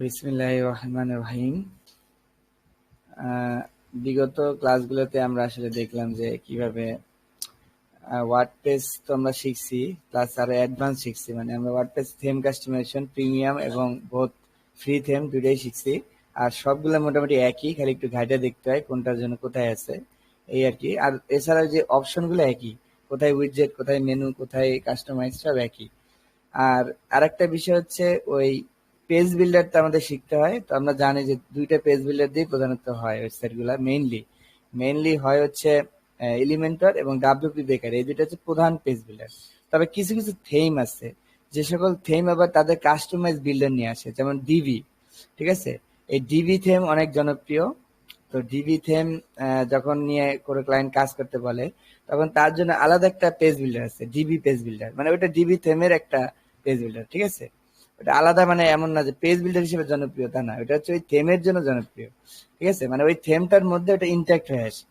বিসমিল্লাহির রহমানির রহিম। বিগত ক্লাসগুলোতে আমরা আসলে দেখলাম যে কিভাবে ওয়ার্ডপ্রেস তো আমরা শিখছি, প্লাস আরো অ্যাডভান্স শিখছি। মানে আমরা ওয়ার্ডপ্রেস থিম কাস্টমাইজেশন প্রিমিয়াম এবং বোথ ফ্রি থিম দুটাই শিখছি। আর সবগুলো মোটামুটি একই, খালি একটু ঘাইটা দেখতে হয় কোনটার জন্য কোথায় আছে, এই আর কি। আর এছাড়া যে অপশনগুলো একই, কোথায় উইডজেট, কোথায় মেনু, কোথায় কাস্টমাইজ, সব একই। আর আরেকটা বিষয় হচ্ছে ওই পেজ বিল্ডারটা আমাদের শিখতে হয়। তো আমরা জানি যে দুইটা পেজ বিল্ডার দিয়ে প্রধানত হয় ওয়েবসাইট গুলা। মেইনলি হয় হচ্ছে এলিমেন্টর এবং ডাব্লিউপি বেকার, এই দুইটা হচ্ছে প্রধান পেজ বিল্ডার। তবে কিছু কিছু থিম আছে, যে সকল থিম আবার তাদের কাস্টমাইজ বিল্ডার নিয়ে আসে, যেমন ডিভি। ঠিক আছে, এই ডিভি থিম অনেক জনপ্রিয়। তো ডিভি থিম যখন নিয়ে কোনো ক্লায়েন্ট কাজ করতে বলে, তখন তার জন্য আলাদা একটা পেজ বিল্ডার আছে, ডিবি পেজ বিল্ডার। মানে ওটা ডিবি থিমের একটা পেজ বিল্ডার। ঠিক আছে, ওটা আলাদা, মানে এমন না যে পেজ বিল্ডার হিসেবে জনপ্রিয়, তা না, ওটা হচ্ছে ওই থিমের জন্য জনপ্রিয়। ঠিক আছে, মানে ওই থিমটার মধ্যে ওটা ইন্টাক্ট হয়ে আসে,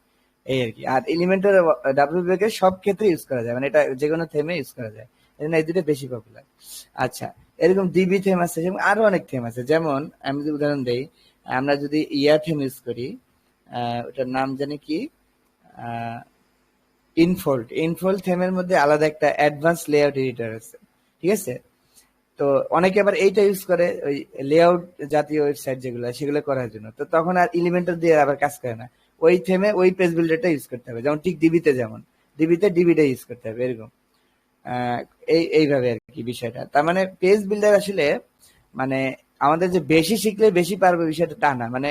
এই আর কি। আর এলিমেন্টার ডাব্লিউপি কে সব ক্ষেত্রে ইউজ করা যায়, মানে এটা যে কোনো থিমে ইউজ করা যায়, এই জন্য এই দুটো বেশি পপুলার। আচ্ছা, এরকম ডিবি থিম আছে, যেমন আরো অনেক থিম আছে। যেমন আমি যদি উদাহরণ দেই, আমরা যদি ইয়ার থিম ইউজ করি, ওটার নাম জানি কি, ইনফোল্ড থিমের মধ্যে আলাদা একটা অ্যাডভান্স লেআউট এডিটর আছে। ঠিক আছে, তো অনেকে আবার এইটা ইউজ করে ওই লেআউট জাতীয় ওয়েবসাইট যেগুলো, সেগুলো করার জন্য। তো তখন আর এলিমেন্টর দিয়ে আবার কাজ করে না, ওই থেমে ওই পেজ বিল্ডারটা ইউজ করতে হবে। যেমন ঠিক ডিবিতে, যেমন ডিবিতে ডিবিটা ইউজ করতে হবে, এরকম। আহ, এইভাবে আর কি বিষয়টা। তার মানে পেজ বিল্ডার আসলে, মানে আমাদের যে বেশি শিখলে বেশি পারবে বিষয়টা তা না। মানে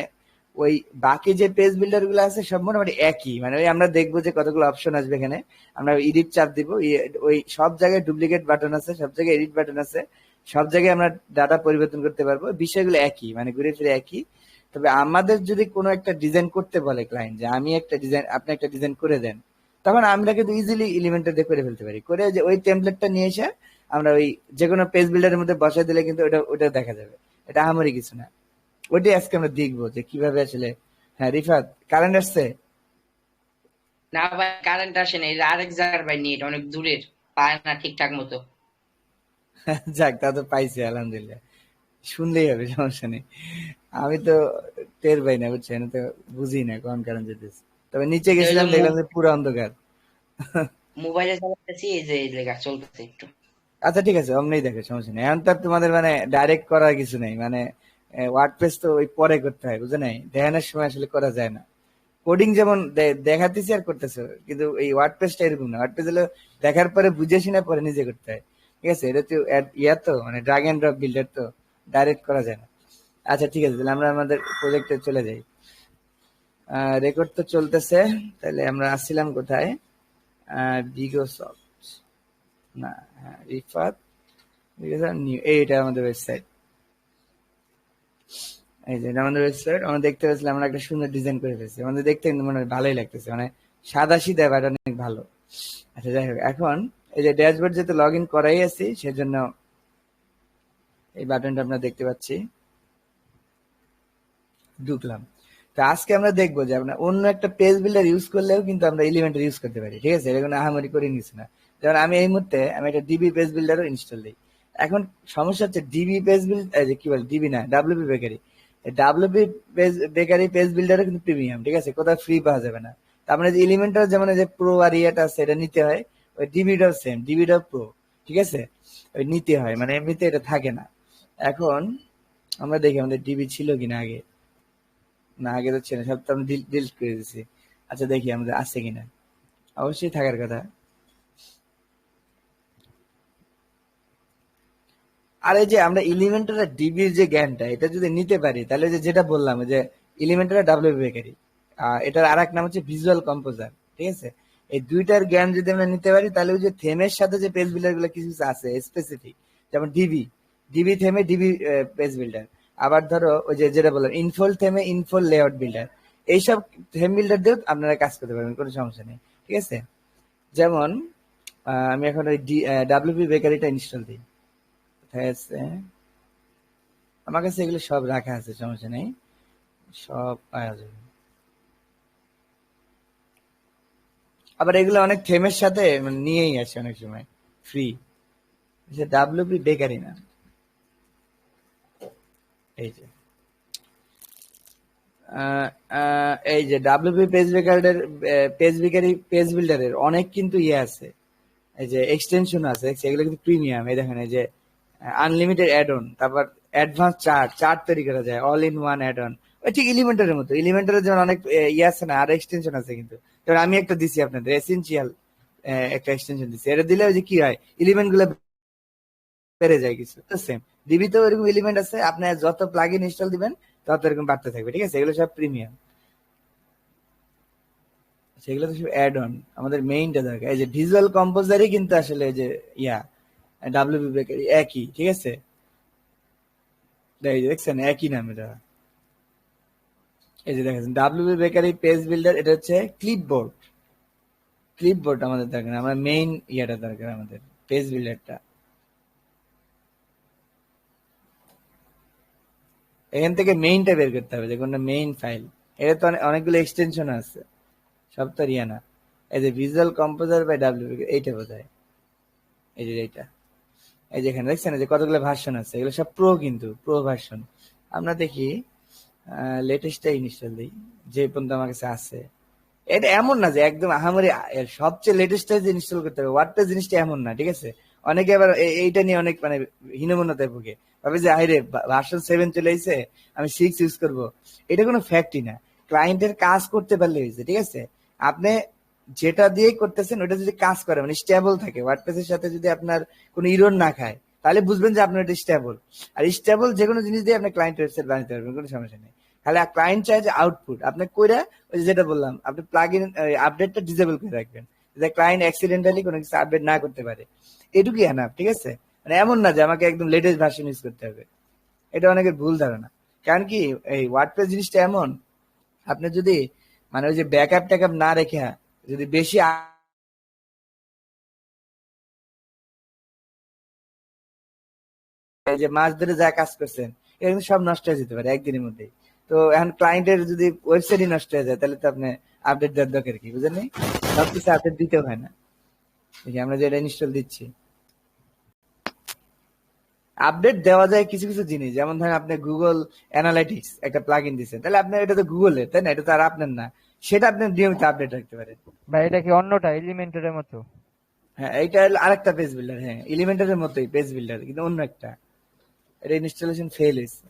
ওই বাকি যে পেজ বিল্ডার গুলো আছে সব মোটামুটি একই। মানে ওই আমরা দেখবো যে কতগুলো অপশন আসবে এখানে, আমরা এডিট চাপ দিব, ওই সব জায়গায় ডুপ্লিকেট বাটন আছে, সব জায়গায় এডিট বাটন আছে, সব জায়গায় আমরা ডাটা পরিবর্তন করতে পারবো, বিষয়গুলো একই, মানে ঘুরে ফিরে একই। তবে আমাদের যদি কোনো একটা ডিজাইন করতে বলে ক্লায়েন্ট, যে আমি একটা ডিজাইন, আপনি একটা ডিজাইন করে দেন, তখন আমরা কিন্তু ইজিলি এলিমেন্টর দিয়ে করে ফেলতে পারি। করে যে ওই টেমপ্লেটটা নিয়ে এসে আমরা ওই যে কোনো পেজ বিল্ডারের মধ্যে বসাই দিলে কিন্তু ওটা ওটা দেখা যাবে। এটা আমারই কিছু না। ওইটাই আজকে আমরা দেখবো যে কিভাবে আসলে। হ্যাঁ রিফাত, কারেন্ট আসছে? না ভাই, কারেন্ট আসে না, এটা আরেক জায়গার ভাই, নেট অনেক দূরের, পায় না ঠিকঠাক মতো। যাক, তা তো পাইছে আলহামদুলিল্লাহ। শুনলেই হবে, সমস্যা নেই। আমি তো টের পাই না, বুঝছেন, তো বুঝি না কখন কারেন্ট যেতেছে। তবে নিচে এটা হইলো গেছিলাম, দেখলাম যে পুরো অন্ধকার। মোবাইলে চালাতেছি, এই যে এই লেখা চলতেছে একটু। আচ্ছা ঠিক আছে, অমনি দেখো, সমস্যা নেই। এখন তো আর তোমাদের মানে ডাইরেক্ট করার কিছু নেই, মানে ওয়ার্ডপ্রেস তো ওই পরে করতে হয়, বুঝে নাই, দেখানোর সময় আসলে করা যায় না। কোডিং যেমন দেখাতেছি আর করতেছে, কিন্তু এই ওয়ার্ডপ্রেসটা এরকম না। ওয়ার্ডপ্রেস হলো দেখার পরে বুঝে শুনে পরে নিজে করতে হয়। ঠিক আছে, এটা তো ইয়া, তো মানে ড্রাগ এন্ড ড্রপ বিল্ডার, তো ডাইরেক্ট করা যায় না। আচ্ছা ঠিক আছে, তাহলে আমরা আমাদের প্রজেক্টে চলে যাই। রেকর্ড তো চলতেছে। তাহলে আমরা আসছিলাম কোথায়? বিগো সফট, না, হ্যাঁ রিফাত, নিউ, এইটা আমাদের ওয়েবসাইট। এই যে এটা আমাদের ওয়েবসাইট। আমরা দেখতে পাচ্ছিলাম আমরা একটা সুন্দর ডিজাইন করে ফেলছি, আমাদের দেখতে কিন্তু মনে হয় ভালোই লাগতেছে, মানে সাদা সিধা বাট অনেক ভালো। আচ্ছা যাই হোক, এখন এই যে ড্যাশবোর্ড যেহেতু লগ ইন করাই আছি, সেজন্য এই বাটনটা আমরা দেখতে পাচ্ছি, ঢুকলাম। তো আজকে আমরা দেখবো যে আমরা অন্য একটা পেজ বিল্ডার ইউজ করলেও কিন্তু আমরা এলিমেন্টর ইউজ করতে পারি। ঠিক আছে, এটা কোনো আহামরি করে নিচ্ছি না। যেমন আমি এই মুহূর্তে আমি একটা ডিবি পেজ বিল্ডারও ইনস্টল দিই। এখন সমস্যা হচ্ছে ডিবি পেজ বিল্ড, কি বল, ডিবি না, WP Bakery. WP page Bakery page বিল্ডারও কিন্তু প্রিমিয়াম। ঠিক আছে, কোথাও ফ্রি পাওয়া যাবে না। তার মানে যে এলিমেন্টর, যেমন এই যে প্রো আর ইয়েটা আছে, এটা নিতে হয়। ওই ডিবিটাও সেম, ডিবিটাও প্রো। ঠিক আছে, ওই নিতে হয়, মানে এমনিতে এটা থাকে না। এখন আমরা দেখি আমাদের ডিবি ছিল কিনা আগে। না, আগে তো ছিল, সব তো আমি ডিলিট করে দিছি। আচ্ছা দেখি আমাদের আছে কিনা, অবশ্যই থাকার কথা। আর এই যে আমরা এলিমেন্টার ডিবির যে জ্ঞানটা, এটা যদি নিতে পারি, তাহলে যে যেটা বললাম যে এলিমেন্টার ডাব্লিউ বেকারি, এটার আর এক নাম হচ্ছে ভিজুয়াল কম্পোজার। ঠিক আছে, এই দুইটার জ্ঞান যদি আমরা নিতে পারি, তাহলে ওই যে থেমের সাথে যে পেজ বিল্ডার গুলো কিছু কিছু আছে স্পেসিফিক, যেমন ডিবি, ডিবি থেমে ডিবি পেজ বিল্ডার। আবার ধরো ওই যে যেটা বললাম ইনফোল থেমে ইনফোল লেআউট বিল্ডার, এইসব থেম বিল্ডার দিয়েও আপনারা কাজ করতে পারবেন, কোনো সমস্যা নেই। ঠিক আছে, যেমন আমি এখন ওই ডাব্লিউপি বেকারিটা ইনস্টল দিই, কোথায় আছে, আমার কাছে এগুলো সব রাখা আছে, সমস্যা নেই, সব পাওয়া যাবে। আবার এগুলো অনেক থেমের সাথে মানে নিয়েই আসে অনেক সময় ফ্রি। ডাব্লিউপি বেকারি না, এই যে এই যে ডাব্লিউপি পেজ বিল্ডারের অনেক কিন্তু ইয়ে আছে, এই যে এক্সটেনশন আছে, সেগুলো কিন্তু প্রিমিয়াম। এই দেখেন এই যে আনলিমিটেড অ্যাড অন, তারপর অ্যাডভান্স চার্ট তৈরি করা যায়, all in one add on. ওই ঠিক এলিমেন্টারের মতো, এলিমেন্টারের যেমন অনেক ইয়ে আছে না, আর এক্সটেনশন আছে কিন্তু। যেমন আমি একটা দিছি আপনাদের এসেনশিয়াল একটা এক্সটেনশন দিছি, এটা দিলে ওই যে কি হয়, এলিমেন্ট গুলো বেড়ে যায় কিছু। সেম ডিবিতেও এরকম এলিমেন্ট আছে, আপনি যত প্লাগ ইন ইনস্টল দিবেন তত এরকম বাড়তে থাকবে, ঠিক আছে। এগুলো সব প্রিমিয়াম, সেগুলো তো সব অ্যাড অন। আমাদের মেইনটা দরকার, এই যে ভিজুয়াল কম্পোজারই কিন্তু আসলে যে ইয়া ডাব্লিউপি বেকারি একই, ঠিক আছে। এই যে দেখছেন একই নাম এটা। এই যে দেখেন ডাব্লিউপি বেকারি পেজ বিল্ডার, এটা হচ্ছে ক্লিপবোর্ড। ক্লিপবোর্ড আমাদের দরকার, আমরা মেইন ইয়াটা দরকার আমাদের পেজ বিল্ডারটা। এখান থেকে মেইনটা বের করতে হবে, যে কোনটা মেইন ফাইল। এটা তো অনেকগুলো এক্সটেনশন আছে, সব তো আর ইয়া না। এই যে ভিজুয়াল কম্পোজার বাই ডাব্লিউপি, এইটা বোধহয় এই যে এইটা। এই যে এখানে দেখছেন যে কতগুলো ভার্সন আছে, এগুলো সব প্রো, কিন্তু প্রো ভার্সন। আমরা দেখি লেটেস্টটা ইনস্টল দিই, যে পর্যন্ত আমার কাছে আছে। এটা এমন না যে একদম আহামরি সবচেয়ে লেটেস্ট যে ইনস্টল করতে হবে, ওয়ার্ডপ্রেস জিনিসটা এমন না, ঠিক আছে। অনেকে আবার এইটা নিয়ে অনেক মানে হীনমন্যতায় ভুগে, ভাবে যে আরে ভার্সন 7 চলে এসেছে, আমি 6 ইউজ করব। এটা কোনো ফ্যাক্টই না। ক্লায়েন্টের কাজ করতে পারলে হয়েছে, ঠিক আছে। আপনি যেটা দিয়ে করতেছেন ওটা যদি কাজ করে, মানে স্টেবল থাকে, ওয়ার্ডপ্রেসের সাথে যদি আপনার কোনো ইরর না খায়, তাহলে বুঝবেন যে আপনার এটা স্টেবল। আর স্টেবল যে কোনো জিনিস দিয়ে আপনি ক্লায়েন্ট ওয়েবসাইট বানাতে পারবেন, কোনো সমস্যা নেই। তাহলে ক্লায়েন্ট চায় যে আউটপুট আপনি কইরা, ওই যেটা বললাম, আপনি প্লাগ ইন আপডেটটা ডিসেবল করে রাখবেন, যাতে ক্লায়েন্ট অ্যাক্সিডেন্টালি কোনো কিছু আপডেট না করতে পারে। এটুকুই এনাফ, ঠিক আছে। মানে এমন না যে আমাকে একদম লেটেস্ট ভার্সন ইউজ করতে হবে, এটা অনেকের ভুল ধারণা। কারণ কি, এই ওয়ার্ডপ্রেস জিনিসটা এমন, আপনি যদি মানে ওই যে ব্যাকআপ ট্যাকআপ না রেখে যদি বেশি এই যে মাস ধরে যা কাজ করছেন, এটা কিন্তু সব নষ্ট হয়ে যেতে পারে একদিনের মধ্যেই। তো এখন ক্লায়েন্টের যদি ওয়েবসাইটই নষ্ট হয়ে যায়, তাহলে তো আপনি আপডেট দেওয়ার দরকার কি, বুঝলেন? সবকিছু আপডেট দিতে হয় না। দেখি আমরা যেটা ইনস্টল দিচ্ছি, আপডেট দেওয়া যায় কিছু কিছু জিনিস। যেমন ধরেন আপনি গুগল অ্যানালাইটিক্স একটা প্লাগ ইন দিচ্ছেন, তাহলে আপনার এটা তো গুগলের, তাই না, এটা তো আর আপনার না। সেটা আপনি নিয়মিত আপডেট রাখতে পারেন। ভাই এটা কি অন্যটা এলিমেন্টারের মতো? হ্যাঁ, এইটা হলো আরেকটা পেজ বিল্ডার, হ্যাঁ এলিমেন্টারের মতোই পেজ বিল্ডার, কিন্তু অন্য একটা। এটা ইনস্টলেশন ফেল হয়েছে।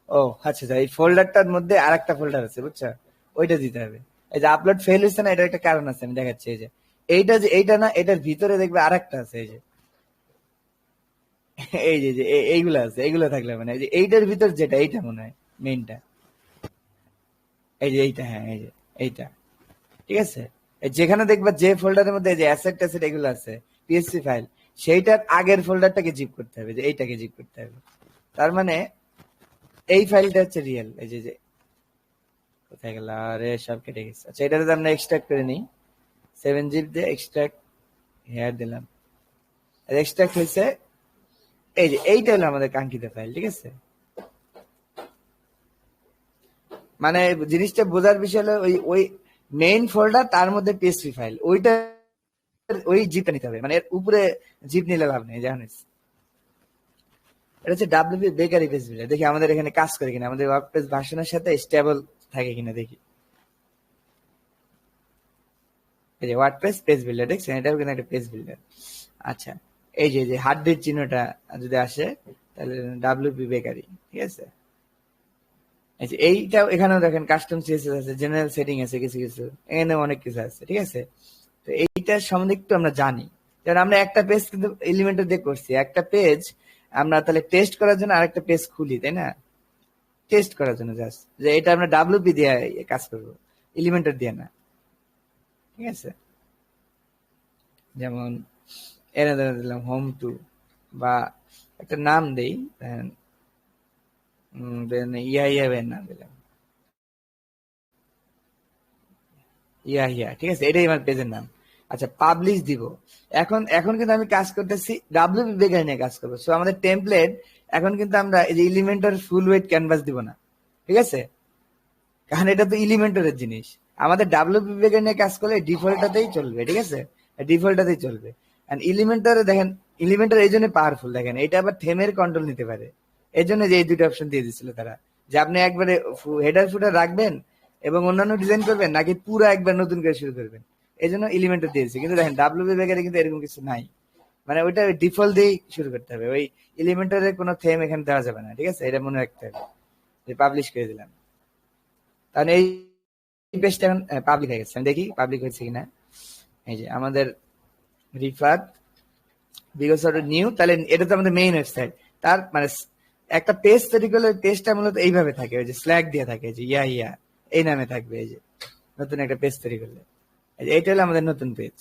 ও আচ্ছা আচ্ছা, এই ফোল্ডারটার মধ্যে আরেকটা ফোল্ডার আছে, বুঝছো, ওইটা দিতে হবে। এই যে আপলোড ফেল হয়েছে না, এটার একটা কারণ আছে, আমি দেখাচ্ছি। এই যে এইটা, যে এইটা না, এটার ভিতরে দেখবে আরেকটা আছে, এই যে এই যে এইগুলো আছে, এইগুলো থাকলে মানে এই যে এইটার ভিতর যেটা, এইটা মনে হয় মেইনটা। এই যে এইটা, হ্যাঁ এই যে এইটা, ঠিক আছে। যেখানে দেখবা যে ফোল্ডারের মধ্যে যে অ্যাসেট ট্যাসেট এগুলো আছে, পিএসসি ফাইল, সেইটার আগের ফোল্ডারটাকে জিপ করতে হবে, যে এইটাকে জিপ করতে হবে। তার মানে এই ফাইলটা হচ্ছে রিয়েল। এই যে কোথায় গেল, আরে সব কেটে গেছে। আচ্ছা, এটাতে আমরা এক্সট্রাক্ট করে নিই, 7 জিপ দিয়ে এক্সট্রাক্ট হেয়ার দিলাম, এক্সট্রাক্ট হয়েছে। এই যে এইটা হলো আমাদের কাঙ্ক্ষিত ফাইল, ঠিক আছে। মানে জিনিসটা বোঝার বিষয় হলো, ওই ওই মেইন ফোল্ডার, তার মধ্যে পিএসপি ফাইল, ওইটা ওই জিপটা নিতে হবে। মানে এর উপরে জিপ নিলে লাভ নেই, জানিস। এটা হচ্ছে ডাব্লিউপি বেকারি পেজ বিল্ডার। দেখি আমাদের এখানে কাজ করে কিনা, আমাদের ওয়ার্ডপ্রেস ভার্সনের সাথে স্টেবল থাকে কিনা দেখি। এই যে ওয়ার্ডপ্রেস পেজ বিল্ডার, দেখছেন, এটাও কিন্তু একটা পেজ বিল্ডার। আচ্ছা, এই যে হার্ডের চিহ্নটা যদি আসে, তাহলে ডাব্লিউপি বেকারি, ঠিক আছে। এই যে এইটাও, এখানেও দেখেন কাস্টম সিএসএস আছে, জেনারেল সেটিং আছে কিছু কিছু, এখানে অনেক কিছু আছে, ঠিক আছে। তো এইটার সম্বন্ধে একটু আমরা জানি। যেমন আমরা একটা পেজ কিন্তু এলিমেন্টর দিয়ে করছি, একটা পেজ আমরা তাহলে টেস্ট করার জন্য আরেকটা পেজ খুলি, তাই না, টেস্ট করার জন্য জাস্ট, যে এটা আমরা ডাব্লিউপি দিয়ে কাজ করবো, এলিমেন্টর দিয়ে না, ঠিক আছে। যেমন এনে দিলাম হোম টু, বা একটা নাম দেই, ইয়া নাম দিলাম, ইয়া, ঠিক আছে, এটাই আমার পেজের নাম। আচ্ছা, পাবলিশ দিব। এখন এখন কিন্তু আমি কাজ করতেছি ডাব্লিউপি বেকার নিয়ে কাজ করবো। সো আমাদের টেমপ্লেট এখন কিন্তু আমরা এই যে এলিমেন্টর ফুল ওয়েট ক্যানভাস দিব না, ঠিক আছে, কারণ এটা তো এলিমেন্টরের জিনিস। আমাদের ডাব্লিউপি বেকার নিয়ে কাজ করলে ডিফল্টটাতেই চলবে, ঠিক আছে, ডিফল্টটাতেই চলবে। এন্ড এলিমেন্টরে দেখেন, এলিমেন্টর এই জন্য পাওয়ারফুল, দেখেন এটা আবার থেমের কন্ট্রোল নিতে পারে। এই জন্য যে এই দুটো অপশন দিয়ে দিচ্ছিল তারা, যে আপনি একবারে হেডার ফুটার রাখবেন এবং অন্যান্য ডিজাইন করবেন নাকি পুরো একবার নতুন করে শুরু করবেন, এই জন্য এলিমেন্টর দিয়েছে। কিন্তু দেখেন ডাব্লিউপি বেকারে কিন্তু এরকম কিছু নাই, মানে ওইটা ডিফল্ট দিয়েই শুরু করতে হবে, ওই এলিমেন্টরের কোনো থেম এখানে দেওয়া যাবে না, ঠিক আছে, এটা মনে রাখতে হবে। যে পাবলিশ করে দিলাম, কারণ এই পেজটা এখন পাবলিক হয়ে গেছে, আমি দেখি পাবলিক হয়েছে কিনা। এই যে আমাদের রিফার বিকজ অফ নিউ, তাহলে এটা তো আমাদের মেইন ওয়েবসাইট। তার মানে একটা পেজ তৈরি করলে পেজটা মূলত এইভাবে থাকে, ওই যে স্ল্যাগ দিয়ে থাকে, যে ইয়া এই নামে থাকবে। এই যে নতুন একটা পেজ তৈরি করলে এইটা হলো আমাদের নতুন পেজ,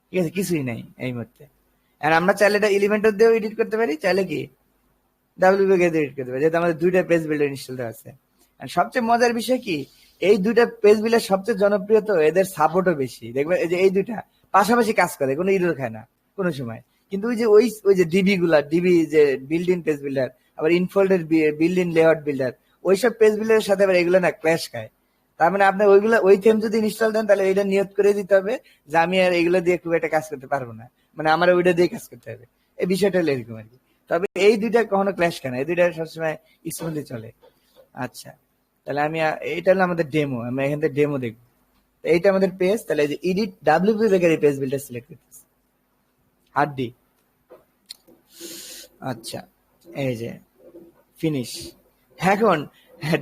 ঠিক আছে, কিছুই নাই এই মুহূর্তে। আর আমরা চাইলে এটা এলিমেন্টর দিয়েও এডিট করতে পারি, চাইলে কি ডাব্লিউপি দিয়ে এডিট করতে পারি, যেহেতু আমাদের দুইটা পেজ বিল্ডার ইনস্টল আছে। আর সবচেয়ে মজার বিষয় কি, এই দুইটা পেজ বিল্ডার সবচেয়ে জনপ্রিয়, তো এদের সাপোর্টও বেশি। দেখবেন এই যে এই দুইটা পাশাপাশি কাজ করে, কোনো ইরর খায় না কোনো সময়। কিন্তু ওই যে ডিবি যে বিল্ডিং পেজ বিল্ডার, আবার ইনফোল্ডের বিল্ডিং লেআউট বিল্ডার, ওইসব পেজ বিল্ডারের সাথে আবার এগুলো না ক্ল্যাশ খায়। তার মানে আপনি ওইগুলো ওই থিম যদি ইনস্টল দেন, তাহলে এটা নিয়ত করে দিতে হবে যে আমি আর এগুলো দিয়ে খুব একটা কাজ করতে পারবো না, মানে আমার ওইটা দিয়ে কাজ করতে হবে। এই বিষয়টা হলো এরকম আর কি। তবে এই দুইটা কখনো ক্ল্যাশ খায় না, এই দুইটা সবসময় স্মুথলি চলে। আচ্ছা, তাহলে আমি এটা হলো আমাদের ডেমো, আমি এখান থেকে ডেমো দেখবো। এইটা আমাদের পেজ, তাহলে যে edit WP bakery page builder select করতেছি, হার্ডি। আচ্ছা, এই যে ফিনিশ। এখন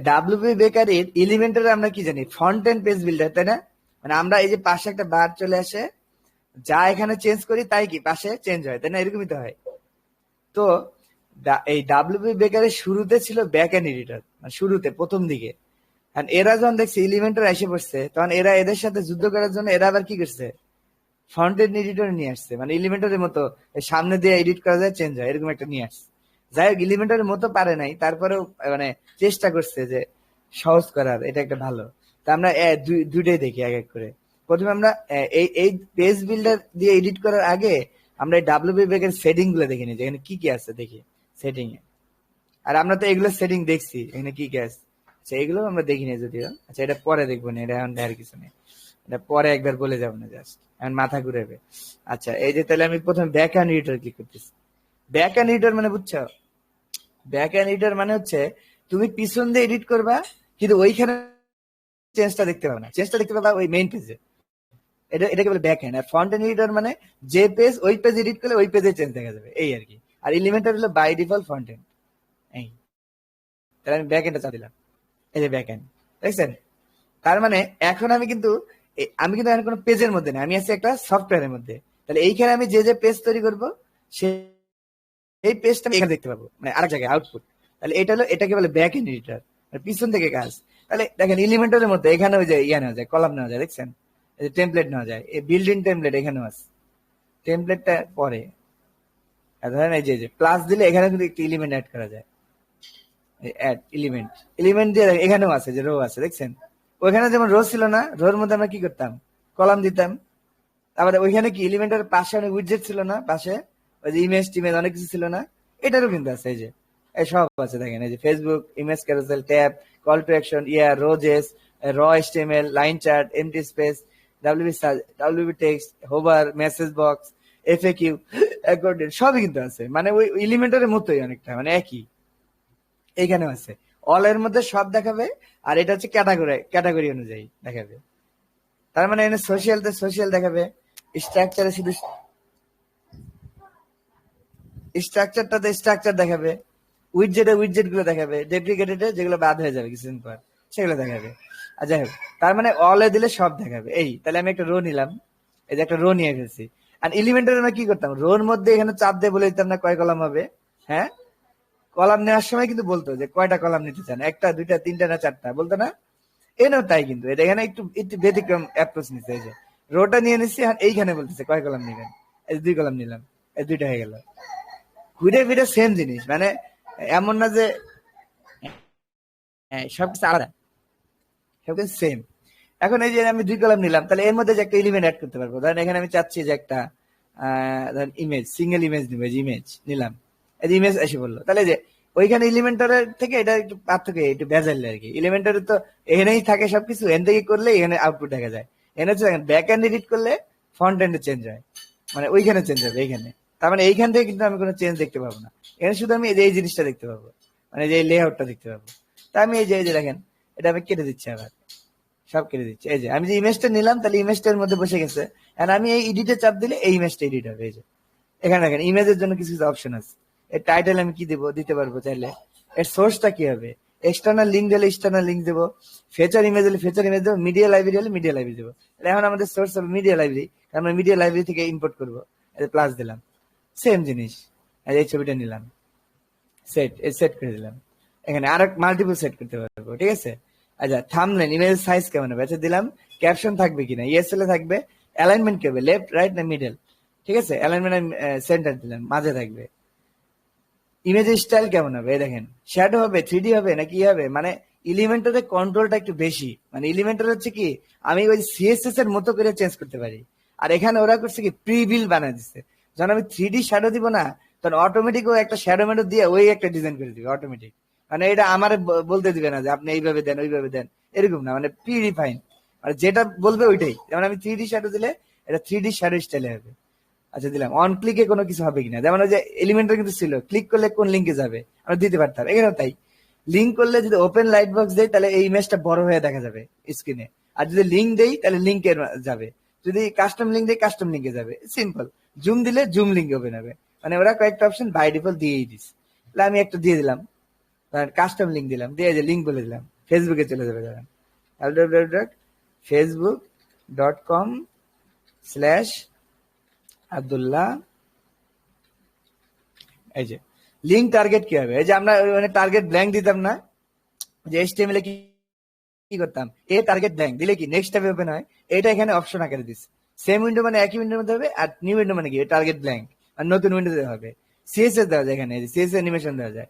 ডাব্লিউপি বেকারির এলিমেন্টারে আমরা কি জানি, ফ্রন্ট এন্ড পেজ বিল্ডার, তাই না? মানে আমরা এই যে পাশে একটা বার চলে আসে, যা এখানে চেঞ্জ করি তাই কি পাশে চেঞ্জ হয়, তাই না? এরকমই তো হয়। তো এই ডাব্লিউপি বেকারের শুরুতে ছিল ব্যাক এন্ড এডিটর, মানে শুরুতে প্রথম দিকে। এরা যখন দেখছে এলিমেন্টর এসে পড়ছে, তখন এরা এদের সাথে যুদ্ধ করার জন্য এরা আবার কি করছে, ফ্রন্ট এন্ড এডিটর নিয়ে আসছে, মানে এলিমেন্টরের মতো সামনে দিয়ে এডিট করা যায়, চেঞ্জ হয়, এরকম একটা নিয়ে আসছে। যাই হোক, এলিমেন্টরের মতো পারে নাই, তারপরেও মানে চেষ্টা করছে যে সহজ করার, এটা একটা ভালো। তা আমরা দুইটাই দেখি এক এক করে। প্রথমে আমরা এই পেজ বিল্ডার দিয়ে এডিট করার আগে আমরা এই ডাব্লিউপি বেকের সেটিং গুলো দেখে নিই, এখানে কি কি আছে দেখি সেটিং এ। আর আমরা তো এগুলো সেটিং দেখছি, এখানে কি কি আছে, আচ্ছা এগুলো আমরা দেখি না যদিও। আচ্ছা, এটা পরে দেখবো না, এটা এখন দেখার কিছু নেই, এটা পরে একবার বলে যাবো না, জাস্ট এখন মাথা ঘুরাবে। আচ্ছা, এই যে তাহলে আমি প্রথমে ব্যাক এন্ড এডিটর ক্লিক করতেছি। ব্যাক এন্ড এডিটর মানে বুঝছো, ব্যাক এন্ড এডিটর মানে হচ্ছে তুমি পিছন দিয়ে এডিট করবা, কিন্তু ওইখানে চেঞ্জটা দেখতে পাবে না, চেঞ্জটা দেখতে পাবা ওই মেইন পেজে, এটাকে বলে ব্যাক এন্ড। আর ফ্রন্ট এন্ড এডিটর মানে যে পেজ, ওই পেজ এডিট করলে ওই পেজে চেঞ্জ দেখা যাবে, এই আর কি। আর এলিমেন্টার হলো বাই ডিফল্ট ফ্রন্ট এন্ড। এই তাহলে আমি ব্যাক এন্ডটা চা দিলাম, এই যে ব্যাক এন্ড, দেখছেন? তার মানে এখন আমি কিন্তু এখন কোনো পেজের মধ্যে না, আমি আছি একটা সফটওয়্যারের মধ্যে। তাহলে এইখানে আমি যে পেজ তৈরি করবো, সেই পেজটা আমি এখানে দেখতে পাবো, মানে আরেক জায়গায় আউটপুট। তাহলে এটা হলো, এটাকে বলে ব্যাক এন্ড এডিটর, পিছন থেকে কাজ। তাহলে দেখেন এলিমেন্টারের মধ্যে এখানে ওই যে নেওয়া যায়, কলাম নেওয়া যায়, দেখছেন? এই যে টেমপ্লেট নেওয়া যায়, এই বিল্ডিং টেমপ্লেট এখানেও আছে, টেমপ্লেটটা পরে। ধরেন এই যে প্লাস দিলে এখানে কিন্তু একটি এলিমেন্ট অ্যাড করা যায়, অ্যাড এলিমেন্ট দিয়ে এখানেও আছে, যে রো আছে, দেখছেন? ওইখানে যেমন রো ছিল না, রোর মধ্যে আমরা কি করতাম, কলাম দিতাম। তারপরে ওইখানে কি এলিমেন্টের পাশে অনেক উইডজেট ছিল না, পাশে ওই যে ইমেজ টিমেজ অনেক কিছু ছিল না, এটারও কিন্তু আছে, এই যে এই সব আছে, দেখেন এই যে Facebook image carousel, tab, call to action, roses, raw HTML, line chart, empty space, WB text, hover, message box, FAQ, accordion, সবই কিন্তু আছে, মানে ওই এলিমেন্টারের মতোই অনেকটা, মানে একই। এইখানে আছে অল, এর মধ্যে সব দেখাবে। আর এটা হচ্ছে ক্যাটাগরি অনুযায়ী দেখাবে। তার মানে এখানে সোশ্যাল দেখাবে, স্ট্রাকচারে শুধু স্ট্রাকচারটাতে স্ট্রাকচার দেখাবে, উইডজেট গুলো দেখাবে, ডেপ্রিকেটেড যেগুলো বাদ হয়ে যাবে কিছুদিন পর সেগুলো দেখাবে। আর যাই হোক, তার মানে অলে দিলে সব দেখাবে। এই তাহলে আমি একটা রো নিলাম, এই যে একটা রো নিয়ে ফেলছি। আর এলিমেন্টারে আমরা কি করতাম, রোর মধ্যে এখানে চাপ দিয়ে বলে দিতাম না কয় কলাম হবে। হ্যাঁ, কলাম নেওয়ার সময় কিন্তু বলতো যে কয়টা কলাম নিতে চান, একটা, দুইটা, তিনটা না চারটা, বলতো না? এনেও তাই, কিন্তু এটা এখানে একটু ব্যতিক্রম অ্যাপ্রোচ নিচ্ছে। এই যে রোটা নিয়ে নিচ্ছি, এইখানে বলতেছে কয় কলাম নিবেন, এই 2 কলাম নিলাম, এই 2টা হয়ে গেল। ঘুরে ফিরে সেম জিনিস, মানে এমন না যে সবকিছু আলাদা, সবকিছু সেম। এখন এই যে আমি 2 কলাম নিলাম, তাহলে এর মধ্যে যে একটা এলিমেন্ট অ্যাড করতে পারবো। ধরেন এখানে আমি চাচ্ছি যে একটা ধরেন ইমেজ, সিঙ্গেল ইমেজ নিবো, ইমেজ নিলাম, এই যে ইমেজ এসে বললো। তাহলে যে ওইখানে এলিমেন্টারের থেকে এটা একটু পার্থক্য, একটু বেজাইল আর কি। এলিমেন্টারের তো এখানেই থাকে সবকিছু, এখান থেকে করলে এখানে আউটপুট দেখা যায়। এখানে হচ্ছে ব্যাক এন্ড এডিট করলে ফ্রন্ট এন্ডে চেঞ্জ হয়, মানে ওইখানে চেঞ্জ হবে এইখানে। তার মানে এইখান থেকে কিন্তু আমি কোনো চেঞ্জ দেখতে পাবো না, এখানে শুধু আমি এই জিনিসটা দেখতে পাবো। মানে যে লেআউটটা দেখতে পাবো। তা আমি এই যে দেখেন এটা আমি কেটে দিচ্ছি, আবার সব কেটে দিচ্ছি। এই যে আমি যে ইমেজটা নিলাম তাহলে ইমেজটার মধ্যে বসে গেছে, আর আমি এই এডিটে চাপ দিলে এই ইমেজটা এডিট হবে। এই যে এখানে দেখেন ইমেজের জন্য কিছু কিছু অপশন আছে। এর টাইটেল আমি কি দেবো দিতে পারবো চাইলে, এর সোর্সটা কি হবে, এক্সটার্নাল লিঙ্ক দিলে এক্সটার্নাল লিঙ্ক দেবো, ফিচার ইমেজ হলে ফিচার ইমেজ দেবো, মিডিয়া লাইব্রেরি হলে মিডিয়া লাইব্রেরি দেবো। এখন আমাদের সোর্স হবে মিডিয়া লাইব্রেরি, কারণ আমরা মিডিয়া লাইব্রেরি থেকে ইম্পোর্ট করবো। প্লাস দিলাম, সেম জিনিস, এই ছবিটা নিলাম, সেট করে দিলাম। এখানে আর মাল্টিপল সেট করতে পারবো, ঠিক আছে। আচ্ছা থাম্বনেল ইমেজ সাইজ কেমন হবে, আচ্ছা দিলাম। ক্যাপশন থাকবে কিনা, ইএসএল থাকবে। অ্যালাইনমেন্ট কি হবে, লেফট রাইট না মিডল, ঠিক আছে। অ্যালাইনমেন্ট সেন্টার দিলাম, মাঝে থাকবে। ইমেজের স্টাইল কেমন হবে, দেখেন শ্যাডো হবে, 3D হবে নাকি হবে, মানে এলিমেন্টারের কন্ট্রোলটা একটু বেশি। মানে এলিমেন্টার হচ্ছে কি আমি ওই সিএসএস এর মতো করে চেঞ্জ করতে পারি, আর এখানে ওরা করছে কি প্রি বিল বানায় দিচ্ছে। যখন আমি 3D শ্যাডো দিব না, তখন অটোমেটিক ও একটা শ্যাডো ম্যাডো দিয়ে ওই একটা ডিজাইন করে দিবে অটোমেটিক। মানে এটা আমার বলতে দিবে না যে আপনি এইভাবে দেন ওইভাবে দেন, এরকম না, মানে প্রি রিফাইন, মানে যেটা বলবে ওইটাই। যেমন আমি 3D শ্যাডো দিলে এটা 3D শ্যাডো স্টাইলে হবে। আচ্ছা দিলাম। অন ক্লিকে কোনো কিছু হবে কিনা, যেমন ওই যে এলিমেন্টার কিন্তু ছিল ক্লিক করলে কোন লিঙ্কে যাবে আমরা দিতে পারতাম, এখানেও তাই। লিঙ্ক করলে যদি ওপেন লাইট বক্স দেয় তাহলে এই ইমেজটা বড় হয়ে দেখা যাবে স্ক্রিনে, আর যদি লিঙ্ক দেই তাহলে লিঙ্কের যাবে, যদি কাস্টম লিঙ্ক দেয় কাস্টম লিঙ্কে যাবে, সিম্পল। জুম দিলে জুম লিঙ্ক ওপেন হবে, মানে ওরা কয়েকটা অপশন বাই ডিফল্ট দিয়েই দিস। তাহলে আমি একটা দিয়ে দিলাম, কাস্টম লিঙ্ক দিলাম, দিয়ে যে লিঙ্ক বলে দিলাম, ফেসবুকে চলে যাবে। ধরেন www.facebook.com/আব্দুল্লাহ। এই যে লিঙ্ক টার্গেট কি হবে, এই যে আমরা মানে টার্গেট ব্ল্যাঙ্ক দিতাম না, যে HTML এ কি করতাম, এ টার্গেট ব্ল্যাঙ্ক দিলে কি নেক্সট ট্যাবে ওপেন হয়, এটা এখানে অপশন আকারে দিচ্ছে। সেম উইন্ডো মানে একই উইন্ডোর মধ্যে হবে, আর নিউ উইন্ডো মানে কি টার্গেট ব্ল্যাঙ্ক, আর নতুন উইন্ডো দেওয়া হবে। সিএসএস দেওয়া যায়, এখানে সিএসএস অ্যানিমেশন দেওয়া যায়।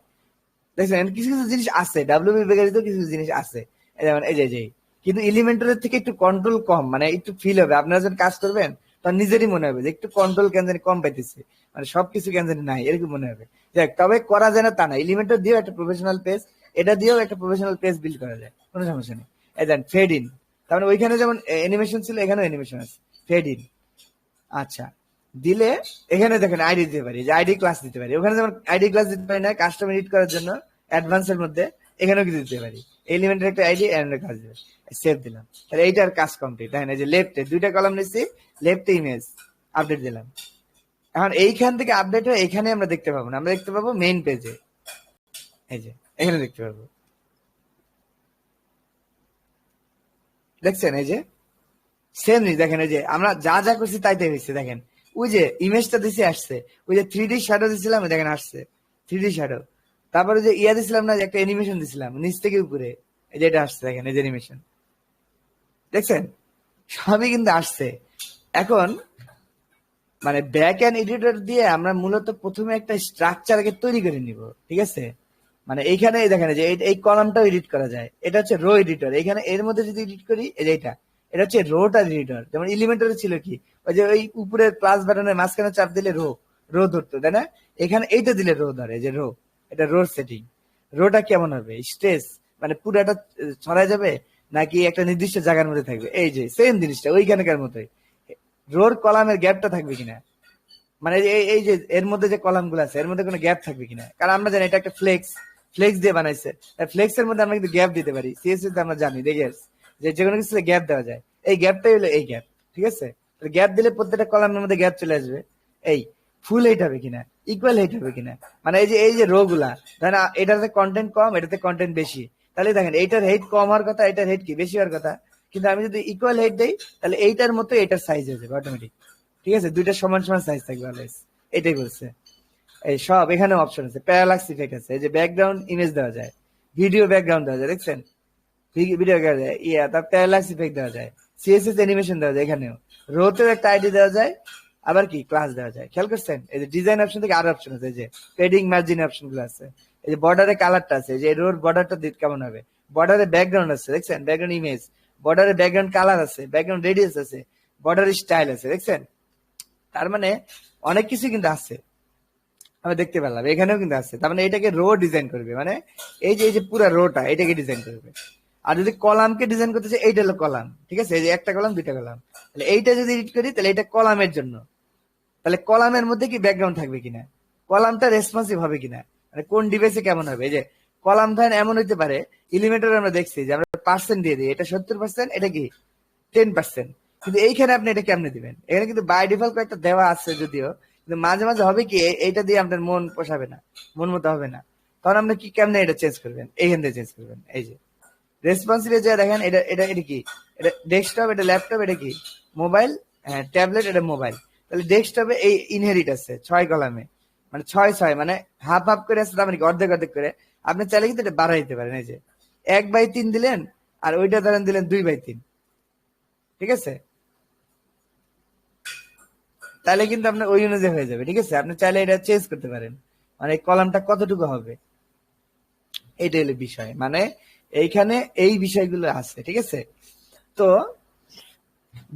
দেখছেন কিছু কিছু জিনিস আছে, ডাব্লিউপি বেকারিতে কিছু কিছু জিনিস আছে, যেমন এই যে কিন্তু এলিমেন্টারের থেকে একটু কন্ট্রোল কম, মানে একটু ফিল হবে আপনারা যখন কাজ করবেন তখন নিজেরই মনে হবে যে একটু কন্ট্রোল কেন জানি কম পাইতেছে, মানে সবকিছু কেন জানি নাই এরকম মনে হবে। দেখ তবে করা যায় না তা না, এলিমেন্টার দিয়েও একটা প্রফেশনাল পেজ, এটা দিয়েও একটা প্রফেশনাল পেজ বিল্ড করা যায়, কোনো সমস্যা নেই। এই দেন ফেড ইন, তার মানে ওইখানে যেমন অ্যানিমেশন ছিল এখানেও অ্যানিমেশন আছে, ফেড ইন। আচ্ছা দিলে এখানে দেখেন আইডি দিতে পারি, যে আইডি ক্লাস দিতে পারি, ওখানে যেমন আইডি ক্লাস দিতে পারি না কাস্টম এডিট করার জন্য অ্যাডভান্সের মধ্যে, এখানেও কিছু দিতে পারি, এলিমেন্টের একটা আইডি এন্ড ক্লাস দিবে। সেভ দিলাম, তাহলে এইটার কাজ কমপ্লিট। দেখেন এই যে লেফটে দুইটা কলাম নিচ্ছি, লেফটে ইমেজ আপডেট দিলাম। এখন এইখান থেকে আপডেট হয়ে এখানে আমরা দেখতে পাবো না, আমরা দেখতে পাবো মেইন পেজে, এই যে এখানে দেখতে পাবো, দেখছেন এই যে সেম জিনিস। দেখেন এই যে আমরা যা যা করছি তাই তাই হয়েছে। দেখেন ওই যে ইমেজটা দিছে আসছে, ওই যে 3D শ্যাডো দিছিলাম দেখেন আসছে 3D শ্যাডো। তারপরে যে ইয়া দিছিলাম না, যে একটা অ্যানিমেশন দিছিলাম নিচ থেকে উপরে, এই যে এটা আসছে, দেখেন এই যে অ্যানিমেশন, দেখছেন সবই কিন্তু আসছে। এখন মানে ব্যাক এন্ড এডিটর দিয়ে আমরা মূলত প্রথমে একটা স্ট্রাকচার আগে তৈরি করে নিব, ঠিক আছে। মানে এইখানে দেখেন যে এই কলামটাও এডিট করা যায়, এটা হচ্ছে রো এডিটর। এখানে এর মধ্যে যদি এডিট করি, এই যে এটা হচ্ছে রোটা এডিটর। যেমন এলিমেন্টারে ছিল কি ওই যে ওই উপরের প্লাস বাটনের মাঝখানে চাপ দিলে রো ধরতো, তাই না। এখানে এইটা দিলে রো ধরে, যে রো, এটা রোর সেটিং। রোটা কেমন হবে, স্ট্রেস মানে পুরোটা ছড়ায় যাবে নাকি একটা নির্দিষ্ট জায়গার মধ্যে থাকবে, এই যে সেম জিনিসটা ওইখানকার মতোই। রোর কলামের গ্যাপটা থাকবে কিনা, মানে এই যে এর মধ্যে যে কলাম গুলো আছে এর মধ্যে কোনো গ্যাপ থাকবে কিনা, কারণ আমরা জানি এটা একটা ফ্লেক্স দিয়ে বানাইছে, ফ্লেক্স এর মধ্যে আমরা কিন্তু গ্যাপ দিতে পারি। সিএসএস আমরা জানি দেখে যে কোনো কিছু গ্যাপ দেওয়া যায়, এই গ্যাপটাই হলো এই গ্যাপ, ঠিক আছে। গ্যাপ দিলে প্রত্যেকটা কলামের মধ্যে গ্যাপ চলে আসবে। এই ফুল এইট হবে কিনা, ইকুয়াল এইট হবে কিনা, মানে এই যে রো গুলা ধরেন এটাতে কন্টেন্ট কম এটাতে কন্টেন্ট বেশি, তাহলে দেখেন এইটার হেড কম হওয়ার কথা, এটার হেড কি বেশি হওয়ার কথা। কিন্তু আমি যদি ইকুয়াল হেড দেই তাহলে এইটার মতো এটার সাইজ হয়ে যাবে অটোমেটিক, ঠিক আছে। দুইটা সমান সমান সাইজ থাকবে অলওয়েজ, এটাই বলছে। এই সব এখানে অপশন আছে, প্যারালাক্স ইফেক্ট আছে, এই যে ব্যাকগ্রাউন্ড ইমেজ দেওয়া যায়, ভিডিও ব্যাকগ্রাউন্ড দেওয়া যায়, দেখছেন ভিডিও দেওয়া যায়, তার প্যারালাক্স ইফেক্ট দেওয়া যায়, সিএসএস অ্যানিমেশন দেওয়া যায়, এখানেও রোতেও একটা আইডি দেওয়া যায়, আবার কি ক্লাস দেওয়া যায়। খেয়াল করছেন এই যে ডিজাইন অপশন থেকে আরো অপশন আছে, এই যে পেডিং মার্জিন অপশন গুলো আছে, এই যে বর্ডারে কালারটা আছে, যে রোর বর্ডারটা কেমন হবে, বর্ডারে ব্যাকগ্রাউন্ড আছে, দেখছেন ব্যাকগ্রাউন্ড ইমেজ, বর্ডারে ব্যাকগ্রাউন্ড কালার আছে, ব্যাকগ্রাউন্ড রেডিয়াস আছে, বর্ডার স্টাইল আছে, দেখছেন। তার মানে অনেক কিছু কিন্তু আছে, আমি দেখতে পেলাম এখানেও কিন্তু আছে। তার মানে এটাকে রো ডিজাইন করবে, মানে এই যে পুরো রোটা এটাকে ডিজাইন করবে। আর যদি কলামকে ডিজাইন করতে চাই, এইটা হলো কলাম, ঠিক আছে, এই যে একটা কলাম দুইটা কলাম, তাহলে এইটা যদি এডিট করি তাহলে এটা কলামের জন্য, তাহলে কলামের মধ্যে কি ব্যাকগ্রাউন্ড থাকবে কিনা, কলামটা রেসপন্সিভ হবে কিনা, মানে কোন ডিভাইসে কেমন হবে, এই যে কলাম ধরেন এমন হইতে পারে, এলিমেন্টারে আমরা দেখছি যে আমরা পার্সেন্ট দিয়ে দিই, এটা 70%, এটা কি 10%, কিন্তু এইখানে আপনি এটা কেমনে দিবেন? এখানে কিন্তু বাই ডিফল্ট কয়েকটা দেওয়া আছে যদিও, কিন্তু মাঝে মাঝে হবে কি এইটা দিয়ে আপনার মন পোষাবে না, মন মতো হবে না, তখন আপনি কি কেমনে এটা চেঞ্জ করবেন? এইখান থেকে চেঞ্জ করবেন। এই যে রেসপন্সিভ যা দেখেন, এটা এটা এটা কি, এটা ডেস্কটপ, এটা ল্যাপটপ, এটা কি মোবাইল, হ্যাঁ ট্যাবলেট, এটা মোবাইল। তাহলে ডেস্কটপে এই ইনহেরিট আছে 6 কলামে, মানে 6 মানে হাফ হাফ করে আছে, তার মানে কি অর্ধেক অর্ধেক করে। আপনি চাইলে কিন্তু এটা বাড়াই দিতে পারেন। এই যে 1/3 দিলেন, আর ওইটা ধরেন দিলেন 2/3, ঠিক আছে? তাহলে কিন্তু আপনার ওই অনুযায়ী হয়ে যাবে, ঠিক আছে? আপনি চাইলে এটা চেঞ্জ করতে পারেন, মানে এই কলামটা কতটুকু হবে, এইটাই হলো বিষয়। মানে এইখানে এই বিষয়গুলো আছে, ঠিক আছে? তো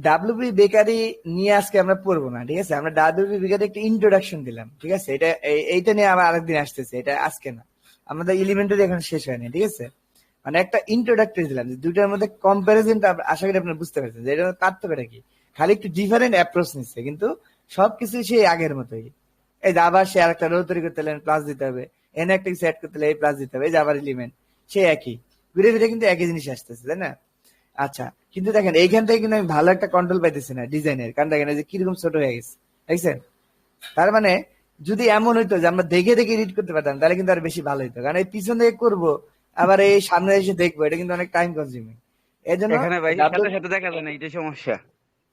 ডাব্লিউপি বেকারি নিয়ে আজকে আমরা পড়বো না, ঠিক আছে? আমরা ডাব্লিউপি বেকারি একটা ইন্ট্রোডাকশন দিলাম, ঠিক আছে? এটা এইটা নিয়ে আবার আরেকদিন আসতেছে, এটা আজকে না। আমাদের এলিমেন্টারি এখন শেষ হয়নি, ঠিক আছে? মানে একটা ইন্ট্রোডাক্টরি দিলাম, যে দুইটার মধ্যে কম্পারিজনটা আশা করি আপনারা বুঝতে পারছেন যে এটা পার্থক্যটা কি। খালি একটু ডিফারেন্ট অ্যাপ্রোচ নিচ্ছে, কিন্তু সবকিছু সেই আগের মতোই। এই যে আবার সে আরেকটা রো তৈরি করতে হলে প্লাস দিতে হবে, এনে একটা কিছু অ্যাড করতে হলে এই প্লাস দিতে হবে, এই যে আবার এলিমেন্ট সে একই, ঘুরে ফিরে কিন্তু একই জিনিস আসতেছে, তাই না? আচ্ছা, কিন্তু দেখেন এইখান থেকে কিন্তু আমি ভালো একটা কন্ট্রোল পাইতেছি না ডিজাইনের, কারণ দেখেন এই যে কিরকম ছোট হয়ে গেছে, দেখছেন? তার মানে যদি এমন হইতো যে আমরা দেখে দেখে এডিট করতে পারতাম, তাহলে কিন্তু আর বেশি ভালো হইতো, কারণ এই পিছন থেকে করবো আবার এই সামনে এসে দেখবো, এটা কিন্তু অনেক টাইম কনজিউমিং। এই জন্য এখানে ভাই সাথে সাথে দেখা যায় না, এটাই সমস্যা।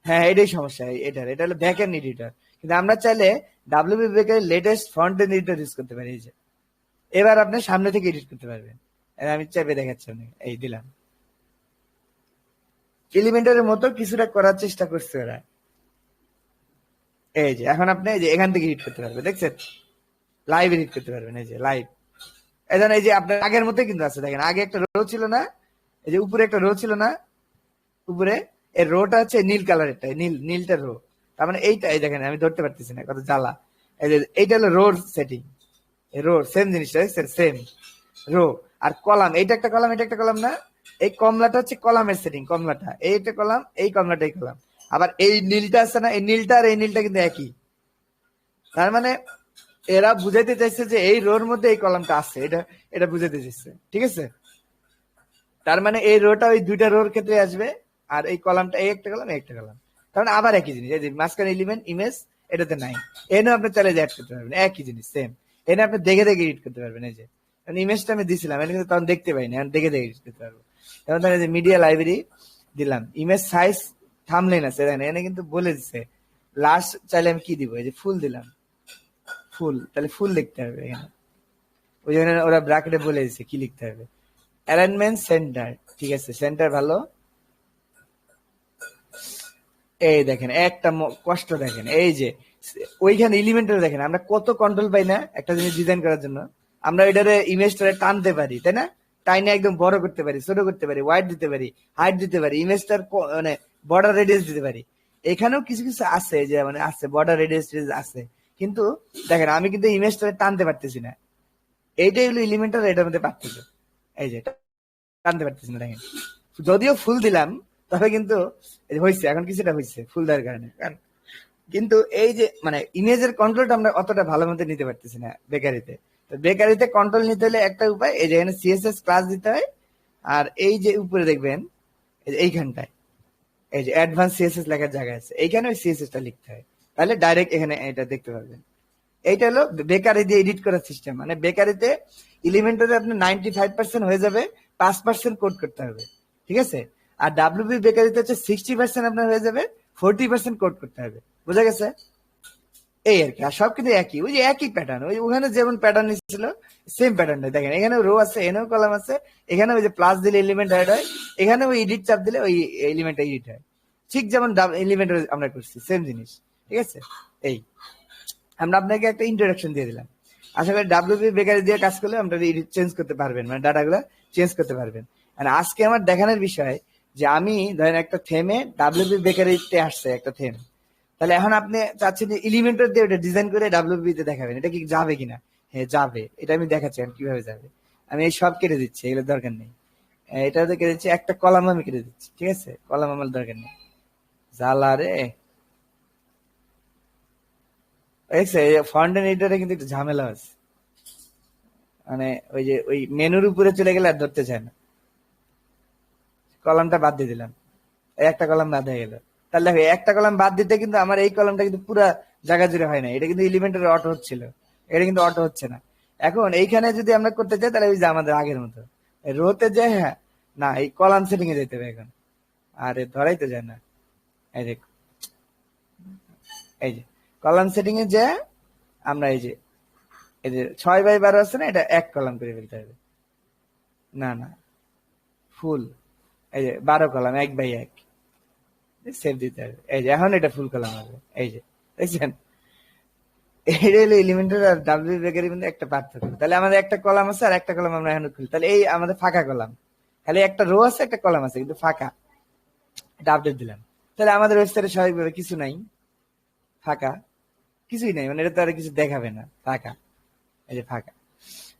হ্যাঁ, এটাই সমস্যা, এটা হলো ব্যাক এন্ড এডিটর। কিন্তু আমরা চাইলে ডাব্লিউপি বেকারের latest front end editor use করতে পারি। এই যে এবার আপনি সামনে থেকে এডিট করতে পারবেন। আমি চাইবে দেখাচ্ছি, আমি এই দিলাম, এলিমেন্টারের মতো কিছুটা করার চেষ্টা করছে ওরা। এই যে এখন আপনি এই যে এখান থেকে এডিট করতে পারবেন, দেখছেন? লাইভ এডিট করতে পারবেন, এই যে লাইভ। এই যে আপনার আগের মতোই কিন্তু আছে, দেখেন আগে একটা রো ছিল না, এই যে উপরে একটা রো ছিল না, উপরে এই রোটা হচ্ছে নীল কালারেরটা, নীলটা রো। তার মানে এইটা, এই দেখেন আমি ধরতে পারতেছি না, কত জ্বালা। এই যে এইটা হলো রোর সেটিং, রো সেম জিনিসটা, দেখছেন? সেম রো আর কলাম, এইটা একটা কলাম, এটা একটা কলাম না? এই কমলাটা হচ্ছে কলামের সেটিং, কমলাটা এই একটা কলাম, এই কমলাটা এই কলাম। আবার এই নীলটা আছে না, এই নীলটা আর এই নীলটা কিন্তু একই। তার মানে এরা বুঝাইতে চাইছে যে এই রোর মধ্যে এই কলামটা আছে, এটা এটা বুঝাইতে চাইছে, ঠিক আছে? তার মানে এই রোটা ওই দুইটা রোর ক্ষেত্রে আসবে, আর এই কলামটা এই একটা কলাম, এই একটা কলাম। তার মানে আবার একই জিনিস, এই যে মাঝখানে এলিমেন্ট ইমেজ এটাতে নাই, এনে আপনি চাইলে অ্যাড করতে পারবেন, একই জিনিস সেম। এনে আপনি দেখে দেখে এডিট করতে পারবেন। এই যে ইমেজটা আমি দিছিলাম, এটা কিন্তু তখন দেখতে পাইনি, এখন দেখে দেখে এডিট করতে পারবো। যেমন ধরেন যে মিডিয়া লাইব্রেরি দিলাম, ইমেজ সাইজ থাম্বনেইল আছে, দেখেন এখানে কিন্তু বলে দিচ্ছে লাস্ট, চাইলে আমি কি দিব, এই যে ফুল দিলাম, ফুল, তাহলে ফুল লিখতে হবে এখানে, ওই জন্য ওরা ব্র্যাকেটে বলে দিচ্ছে কি লিখতে হবে। অ্যালাইনমেন্ট সেন্টার, ঠিক আছে, সেন্টার ভালো। এই দেখেন একটা কষ্ট দেখেন, এই যে ওইখানে এলিমেন্টারে দেখেন আমরা কত কন্ট্রোল পাই না একটা জিনিস ডিজাইন করার জন্য। আমরা এটারে ইমেজটারে টানতে পারি, তাই না? টাইনে একদম বড় করতে পারি, ছোট করতে পারি, ওয়াইড দিতে পারি, হাইট দিতে পারি, ইমেজটার মানে বর্ডার রেডিয়াস দিতে পারি। এখানেও কিছু কিছু আছে যে মানে আছে বর্ডার রেডিয়াস আছে, কিন্তু দেখেন আমি কিন্তু ইমেজটারে টানতে পারতেছি না। এইটাই হলো এলিমেন্টার, এটার মধ্যে পার্থক্য। এই যে টানতে পারতেছি না, দেখেন যদিও ফুল দিলাম তবে কিন্তু হয়েছে, এখন কিছুটা হয়েছে ফুল দেওয়ার কারণে। কিন্তু এই যে মানে ইমেজের কন্ট্রোলটা আমরা অতটা ভালো মতো নিতে পারতেছি না বেকারিতে। তো বেকারিতে কন্ট্রোল নিতে হলে একটা উপায়, এই যে এখানে সিএসএস ক্লাস দিতে হয়, আর এই যে উপরে দেখবেন এইখানটায় এই যে অ্যাডভান্স সিএসএস লেখার জায়গা আছে, এইখানে ওই সিএসএস টা লিখতে হয়, তাহলে ডাইরেক্ট এখানে এটা দেখতে পারবেন। এইটা হলো বেকারি দিয়ে এডিট করার সিস্টেম। মানে বেকারিতে এলিমেন্টারে আপনার 95% হয়ে যাবে, 5% কোড করতে হবে, ঠিক আছে? আর ডাব্লিউপি বেকারিতে হচ্ছে 60% আপনার হয়ে যাবে, 40% কোড করতে হবে। বুঝা গেছে? এই আর কি। আর সব কিন্তু একই, ওই যে একই প্যাটার্ন, ওই ওখানে যেমন প্যাটার্ন ছিল সেম প্যাটার্নটা দেখেন, এখানে রো আছে, এখানেও কলাম আছে, এখানে ওই যে প্লাস দিলে এলিমেন্ট অ্যাড হয়, এখানে ওই এডিট চাপ দিলে ওই এলিমেন্ট এডিট হয়, ঠিক যেমন এলিমেন্ট আমরা করছি সেম জিনিস, ঠিক আছে? এই আমরা আপনাকে একটা ইন্ট্রোডাকশন দিয়ে দিলাম। আশা করি ডাব্লিউপি বেকারি দিয়ে কাজ করলে আমরা চেঞ্জ করতে পারবেন, মানে ডাটাগুলো চেঞ্জ করতে পারবেন। আর আজকে আমার দেখানোর বিষয় যে আমি ধরেন একটা থেমে ডাব্লিউপি বেকারিতে আসছে একটা থেম, তাহলে এখন আপনি চাচ্ছেন যে এলিমেন্টর দিয়ে ওটা ডিজাইন করে ডাব্লিউপি তে দেখাবেন, এটা কি যাবে কিনা? হ্যাঁ যাবে, এটা আমি দেখাচ্ছি এখন কিভাবে যাবে। আমি এই সব কেটে দিচ্ছি, এগুলো দরকার নেই। এটা কেটে দিচ্ছি, একটা কলাম আমি কেটে দিচ্ছি, ঠিক আছে? কলাম আমার দরকার নেই, জ্বালা রে। ফন্ট এন্ড এডিটরে কিন্তু একটু ঝামেলা আছে। মানে ওই যে ওই মেনুর উপরে চলে গেলে আর ধরতে চায় না, কলামটা বাদ দিয়ে দিলাম, এই একটা কলাম বাদ হয়ে গেল। তাহলে দেখো একটা কলাম বাদ দিতে কিন্তু আমার এই কলামটা কিন্তু পুরো জায়গা জুড়ে হয় না, এটা কিন্তু এলিমেন্টের অটো হচ্ছিল, এটা কিন্তু অটো হচ্ছে না। এখন এইখানে যদি আমরা করতে চাই তাহলে ওই যে আমাদের আগের মতো রোতে যে, হ্যাঁ না এই কলাম সেটিং এ যেতে হবে এখন, আরে ধরাই তো যায় না। এই যে এই যে কলাম সেটিং এ যে আমরা এই যে 6x12 আছে না, এটা এক কলাম করে ফেলতে হবে। না না ফুল, এই যে 12 কলাম 1x1 সেভ দিতে হবে। এই যে এখন এটা ফুল কলাম হবে, এই যে দেখছেন, এটা হলো এলিমেন্টার আর ডাব্লিউ বেগের মধ্যে একটা পার্থক্য। তাহলে আমাদের একটা কলাম আছে আর একটা কলাম আমরা এখন খুলি, তাহলে এই আমাদের ফাঁকা কলাম, খালি একটা রো আছে একটা কলাম আছে কিন্তু ফাঁকা, এটা আপডেট দিলাম। তাহলে আমাদের ওয়েবসাইটে স্বাভাবিকভাবে কিছু নাই, ফাঁকা, কিছুই নাই, মানে এটা তো আর কিছু দেখাবে না, ফাঁকা, এই যে ফাঁকা।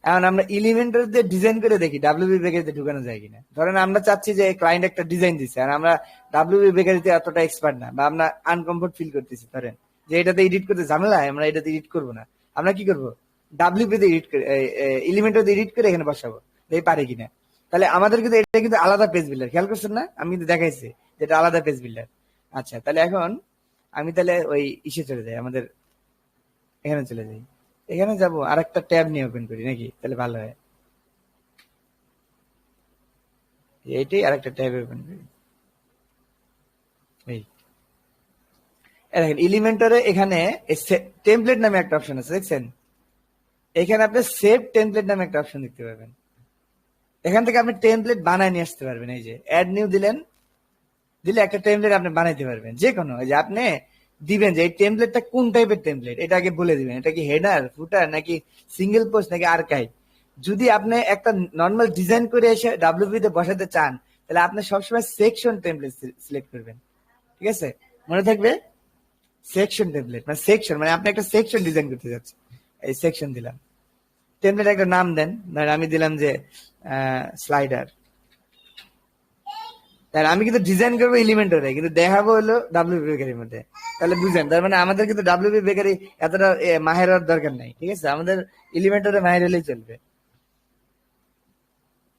এখন আমরা এলিমেন্টার দিয়ে ডিজাইন করে দেখি ডাব্লিউবি বেকারিতে ঢুকানো যায় কিনা। ধরেন আমরা চাচ্ছি যে ক্লায়েন্ট একটা ডিজাইন দিচ্ছে আর আমরা ডাব্লিউবি বেকারিতে এতটা এক্সপার্ট না, বা আমরা আনকমফোর্ট ফিল করতেছি, ধরেন যে এটাতে এডিট করতে ঝামেলা, আমরা এটাতে এডিট করবো না, আমরা কি করবো ডাব্লিউবি তে এডিট করে এলিমেন্টার দিয়ে এডিট করে এখানে বসাবো, এই পারে কিনা। তাহলে আমাদের কিন্তু এটা কিন্তু আলাদা পেজ বিল্ডার, খেয়াল করছেন না, আমি কিন্তু দেখাইছি যেটা আলাদা পেজ বিল্ডার। আচ্ছা তাহলে এখন আমি তাহলে ওই ইসে চলে যাই, আমাদের এখানে চলে যাই, এখানে যাবো আর একটা ট্যাব নিয়ে ওপেন করি নাকি, তাহলে ভালো হয়। এইটাই আর একটা ট্যাব ওপেন করি, এই দেখেন এলিমেন্টারে এখানে টেমপ্লেট নামে একটা অপশন আছে, দেখছেন, এখানে আপনি সেভ টেমপ্লেট নামে একটা অপশন দেখতে পাবেন। এখান থেকে আপনি টেমপ্লেট বানায় নিয়ে আসতে পারবেন, এই যে অ্যাড নিউ দিলেন, দিলে একটা টেমপ্লেট আপনি বানাইতে পারবেন যে কোনো। এই যে আপনি দিবেন যে এই টেমপ্লেটটা কোন টাইপের টেমপ্লেট, এটা আগে বলে দিবেন, এটা কি হেডার ফুটার নাকি সিঙ্গেল পোস্ট নাকি আর্কাইভ। যদি আপনি একটা নর্মাল ডিজাইন করে এসে ডাব্লিউপি তে বসাতে চান তাহলে আপনি সবসময় সেকশন টেমপ্লেট সিলেক্ট করবেন, ঠিক আছে, মনে থাকবে সেকশন টেমপ্লেট মানে সেকশন, মানে আপনি একটা সেকশন ডিজাইন করতে যাচ্ছেন, এই সেকশন দিলাম, টেমপ্লেট একটা নাম দেন, ধরেন আমি দিলাম যে স্লাইডার। তাহলে আমি কিন্তু ডিজাইন করবো এলিমেন্টারে, কিন্তু দেখাবো হলো ডাব্লিউপি বেকারির মধ্যে। তাহলে বুঝেন, তার মানে আমাদের কিন্তু ডাব্লিউপি বেকারি এতটা মাহের হওয়ার দরকার নাই, ঠিক আছে, আমাদের এলিমেন্টারে মাহের হলেই চলবে।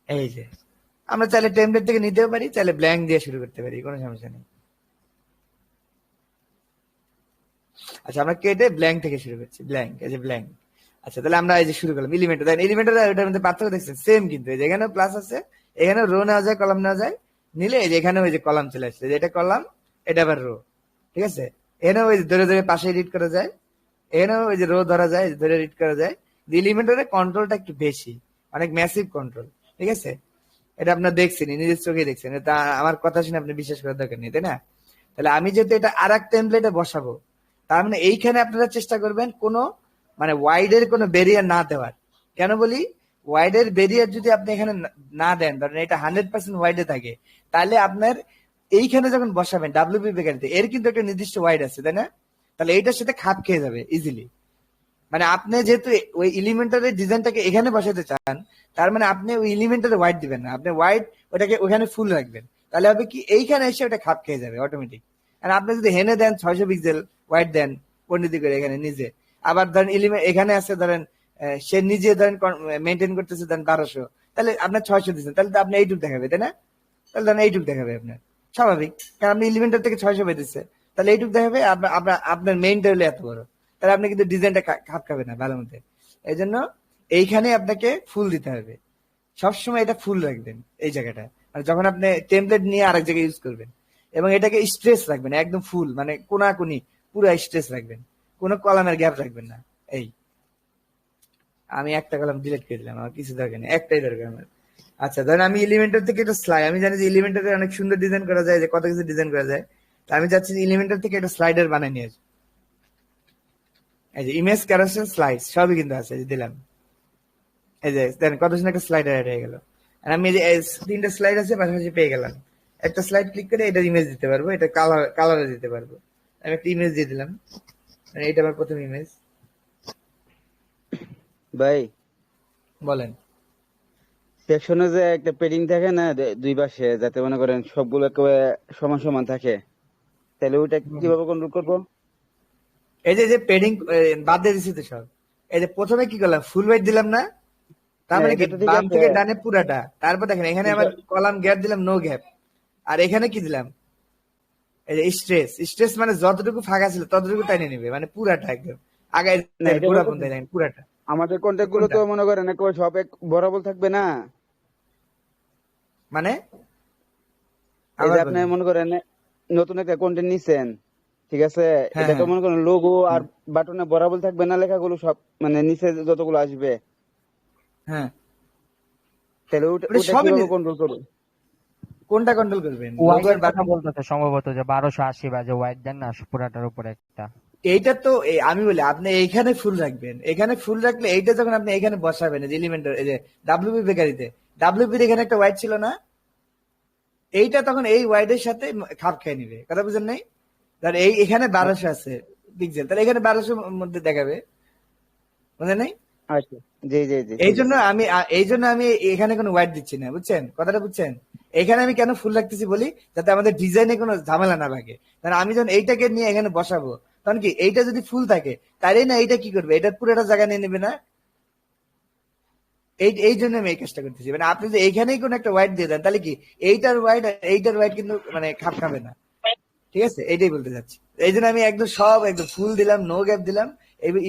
এই যে আমরা চাইলে টেমপ্লেট থেকে নিতেও পারি, চাইলে ব্ল্যাঙ্ক দিয়ে শুরু করতে পারি, কোনো সমস্যা নেই। আচ্ছা আমরা কেটে ব্ল্যাঙ্ক থেকে শুরু করছি, ব্ল্যাঙ্ক, এই যে ব্ল্যাঙ্ক। আচ্ছা তাহলে আমরা এই যে শুরু করলাম এলিমেন্টার, দেখেন এলিমেন্টার এটার মধ্যে পার্থক্য দেখছেন, সেম কিন্তু এই যে এখানেও প্লাস আছে, এখানেও রো নেওয়া যায় কলাম নেওয়া যায়, নিলে এই যে এখানেও ওই যে কলাম চলে আসছে, যে এটা কলাম এটা আবার রো, ঠিক আছে, এখানেও ওই যে ধরে ধরে পাশে এডিট করা যায়, এখানেও ওই যে রো ধরা যায় ধরে এডিট করা যায়। এলিমেন্টারের কন্ট্রোলটা একটু বেশি, অনেক ম্যাসিভ কন্ট্রোল, ঠিক আছে, এটা আপনার দেখছেন নিজের চোখে দেখছেন, এটা আমার কথা শুনে আপনি বিশ্বাস করার দরকার নেই, তাই না। তাহলে আমি যেহেতু এটা আর এক টেমপ্লেটে বসাবো, তার মানে এইখানে আপনারা চেষ্টা করবেন কোনো মানে ওয়াইডের কোনো ব্যারিয়ার না দেওয়ার। কেন বলি, ওয়াইডের ব্যারিয়ার যদি আপনি এখানে না দেন, ধরেন এটা 100% ওয়াইডে থাকে, তাহলে আপনার এইখানে যখন বসাবেন ডাব্লিউপি বেকারিতে এর কিন্তু একটা নির্দিষ্ট ওয়াইড আছে, তাই না, তাহলে এইটার সাথে খাপ খেয়ে যাবে ইজিলি। মানে আপনি যেহেতু ওই এলিমেন্টারের ডিজাইনটাকে এখানে বসাতে চান, তার মানে আপনি ওই এলিমেন্টারে ওয়াইড দিবেন না, আপনি ওয়াইড ওটাকে ওখানে ফুল রাখবেন, তাহলে হবে কি এইখানে এসে ওটা খাপ খেয়ে যাবে অটোমেটিক। আর আপনি যদি হেনে দেন 600 পিক্সেল ওয়াইড দেন পন্ডিতি করে এখানে নিজে, আবার ধরেন এলিমেন্ট এখানে আছে ধরেন সে নিজে ধরেন মেনটেন করতেছে ধরেন 1200, তাহলে আপনার 600 দিচ্ছেন, তাহলে তো আপনি এইটুক দেখাবে, তাই না, তাহলে ধরেন এইটুক দেখাবে আপনার স্বাভাবিক, কারণ আপনি এলিমেন্টার থেকে 600 পেতেছে, তাহলে এইটুক দেখাবে, আপনার মেইনটা হলে এত বড়, তাহলে আপনি কিন্তু ডিজাইনটা খাপ খাবে না ভালো মতো। এই জন্য এইখানে আপনাকে ফুল দিতে হবে, সবসময় এটা ফুল রাখবেন এই জায়গাটা, আর যখন আপনি টেমপ্লেট নিয়ে আরেক জায়গায় ইউজ করবেন, এবং এটাকে স্ট্রেস রাখবেন একদম ফুল, মানে কোনাকুনি পুরো স্ট্রেস রাখবেন, কোনো কলামের গ্যাপ রাখবেন না। এই আমি একটা কলাম ডিলিট করে দিলাম, আমার কিছু দরকার নেই, একটাই দরকার আমার। আচ্ছা ধরেন আমি এলিমেন্টার থেকে একটা স্লাইড, আমি জানি যে এলিমেন্টারে অনেক সুন্দর ডিজাইন করা যায়, যে কত কিছু ডিজাইন করা যায়, তা আমি চাচ্ছি এলিমেন্টার থেকে একটা স্লাইডার বানিয়ে নিয়ে আসবো। এই যে ইমেজ ক্যারোসেল স্লাইড সবই কিন্তু আছে, দিলাম, এই যে দেখেন কত সুন্দর একটা স্লাইডার অ্যাড হয়ে গেল। আর আমি এই যে 3টা স্লাইড আছে পাশাপাশি পেয়ে গেলাম, একটা স্লাইড ক্লিক করে এটা ইমেজ দিতে পারবো, এটা কালারে দিতে পারবো, আমি একটা ইমেজ দিয়ে দিলাম, মানে এটা আমার প্রথম ইমেজ। ভাই বলেন। সেকশনে যে একটা পেডিং থাকে না দুই পাশে, যাতে মনে করেন সবগুলো একেবারে সমান সমান থাকে, তাহলে ওইটা কিভাবে কন্ট্রোল করবো? এই যে পেডিং বাদ দিয়ে দিচ্ছি তো সব, এই যে প্রথমে কি করলাম ফুল ওয়াইড দিলাম না, তার হ্যাঁ মানে কি এটা তো ঠিক বাম আছে। থেকে ডানে পুরাটা, তারপর দেখেন এখানে এটা আবার কলাম গ্যাপ দিলাম নো গ্যাপ, আর এখানে কি দিলাম এই যে স্ট্রেস, স্ট্রেস মানে যতটুকু ফাঁকা ছিল ততটুকু টাইনে নিবে, মানে পুরাটা একদম আগে না এটা গোড়া কথা পর্যন্ত ঠিক। দেখেন পুরাটা। আমাদের কন্টেন্ট গুলো কোনটা তো মনে করেন একেবারে সব এক বরাবর থাকবে না। মানে এই যে আবার আপনি বলেন। মনে করেন নতুন একটা কন্টেন্ট নিছেন, ঠিক আছে, হ্যাঁ এটা তো হ্যাঁ মনে করেন লোগো আর হ্যাঁ বাটনে বরাবর থাকবে না লেখাগুলো সব, মানে নিচে যতগুলো আসবে, হ্যাঁ, তাহলে ওটা ওটা ওটা সবই কিভাবে কন্ট্রোল করবে? কোনটা কন্ট্রোল করবেন, লোগো আর ওয়াইডের কথা বাটন? বলতেছে সম্ভবত, যে 1280 বা যে ওয়াইড দেন না পুরাটার উপরে একটা। এইটা তো আমি বলি আপনি এইখানে ফুল রাখবেন, এখানে ফুল রাখলে এইটা যখন আপনি এখানে বসাবেন এই যে এলিমেন্টের এই যে ডাব্লিউপি বেকারিতে, ডাব্লিউপির এখানে একটা ওয়াইড ছিল না, এইটা তখন এই ওয়াইডের সাথে খাপ খেয়ে নিবে, কথা বুঝেন নাই? ধর এই এখানে 1200 আছে পিক্সেল, তাহলে এখানে 1200 মধ্যে দেখাবে, বুঝেন নাই? আচ্ছা, জি জি জি এই ঠিক জন্য আছে। আমি এই জন্য আমি এখানে কোনো ওয়াইড দিচ্ছি না, বুঝছেন কথাটা, বুঝছেন? এখানে আমি কেন ফুল রাখতেছি বলি, যাতে আমাদের ডিজাইনে কোনো ঝামেলা না লাগে। কারণ আমি যখন এইটাকে নিয়ে এখানে বসাবো, তখন কি এইটা যদি ফুল থাকে তাহলে না এইটা কি করবে, এটা পুরোটা জায়গা নিয়ে নেবে না। এই এই জন্য আমি এই কাজটা করতেছি, মানে আপনি যদি এইখানেই কোনো একটা ওয়াইড দিয়ে দেন তাহলে কি এইটার ওয়াইড আর এইটার ওয়াইড কিন্তু মানে খাপ খাবে না, ঠিক আছে? এইটাই বলতে চাচ্ছি। এই জন্য আমি একদম সব একদম ফুল দিলাম, নো গ্যাপ দিলাম,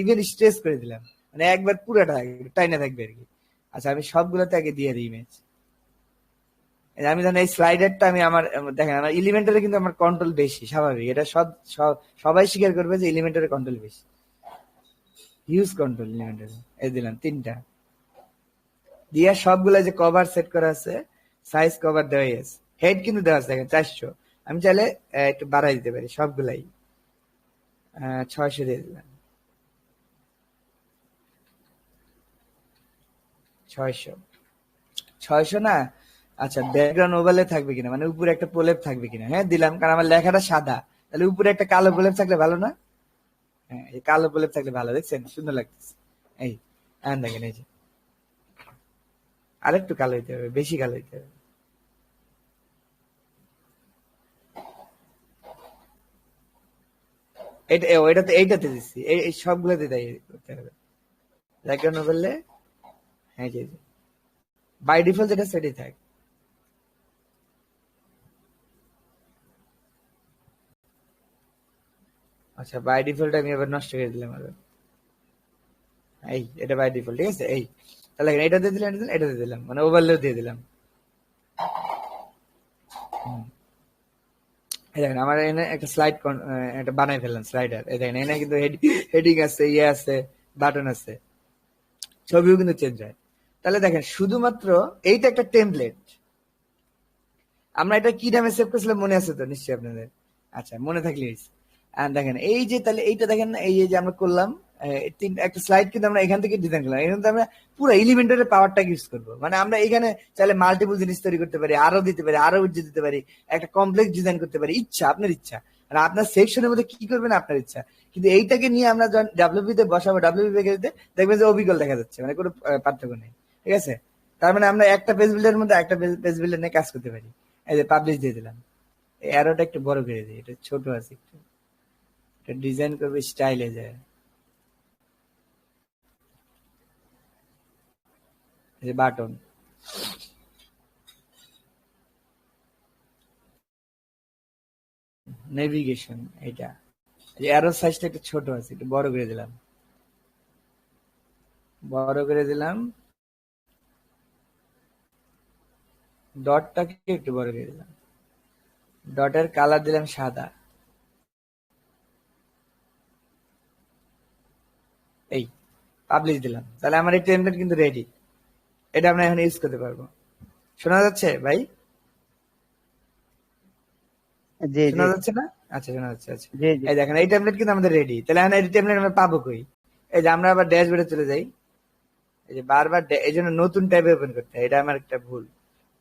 ইভেন স্ট্রেস করে দিলাম, মানে একবার পুরাটা টাইনা থাকবে আর কি। আচ্ছা আমি সবগুলোতে আগে দিয়ে দিই ইমেজ। আমি জানি এই স্লাইডারটা আমি দেখেন আমার এলিমেন্টারে কিন্তু আমার কন্ট্রোল বেশি, স্বাভাবিক, এটা সবাই স্বীকার করবে যে এলিমেন্টারে কন্ট্রোল বেশি, হিউজ কন্ট্রোল এলিমেন্টারে। এই দিলাম 3টা দিয়া, সবগুলা যে কভার সেট করা আছে, সাইজ কভার দেওয়াই আছে, হেড কিন্তু দেওয়া আছে দেখেন 400, আমি চাইলে একটু বাড়াই দিতে পারি সবগুলাই, 600 দিয়ে দিলাম, 600, 600 না? আচ্ছা ব্যাকগ্রাউন্ড ওভারলে থাকবে কিনা, মানে উপরে একটা প্রলেপ থাকবে কিনা, হ্যাঁ দিলাম, কারণ আমার লেখাটা সাদা, তাহলে উপরে একটা কালো প্রলেপ থাকলে ভালো না? হ্যাঁ এই কালো প্রলেপ থাকলে ভালো, দেখছেন সুন্দর লাগতেছে। এই দেখেন এই যে আরেকটু কালো হইতে হবে, বেশি কালো হইতে হবে। ওইটাতে এইটাতে দিচ্ছি, এই সবগুলোতে তাই করতে হবে, ব্যাকগ্রাউন্ড ওভারলে। হ্যাঁ জি জি, বাই ডিফল্ট যেটা সেটাই থাকে। আচ্ছা বাই ডিফল্ট আমি এবার নষ্ট করে দিলাম আবার, এই এটা বাই ডিফল্ট, ঠিক আছে? এই তাহলে এটা দিয়ে দিলাম, এটা দিয়ে দিলাম, মানে ওভারলেও দিয়ে দিলাম। এই দেখেন আমার এখানে একটা স্লাইড একটা বানাই ফেললাম স্লাইডার, এই দেখেন এখানে কিন্তু হেডিং আছে, ইয়ে আছে, বাটন আছে, ছবিও কিন্তু চেঞ্জ হয়। তাহলে দেখেন শুধুমাত্র এইটা একটা টেমপ্লেট, আমরা এটা কি নামে সেভ করেছিলাম মনে আছে তো নিশ্চয়ই আপনাদের? আচ্ছা মনে থাকলে হয়েছে। আর দেখেন এই যে তাহলে এইটা দেখেন না, এই যে আমরা করলাম একটা স্লাইড কিন্তু আমরা এখান থেকে ডিজাইন করলাম, এখানে আমরা পুরো এলিমেন্টারের পাওয়ারটা ইউজ করবো, মানে আমরা এখানে চাইলে মাল্টিপল জিনিস তৈরি করতে পারি, আরো দিতে পারি, আরো উজ্জ্বল দিতে পারি, একটা কমপ্লেক্স ডিজাইন করতে পারি, ইচ্ছা আপনার ইচ্ছা, আর আপনার সেকশনের মধ্যে কি করবেন আপনার ইচ্ছা। কিন্তু এইটাকে নিয়ে আমরা যখন ডাব্লিউপি তে বসাবো, ডাব্লিউপি তে দেখবেন যে অবিকল দেখা যাচ্ছে, মানে কোনো পার্থক্য নেই, ঠিক আছে? তার মানে আমরা একটা পেজ বিল্ডারের মধ্যে একটা পেজ বিল্ডার নিয়ে কাজ করতে পারি। এই যে পাবলিশ দিয়ে দিলাম, অ্যারোটা একটু বড় করে দিই, এটা ছোট আছে একটু, এটা ডিজাইন করবে স্টাইলে যায়। এই যে বাটন, নেভিগেশন, এটা এই অ্যারো সাইজটা একটু ছোট আছে, একটু বড় করে দিলাম, বড় করে দিলাম, ডটটাকে একটু বড় করে দিলাম, ডটের কালার দিলাম সাদা, এই পাবলিশ দিলাম, তাহলে আমার এই টেমপ্লেট কিন্তু রেডি, এটা আমরা এখন ইউজ করতে পারবো। শোনা যাচ্ছে ভাই? জি জি শোনা যাচ্ছে না? আচ্ছা শোনা যাচ্ছে, আচ্ছা। জি জি। এই দেখেন এই টেমপ্লেট কিন্তু আমাদের রেডি, তাহলে এখন এই টেমপ্লেট আমরা পাবো কই? এই যে আমরা আবার ড্যাশবোর্ডে চলে যাই, এই যে বারবার এই জন্য নতুন ট্যাবে ওপেন করতে হয়, এটা আমার একটা ভুল,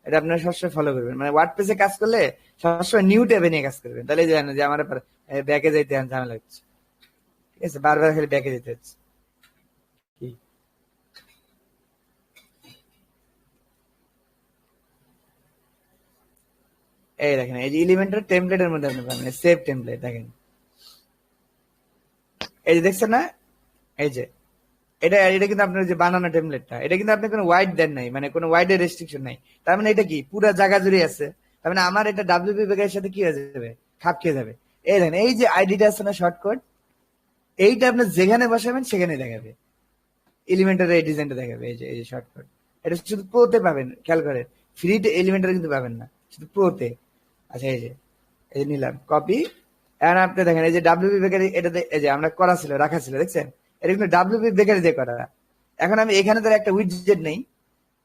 এটা আপনারা সবসময় ফলো করবেন, মানে ওয়ার্ডপ্রেসে কাজ করলে সবসময় নিউ ট্যাবে নিয়ে কাজ করবেন, তাহলে জানেন যে আমার ব্যাকে যাইতে ঝামেলা হচ্ছে, ঠিক আছে? বারবার খালি ব্যাকে যেতে হচ্ছে। কি এই দেখেন এই যে এলিমেন্টার টেমপ্লেটের মধ্যে আপনি পাবেন সেভ টেমপ্লেট, দেখেন এই যে দেখছেন না, এই যে এটা এটা কিন্তু আপনার যে বানানো টেমপ্লেটটা, এটা কিন্তু আপনি কোনো ওয়াইড দেন নাই, মানে কোনো ওয়াইডের রেস্ট্রিকশন নাই। তার মানে এটা কি পুরো জায়গা জুড়ে আছে। তার মানে আমার এটা ডাব্লিউপি বেকারের সাথে কি হয়ে যাবে, খাপ খেয়ে যাবে। এই দেখেন এই যে আইডিটা আছে না শর্টকাট, এইটা আপনি যেখানে বসাবেন সেখানে দেখাবে, এলিমেন্টারের এই ডিজাইনটা দেখাবে। এই যে শর্টকাট, এটা শুধু প্রোতে পাবেন, খেয়াল করেন, ফ্রিতে এলিমেন্টারে কিন্তু পাবেন না, শুধু প্রোতে। আচ্ছা এই যে নিলাম কপি। এখন আপনি দেখেন এই যে ডাব্লিউপি বেকারি, এটা এই যে আমরা করা ছিল, রাখা ছিল, দেখছেন এটা কিন্তু ডাব্লিউপি বেকারি দিয়ে করা। এখন আমি এখানে ধর একটা উইডজেট নেই,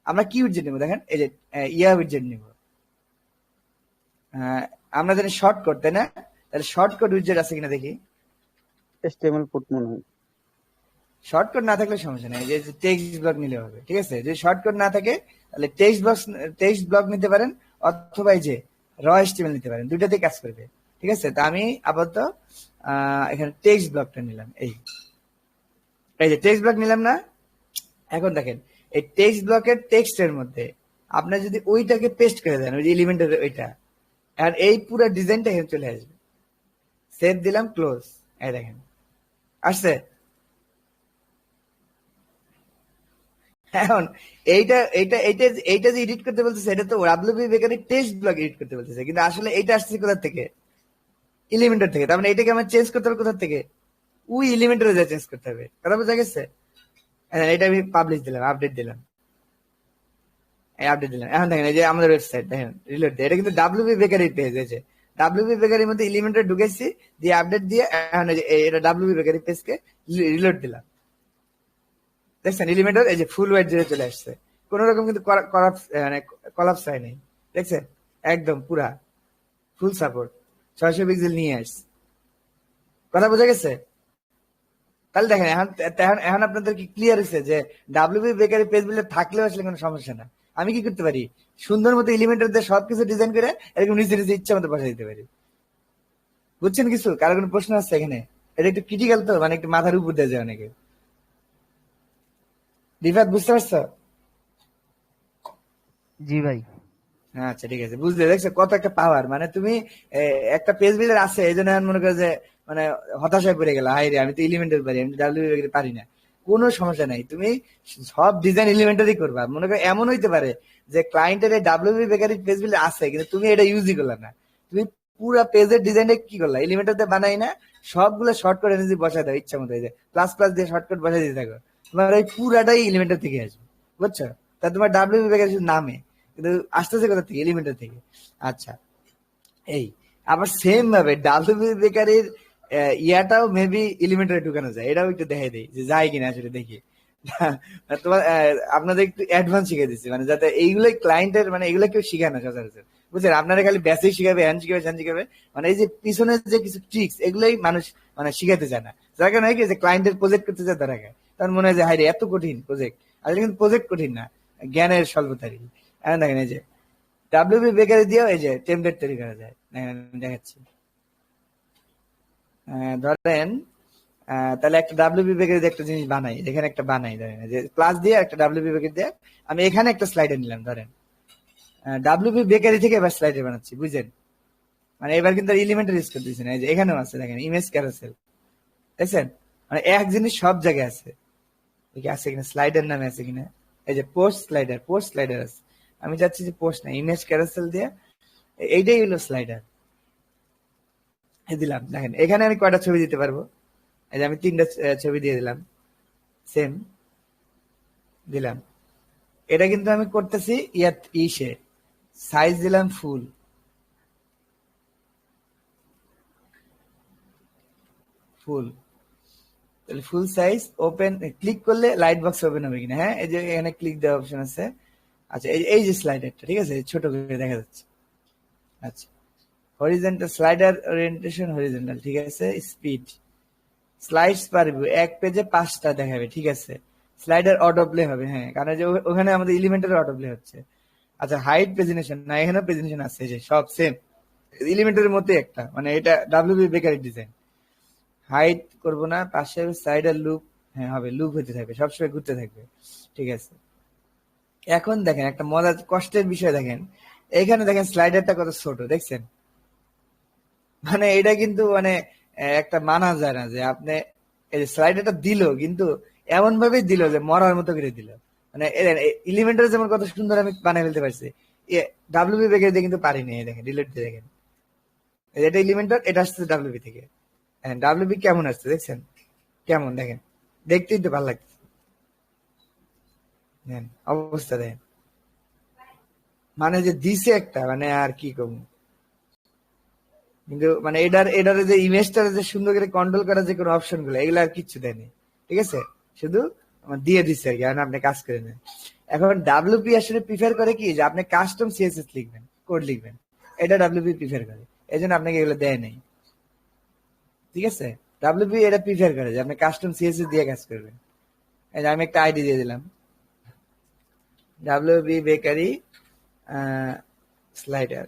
আমরা কি উইডজেট নেবো দেখেন, এই যে ইয়া উইডজেট নিব। আমরা জানি শর্টকাট, তাই না? তাহলে শর্টকাট উইডজেট আছে কিনা দেখি। HTML পুট মনে হয়। শর্টকাট না থাকলে সমস্যা নেই, যে টেক্সট ব্লক নিলে হবে, ঠিক আছে। যদি শর্টকাট না থাকে তাহলে টেক্সট ব্লক নিতে পারেন, অথবা এই যে র এসটিএমএল নিতে পারেন, দুইটাতেই কাজ করবে, ঠিক আছে। তা আমি আপাতত এখানে টেক্সট ব্লকটা নিলাম। এই যে টেক্সট ব্লক নিলাম না। এখন দেখেন এই টেক্সট ব্লকের টেক্সটের মধ্যে আপনার যদি ওইটাকে পেস্ট করে দেন, ওই যে এলিমেন্টের ওইটা, আর এই পুরো ডিজাইনটা এখানে চলে আসবে। সেভ দিলাম, ক্লোজ। এই দেখেন আসছে। এখন এইটা এইটা এইটা এইটা যে এডিট করতে বলতেছে, এটা তো WP bakery text block edit করতে বলতেছে, কিন্তু আসলে এটা আসছে কোথা থেকে, এলিমেন্টার থেকে। তার মানে এটাকে আমার চেঞ্জ করতে হবে কোথা থেকে, ওই এলিমেন্টারে যা চেঞ্জ করতে হবে, কথা বোঝা গেছে। এটা আমি পাবলিশ দিলাম, আপডেট দিলাম, আপডেট দিলাম। এখন দেখেন এই যে আমাদের ওয়েবসাইট দেখেন, রিলোড দিয়ে, এটা কিন্তু ডাব্লিউপি বেকারি পেজ হয়েছে। ডাব্লিউপি বেকারির মধ্যে এলিমেন্টার ঢুকেছি, দিয়ে আপডেট দিয়ে এখন এটা ডাব্লিউপি বেকারি পেজকে রিলোড দিলাম, দেখছেন এলিমেন্টার এই যে ফুল ওয়াইড জুড়ে চলে আসছে, কোন রকম কিন্তু মানে কলাপস হয় নাই, দেখছেন একদম পুরা ফুল সাপোর্ট, 600 পিক্সেল নিয়ে আসছে, কথা বোঝা গেছে। তাহলে দেখেন এখন এখন আপনাদের কি ক্লিয়ার হয়েছে যে ডাব্লিউপি বেকারি পেজ বিল্ডার থাকলেও আসলে কোনো সমস্যা না। আমি কি করতে পারি, সুন্দর মতো এলিমেন্টার দিয়ে সবকিছু ডিজাইন করে এরকম নিজে নিজে ইচ্ছা মতো বসাই দিতে পারি। বুঝছেন কিছু, কারো কোনো প্রশ্ন আছে এখানে? এটা একটু ক্রিটিক্যাল তো, মানে একটু মাথার উপর দিয়ে যায় অনেকে। রিফাত বুঝতে পারছো? জি ভাই। আচ্ছা ঠিক আছে, বুঝলে, দেখছো কত একটা পাওয়ার। মানে তুমি একটা পেজ বিল্ডার আছে, এই জন্য মনে করো যে মানে হতাশায় পড়ে গেল, হাই রে আমি তো এলিমেন্টার পারি, আমি ডাব্লিউপি পারি না। কোনো সমস্যা নাই, তুমি সব ডিজাইন এলিমেন্টারই করবা। মনে করো এমন হইতে পারে যে ক্লায়েন্টের এই ডাব্লিউপি বেকারি পেজ বিল্ডার আছে, কিন্তু তুমি এটা ইউজই করলা না, তুমি পুরো পেজের ডিজাইনটা কি করলা, এলিমেন্টার দিয়ে বানাই না, সবগুলো শর্টকাট এনে বসাই দাও ইচ্ছা মতো, এই যে প্লাস প্লাস দিয়ে শর্টকাট বসাই দিতে থাকো, তোমার এই পুরাটাই এলিমেন্টার থেকে আসবে, বুঝছো। তা তোমার ডাব্লিউপি বেকারি শুধু নামে, কিন্তু আসতেছে কোথা থেকে, এলিমেন্টার থেকে। আচ্ছা এই আবার সেম ভাবে ডাব্লিউপি বেকারির ইয়াটাও মেবি এলিমেন্টারে ঢুকানো যায়, এটাও একটু দেখাই দেই যে যায় কিনা, আসলে দেখি। তোমার আপনাদের একটু অ্যাডভান্স শিখে দিচ্ছি, মানে যাতে এইগুলোই ক্লায়েন্টের, মানে এগুলো কেউ শিখায় না সচরাচর, বুঝছেন। আপনারা খালি বেসিক শিখাবে, হ্যান্ড শিখাবে, হ্যান্ড শিখাবে, মানে এই যে পিছনের যে কিছু ট্রিক্স এগুলোই মানুষ মানে শিখাতে চায় না। যার কারণে কি যে ক্লায়েন্টের প্রজেক্ট করতে চায় তারা, তার মনে হয় যে হাই রে এত কঠিন প্রজেক্ট, আসলে কিন্তু প্রজেক্ট কঠিন না, জ্ঞানের স্বল্পতারই। এখন দেখেন এই যে ডাব্লিউপি বেকারি দিয়েও এই যে টেমপ্লেট তৈরি করা যায়, দেখাচ্ছি। ধরেন তাহলে একটা ডাব্লিউপি বেকারি দিয়ে একটা জিনিস বানাই, এখানে একটা বানাই, ধরেন যে ক্লাস দিয়ে একটা ডাব্লিউপি বেকারি দিয়ে আমি এখানে একটা স্লাইডার নিলাম, ধরেন ডাব্লিউপি বেকারি থেকে এবার স্লাইডার বানাচ্ছি, বুঝছেন। মানে এবার কিন্তু এলিমেন্টারি ইউজ করতেছি না, এই যে এখানেও আছে দেখেন ইমেজ ক্যারোসেল, দেখছেন, মানে এক জিনিস সব জায়গায় আছে। আছে কিনা স্লাইডার নামে আছে কিনা, এই যে পোস্ট স্লাইডার আছে, আমি চাচ্ছি যে পোস্ট না, ইমেজ ক্যারোসেল দিয়ে এইটাই হলো স্লাইডার, দিলাম। দেখেন এখানে আমি কয়টা ছবি দিতে পারবো, এই যে আমি 3টা ছবি দিয়ে দিলাম, সেম দিলাম। এটা কিন্তু আমি করতেছি ইসে, সাইজ দিলাম ফুল, তাহলে ফুল সাইজ ওপেন, ক্লিক করলে লাইট বক্স ওপেন হবে কিনা, হ্যাঁ এই যে এখানে ক্লিক দেওয়ার অপশন আছে। আচ্ছা এই যে স্লাইডারটা, ঠিক আছে, ছোট করে দেখা যাচ্ছে। আচ্ছা হরিজন্টাল স্লাইডার ওরিয়েন্টেশন হরিজন্টাল, ঠিক আছে। স্পিড স্লাইডস পার ভিউ, এক পেজে 5টা দেখাবে, ঠিক আছে। স্লাইডার অটো প্লে হবে, হ্যাঁ, কারণ যে ওখানে আমাদের এলিমেন্টার অটো প্লে হচ্ছে। আচ্ছা হাইট প্রেজেন্টেশন, না এখানেও প্রেজেন্টেশন আছে, যে সব সেম এলিমেন্টারের মধ্যে একটা, মানে এটা ডাব্লিউপি বেকারি ডিজাইন। হাইট করবো না, পাশে সাইডার লুপ, হ্যাঁ হবে, লুপ হতে থাকবে, সবসময় ঘুরতে থাকবে, ঠিক আছে। এখন দেখেন একটা মজার কষ্টের বিষয়, দেখেন এখানে দেখেন স্লাইডারটা কত ছোট, দেখছেন। মানে এটা কিন্তু মানে একটা মানা যায় না যে আপনি এই স্লাইডারটা দিল, কিন্তু এমন ভাবে দিল যে মরার মতো করে দিল। মানে এলিমেন্টার যেমন কত সুন্দর আমি বানিয়ে ফেলতে পারছি, ডাব্লিউবি বেগে দিয়ে কিন্তু পারিনি। দেখেন ডিলিট দিয়ে দেখেন, এটা এলিমেন্টার, এটা আসছে ডাব্লিউবি থেকে। ডাব্লিউবি কেমন আসছে দেখছেন, কেমন দেখেন, দেখতেই তো ভালো লাগছে। অবস্থা দেখেন, মানে যে দিছে একটা, মানে আর কি কম। কিন্তু মানে এটার যে ইমেজটা যে সুন্দর করে কন্ট্রোল করা যে কোনো অপশন গুলো, এগুলো আর কিচ্ছু দেয়নি। ঠিক আছে, শুধু দিয়ে দিচ্ছে আর কি, আপনি কাজ করে নেন। এখন ডাব্লিউপি আসলে প্রিফার করে কি, যে আপনি কাস্টম সিএসএস লিখবেন, কোড লিখবেন, এটা ডাব্লিউপি প্রিফার করে, এই জন্য আপনাকে এগুলো দেয় নাই। ঠিক আছে, ডাব্লিউপি এটা প্রিফার করে যে আপনি কাস্টম সিএসএস দিয়ে কাজ করবেন। এই যে আমি একটা আইডি দিয়ে দিলাম, ডাব্লিউপি বেকারি স্লাইডার,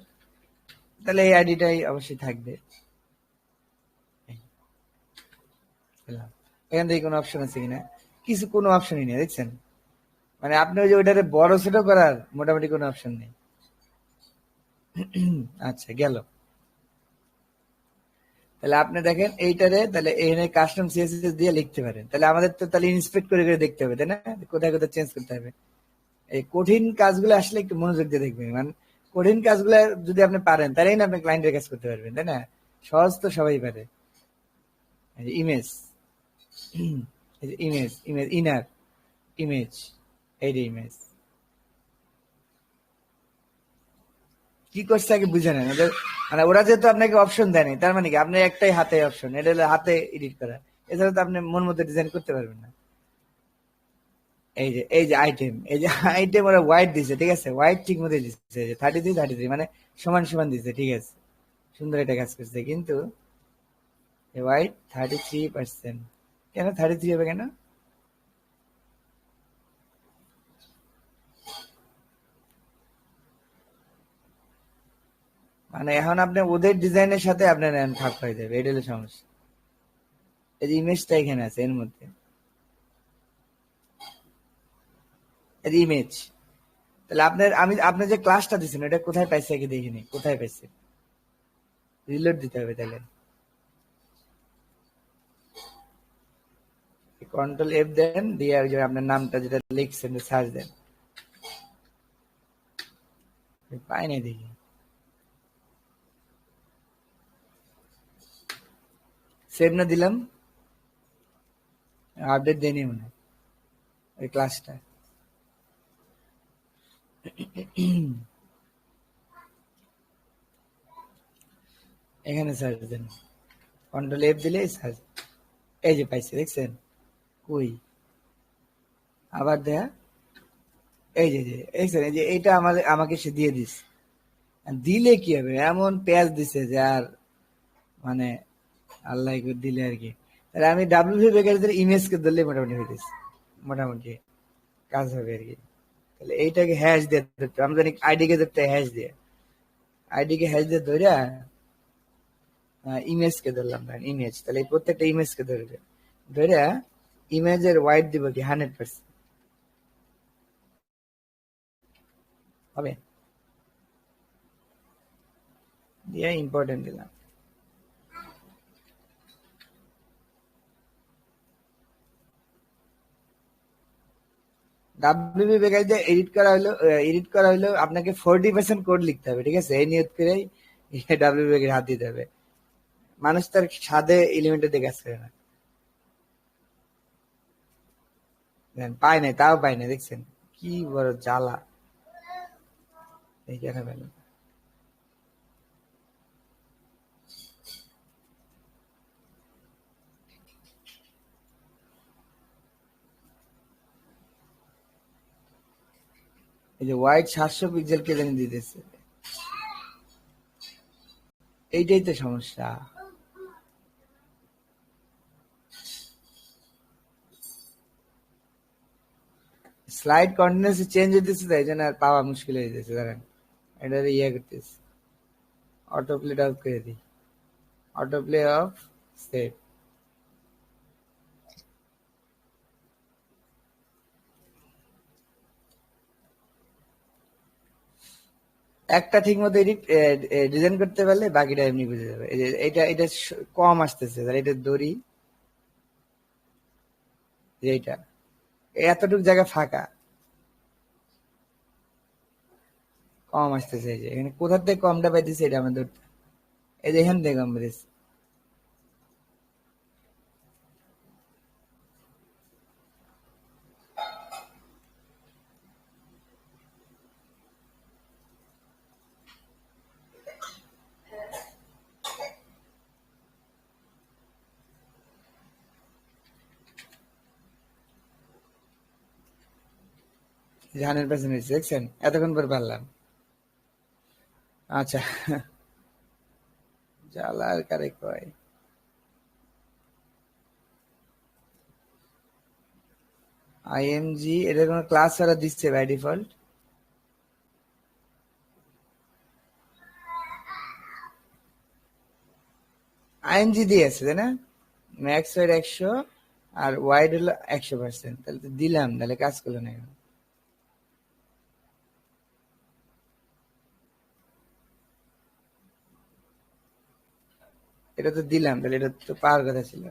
তাহলে এই আইডিটাই অবশ্যই থাকবে। এখান থেকে কোনো অপশন আছে কিনা, কিছু কোনো অপশনই নেই দেখছেন। মানে আপনি ওই যে ওইটারে বড় ছোট করার মোটামুটি কোনো অপশন নেই। আচ্ছা গেল, তাহলে আপনি দেখেন এইটারে, তাহলে এখানে কাস্টম সিএসএস দিয়ে লিখতে পারেন। তাহলে আমাদের তো তাহলে ইন্সপেক্ট করে করে দেখতে হবে, তাই না, কোথায় কোথায় চেঞ্জ করতে হবে। এই কঠিন কাজগুলো আসলে একটু মনোযোগ দিয়ে দেখবেন, মানে কঠিন কাজগুলো যদি আপনি পারেন তাহলেই না আপনি ক্লায়েন্টের কাজ করতে পারবেন, তাই না। সহজ তো সবাই পারে। Image, image, image inner image, এই যে ইমেজ কি করছে আগে বুঝে নেন। ওদের মানে ওরা যেহেতু আপনাকে অপশন দেয়নি, তার মানে কি আপনার একটাই হাতে অপশন, এটা হলো হাতে এডিট করা, এছাড়া তো আপনি মন মতো ডিজাইন করতে পারবেন না। এই যে আইটেম, এই যে আইটেম ওরা হোয়াইট দিছে, ঠিক আছে, হোয়াইট ঠিক মতো দিচ্ছে, 33 মানে সমান সমান দিচ্ছে, ঠিক আছে, সুন্দর এটা কাজ করছে। কিন্তু হোয়াইট 33%, কেন 33 হবে কেন? মানে এখন আপনি ওদের ডিজাইনের সাথে আপনার খাপ খাই যাবে, এটা হলো সমস্যা। এই যে ইমেজটা এখানে আছে, এর মধ্যে ইমেজ, তাহলে আপনি যে ক্লাসটা দিচ্ছেন এটা কোথায় পাইছে আগে দেখিনি, কোথায় পাইছে, রিলোড দিতে হবে। তাহলে কন্ট্রোল এফ দেন, দিয়ে ওই যে আপনার নামটা যেটা লিখছেন সার্চ দেন, পাই নাই দেখি। সেভ না দিলাম, আপডেট দেয়নি মনে হয় ওই ক্লাসটা। এখানে সার্চ দেন, কন্ট্রোল এফ দিলে সার্চ, এই যে পাইছে দেখছেন, কই আবার দেয়া, এই যে দেখছেন, এই যে এইটা আমাকে সে দিয়ে দিস, দিলে কি হবে, এমন পেঁয়াজ দিছে যে আর মানে আল্লাহ দিলে আর কি। তাহলে আমি ডাব্লিউপি বেকারদের ইমেজকে ধরলে মোটামুটি হইতেছে, মোটামুটি কাজ হবে আর কি। তাহলে এইটাকে হ্যাশ দিয়ে ধরতে, আমি জানি আইডি কে ধরতে হ্যাশ দিয়ে, আইডি কে হ্যাশ দিয়ে ধরে ইমেজ কে ধরলাম, ইমেজ, তাহলে এই প্রত্যেকটা ইমেজ কে ধরবে, ধরে ইমেজের ওয়াইড দিব কি 100% হবে, দিয়ে ইম্পর্টেন্ট দিলাম। ডাব্লিউপি বেকার দিয়ে এডিট করা হলো আপনাকে 40% কোড লিখতে হবে, ঠিক আছে, এই নিয়ত করেই ডাব্লিউপি বেকার হাত দিতে হবে। মানুষ তার সাদে এলিমেন্টের দিকে কাজ করে না, পায় নাই, তাও পায় নাই, দেখছেন কি বড় জ্বালা এই কেন পেল। এই যে হোয়াইট 700 পিক্সেল কে জানি দিতেছে, এইটাই তো সমস্যা। স্লাইড কন্টিনিউস চেঞ্জ হইতেছে, তাই জন্য আর পাওয়া মুশকিল হয়ে যেতেছে। ধরেন এটা ইয়ে করতেছে, অটো প্লে অফ করে দিই, অটো প্লে অফ, সেভ। একটা ঠিক মতো ডিজাইন করতে পারলে বাকিটা এমনি বুঝে যাবে। এটা কম আসতেছে, এটা দড়ি, এইটা এতটুকু জায়গা ফাঁকা, কম আসতেছে। এই যে এখানে কোথা থেকে কমটা পাইতেছে এটা আমাদের, এই যে এখান থেকে কম পাইতেছে। যে 100% হয়েছে, দেখছেন এতক্ষণ পর পারলাম। আচ্ছা, জ্বালার কারে কয়। আইএমজি এটা কোনো ক্লাস ওরা দিচ্ছে বাই ডিফল্ট? আইএমজি দিয়ে আছে তাই না? ম্যাক্স ওয়াইড 100 আর ওয়াইড হলো 100%, তাহলে তো দিলাম, তাহলে কাজ করলো না কেন? এটা তো দিলাম, তাহলে এটা তো পাওয়ার কথা ছিল।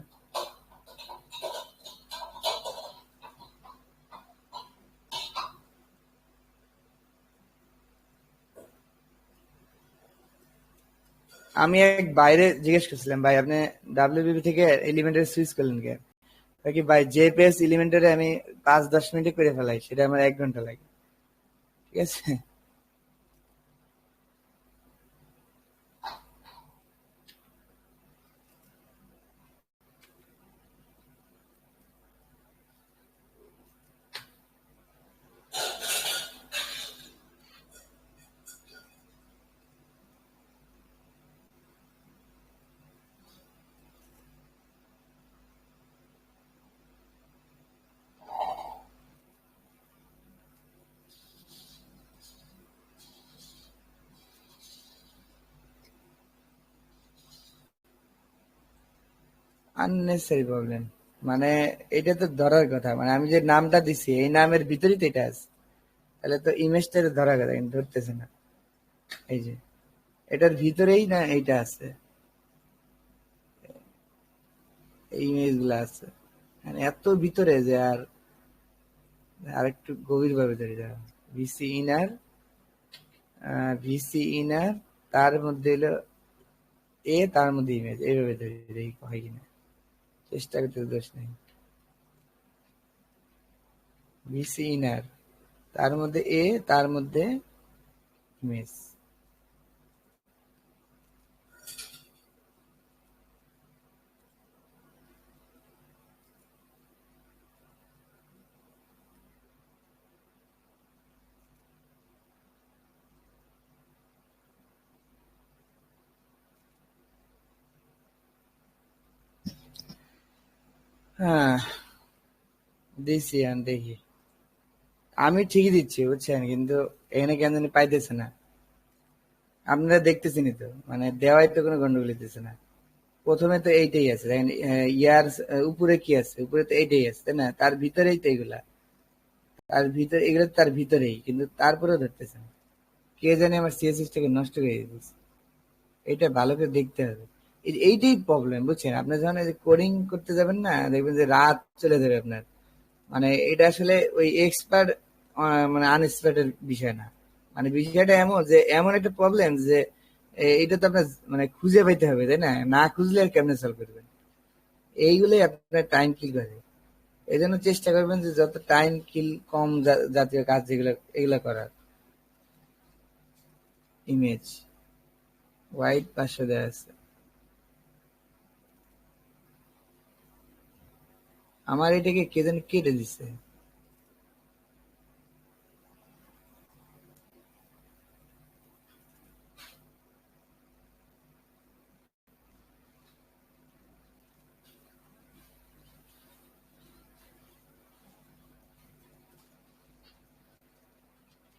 আমি এক বাইরে জিজ্ঞেস করছিলাম, ভাই আপনি ডাব্লিউবিবি থেকে এলিমেন্টারে সুইচ করলেন কে? কি ভাই জেপিএস এলিমেন্টারে আমি 5-10 মিনিটে করে ফেলাই, সেটা আমার 1 ঘন্টা লাগে। ঠিক আছে, আননেসেসারি প্রবলেম। মানে এটা তো ধরার কথা, মানে আমি যে নামটা দিছি এই নামের ভিতরেই তো এটা আছে, তাহলে তো ইমেজটা ধরার কথা, কিন্তু ধরতেছে না। এই যে এটার ভিতরেই না এইটা আছে, এই ইমেজ গুলা আছে, মানে এত ভিতরে যে আর একটু গভীর ভাবে ধরে যাওয়া। ভিসি ইনার, ভিসি ইনার, তার মধ্যে হলো তার মধ্যে ইমেজ, এইভাবে ধরে দেখি হয় কিনা, চেষ্টা করতে দোষ নেই। ভিসি ইনার, তার মধ্যে তার মধ্যে ইমেজ। হ্যাঁ দিছি, আমি দেখি। আমি ঠিকই দিচ্ছি বুঝছেন, কিন্তু এখানে কেন জানি পাইতেছে না। আপনারা দেখতেছেনই তো, মানে দেওয়াই তো কোনো গন্ডগোল হইতেছে না। প্রথমে তো এইটাই আছে দেখেন, ইয়ার উপরে কি আছে, উপরে তো এইটাই আছে তাই না, তার ভিতরেই তো এগুলা, তার ভিতরে এগুলো তো তার ভিতরেই, কিন্তু তারপরেও ধরতেছে না। কে জানে আমার সিএসএস টাকে নষ্ট করে দিতেছে। এটা ভালো করে দেখতে হবে। এইটাই প্রবলেম বুঝছেন, আপনি যখন কোডিং করতে যাবেন না, দেখবেন যে রাত চলে যাবে আপনার। মানে এটা আসলে ওই এক্সপার্ট মানে আনএক্সপার্টের বিষয় না, মানে বিষয়টা এমন যে এমন একটা প্রবলেম যে এটা তো আপনার মানে খুঁজে পাইতে হবে তাই না, না খুঁজলে আর কেমনে সলভ করবেন? এইগুলোই আপনার টাইম কিল করে। এই জন্য চেষ্টা করবেন যে যত টাইম কিল কম জাতীয় কাজ যেগুলো এগুলো করার। ইমেজ হোয়াইট 500 দেওয়া আছে, আমার এটাকে কে যেন কেটে দিছে।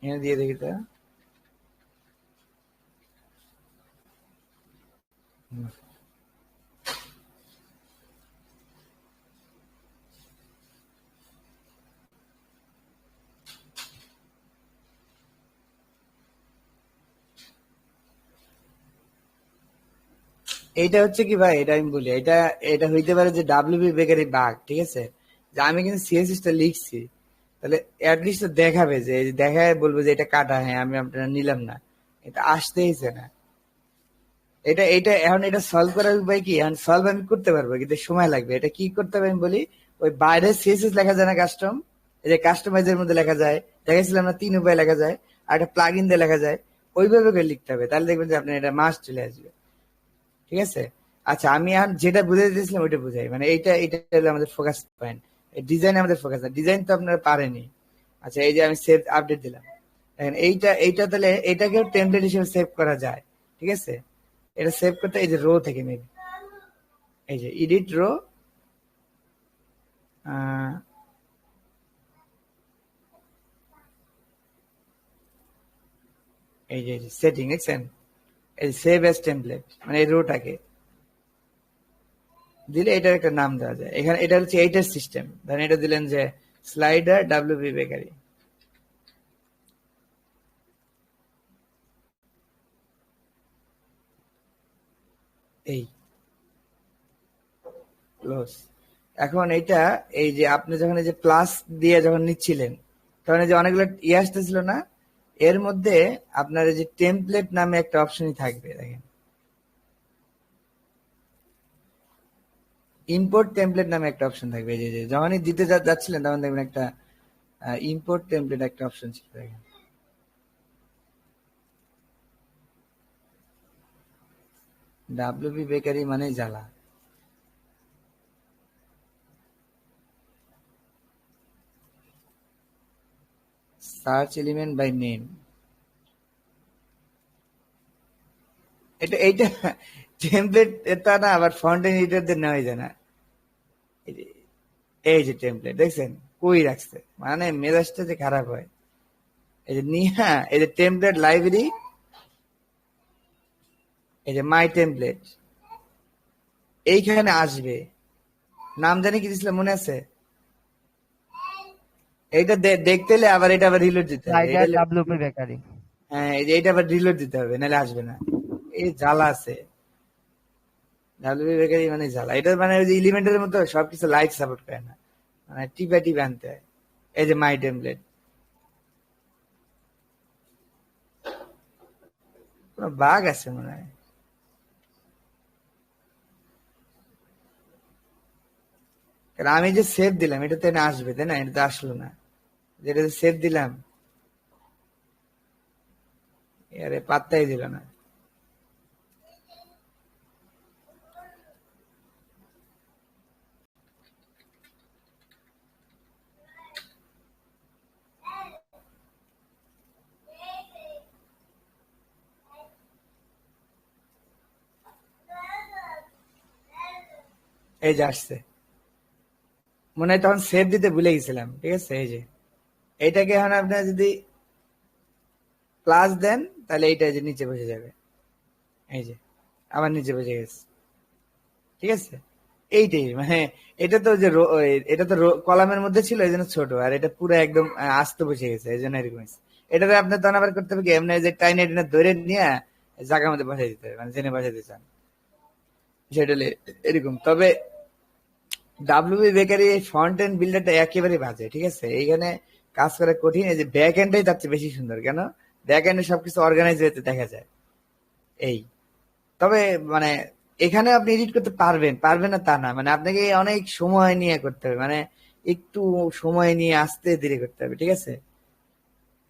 এখানে দিয়ে দেখি তো। এইটা হচ্ছে কি ভাই, এটা আমি বলি, এটা এটা হইতে পারে যে ডাব্লিউবি বেকারি বাগ, ঠিক আছে? যে আমি কিন্তু সিএসএস টা লিখছি, তাহলে অ্যাটলিস্ট দেখাবে, যে দেখায় বলবে যে এটা কাটা, হ্যাঁ আমি আপনারা নিলাম না, এটা আসতেইছে না। এটা এটা এখন এটা সলভ করার উপায় কি? এখন সলভ আমি করতে পারবো, কিন্তু সময় লাগবে। এটা কি করতে হবে আমি বলি, ওই বাইরে সিএসএস লেখা যায় না কাস্টম, এই যে কাস্টমাইজের মধ্যে লেখা যায়, দেখাইছিলাম না 3 উপায় লেখা যায়, আর একটা প্লাগ ইন দিয়ে লেখা যায়, ওইভাবে করে লিখতে হবে, তাহলে দেখবেন যে আপনার এটা মাস চলে আসবে। ঠিক আছে? আচ্ছা, আমি এখন যেটা বুঝাই দিয়েছিলাম ওইটা বুঝাই, মানে এইটা এটা হলো আমাদের ফোকাস পয়েন্ট। ডিজাইন আমাদের ফোকাস, ডিজাইন তো আপনারা পারেনি। আচ্ছা, এই যে আমি সেভ আপডেট দিলাম, দেখেন এইটা এইটা তাহলে এটাকেও টেমপ্লেট হিসেবে সেভ করা যায়। ঠিক আছে? এটা সেভ করতে এই যে রো থেকে মেবি, এই যে এডিট রো, এই যে সেটিং দেখছেন, এই সেভ এস টেমপ্লেট, মানে এই রোটাকে দিলে এটার একটা নাম দেওয়া যায়। এখানে এটা হচ্ছে এইটার সিস্টেম, ধরেন এটা দিলেন যে স্লাইডার ডাব্লিউপি বেকারি, এই ক্লোজ। এখন এটা এই যে আপনি যখন এই যে প্লাস দিয়ে যখন নিচ্ছিলেন, তখন এই যে অনেকগুলো ইয়ে আসতেছিল না, এর মধ্যে আপনার এই যে টেমপ্লেট নামে একটা অপশনই থাকবে, দেখেন ইম্পোর্ট টেমপ্লেট নামে একটা অপশন থাকবে। এই যে যখনই দিতে যাচ্ছিলেন তখন দেখবেন একটা ইম্পোর্ট টেমপ্লেট একটা অপশন ছিল, দেখেন ডাব্লিউপি বেকারি মানে জ্বালা। সার্চ এলিমেন্ট বাই নেম, এটা এইটা টেমপ্লেট এটা না, আবার ফন্ট এন্ড এডিটরদের নেওয়া যায় না। এই যে টেমপ্লেট দেখছেন কই রাখছে, মানে মেজাজটা যে খারাপ হয়। এই যে নিহা, এই যে টেমপ্লেট লাইব্রেরি, এই যে মাই টেমপ্লেট, এইখানে আসবে, নাম জানি কি দিয়েছিলাম মনে আছে? এইটা দেখতে হলে আবার এটা আবার রিলোড দিতে হবে, স্লাইডার ডাব্লিউপি বেকারি। হ্যাঁ এই যে এইটা আবার রিলোড দিতে হবে, নাহলে আসবে না। এই জ্বালা আছে, ডাব্লিউপি বেকারি মানে জ্বালা। এটা মানে ওই যে এলিমেন্টের মতো সবকিছু লাইক সাপোর্ট করে না, মানে টিপা টিপা আনতে হয়। এই যে মাই টেমপ্লেট, কোনো বাগ আছে মনে হয়। কারণ আমি যে সেভ দিলাম এটা তো এনে আসবে, তাই না? এটা তো আসলো না, যেটা সেভ দিলাম আরে পাত্তাই দিল না। এই যে আসছে, মনে হয় তখন সেভ দিতে ভুলে গেছিলাম। ঠিক আছে? এই যে এইটাকে এখন আপনার যদি প্লাস দেন তাহলে এইটা যে নিচে বসে যাবে, এই যে আবার নিচে বসে গেছে। ঠিক আছে? এইটাই মানে, এটা তো যে এটা তো কলামের মধ্যে ছিল এই জন্য ছোট, আর এটা পুরো একদম আস্তে বসে গেছে এই জন্য এরকম হয়েছে। এটাতে আপনার তখন আবার করতে হবে কি, এমনি যে টাইনে টেনে ধরে নিয়ে জায়গার মধ্যে বসাই দিতে হবে, মানে জেনে বসাইতে চান সেটা হলে এরকম। তবে ডাব্লিউবি বেকারি এই ফ্রন্ট এন্ড বিল্ডারটা একেবারে বাজে। ঠিক আছে? এইখানে কাজ করা কঠিন। এই যে ব্যাক এন্ডটাই তার চেয়ে বেশি সুন্দর, কেন ব্যাক এন্ডে সবকিছু অর্গানাইজ হতে দেখা যায়। এই তবে মানে এখানে আপনি এডিট করতে পারবেন, পারবেন না তা না, মানে আপনাকে অনেক সময় নিয়ে করতে হবে, মানে একটু সময় নিয়ে আস্তে ধীরে করতে হবে। ঠিক আছে?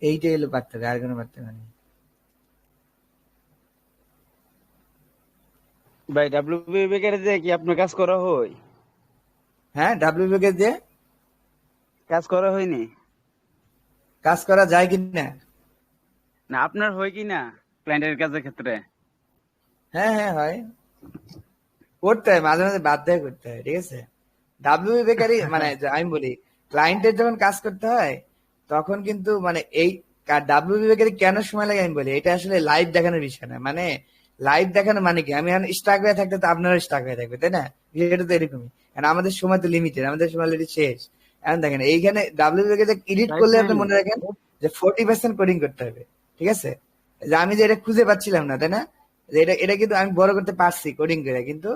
এইটাই হলো পারতে হবে, আর কোনো পারতে হবে না। ভাই ডাব্লিউপি বেকারে যে কি আপনার কাজ করা হয়? হ্যাঁ, ডাব্লিউবি বেকারি দিয়ে কাজ করা হয়নি? কাজ করা যায় কিনা? না আপনার হয় কি না ক্লায়েন্টের কাজের ক্ষেত্রে? হ্যাঁ হ্যাঁ হয়, করতে হয়, মাঝে মাঝে বাধ্য হয়ে করতে হয়। ঠিক আছে? ডাব্লিউবি বেকারি মানে আমি বলি, ক্লায়েন্টের যখন কাজ করতে হয় তখন কিন্তু মানে এই ডাব্লিউবি বেকারি কেন সময় লাগে আমি বলি, এটা আসলে লাইভ দেখানোর বিষয় না। মানে লাইভ দেখানো মানে কি, আমি এখন স্টাক হয়ে থাকতে তো আপনারও স্টাক হয়ে থাকবে, তাই না? এটা তো এরকমই, কারণ আমাদের সময় তো লিমিটেড, আমাদের সময় অলরেডি শেষ। এখন দেখেন এইখানে ডাব্লিউবি বেকারি এডিট রাইট করলে নাই? আপনি মনে রাখেন যে 40% কোডিং করতে হবে। ঠিক আছে? যে আমি যে এটা খুঁজে পাচ্ছিলাম না, তাই না? যে এটা এটা কিন্তু আমি বড় করতে পারছি কোডিং করে, কিন্তু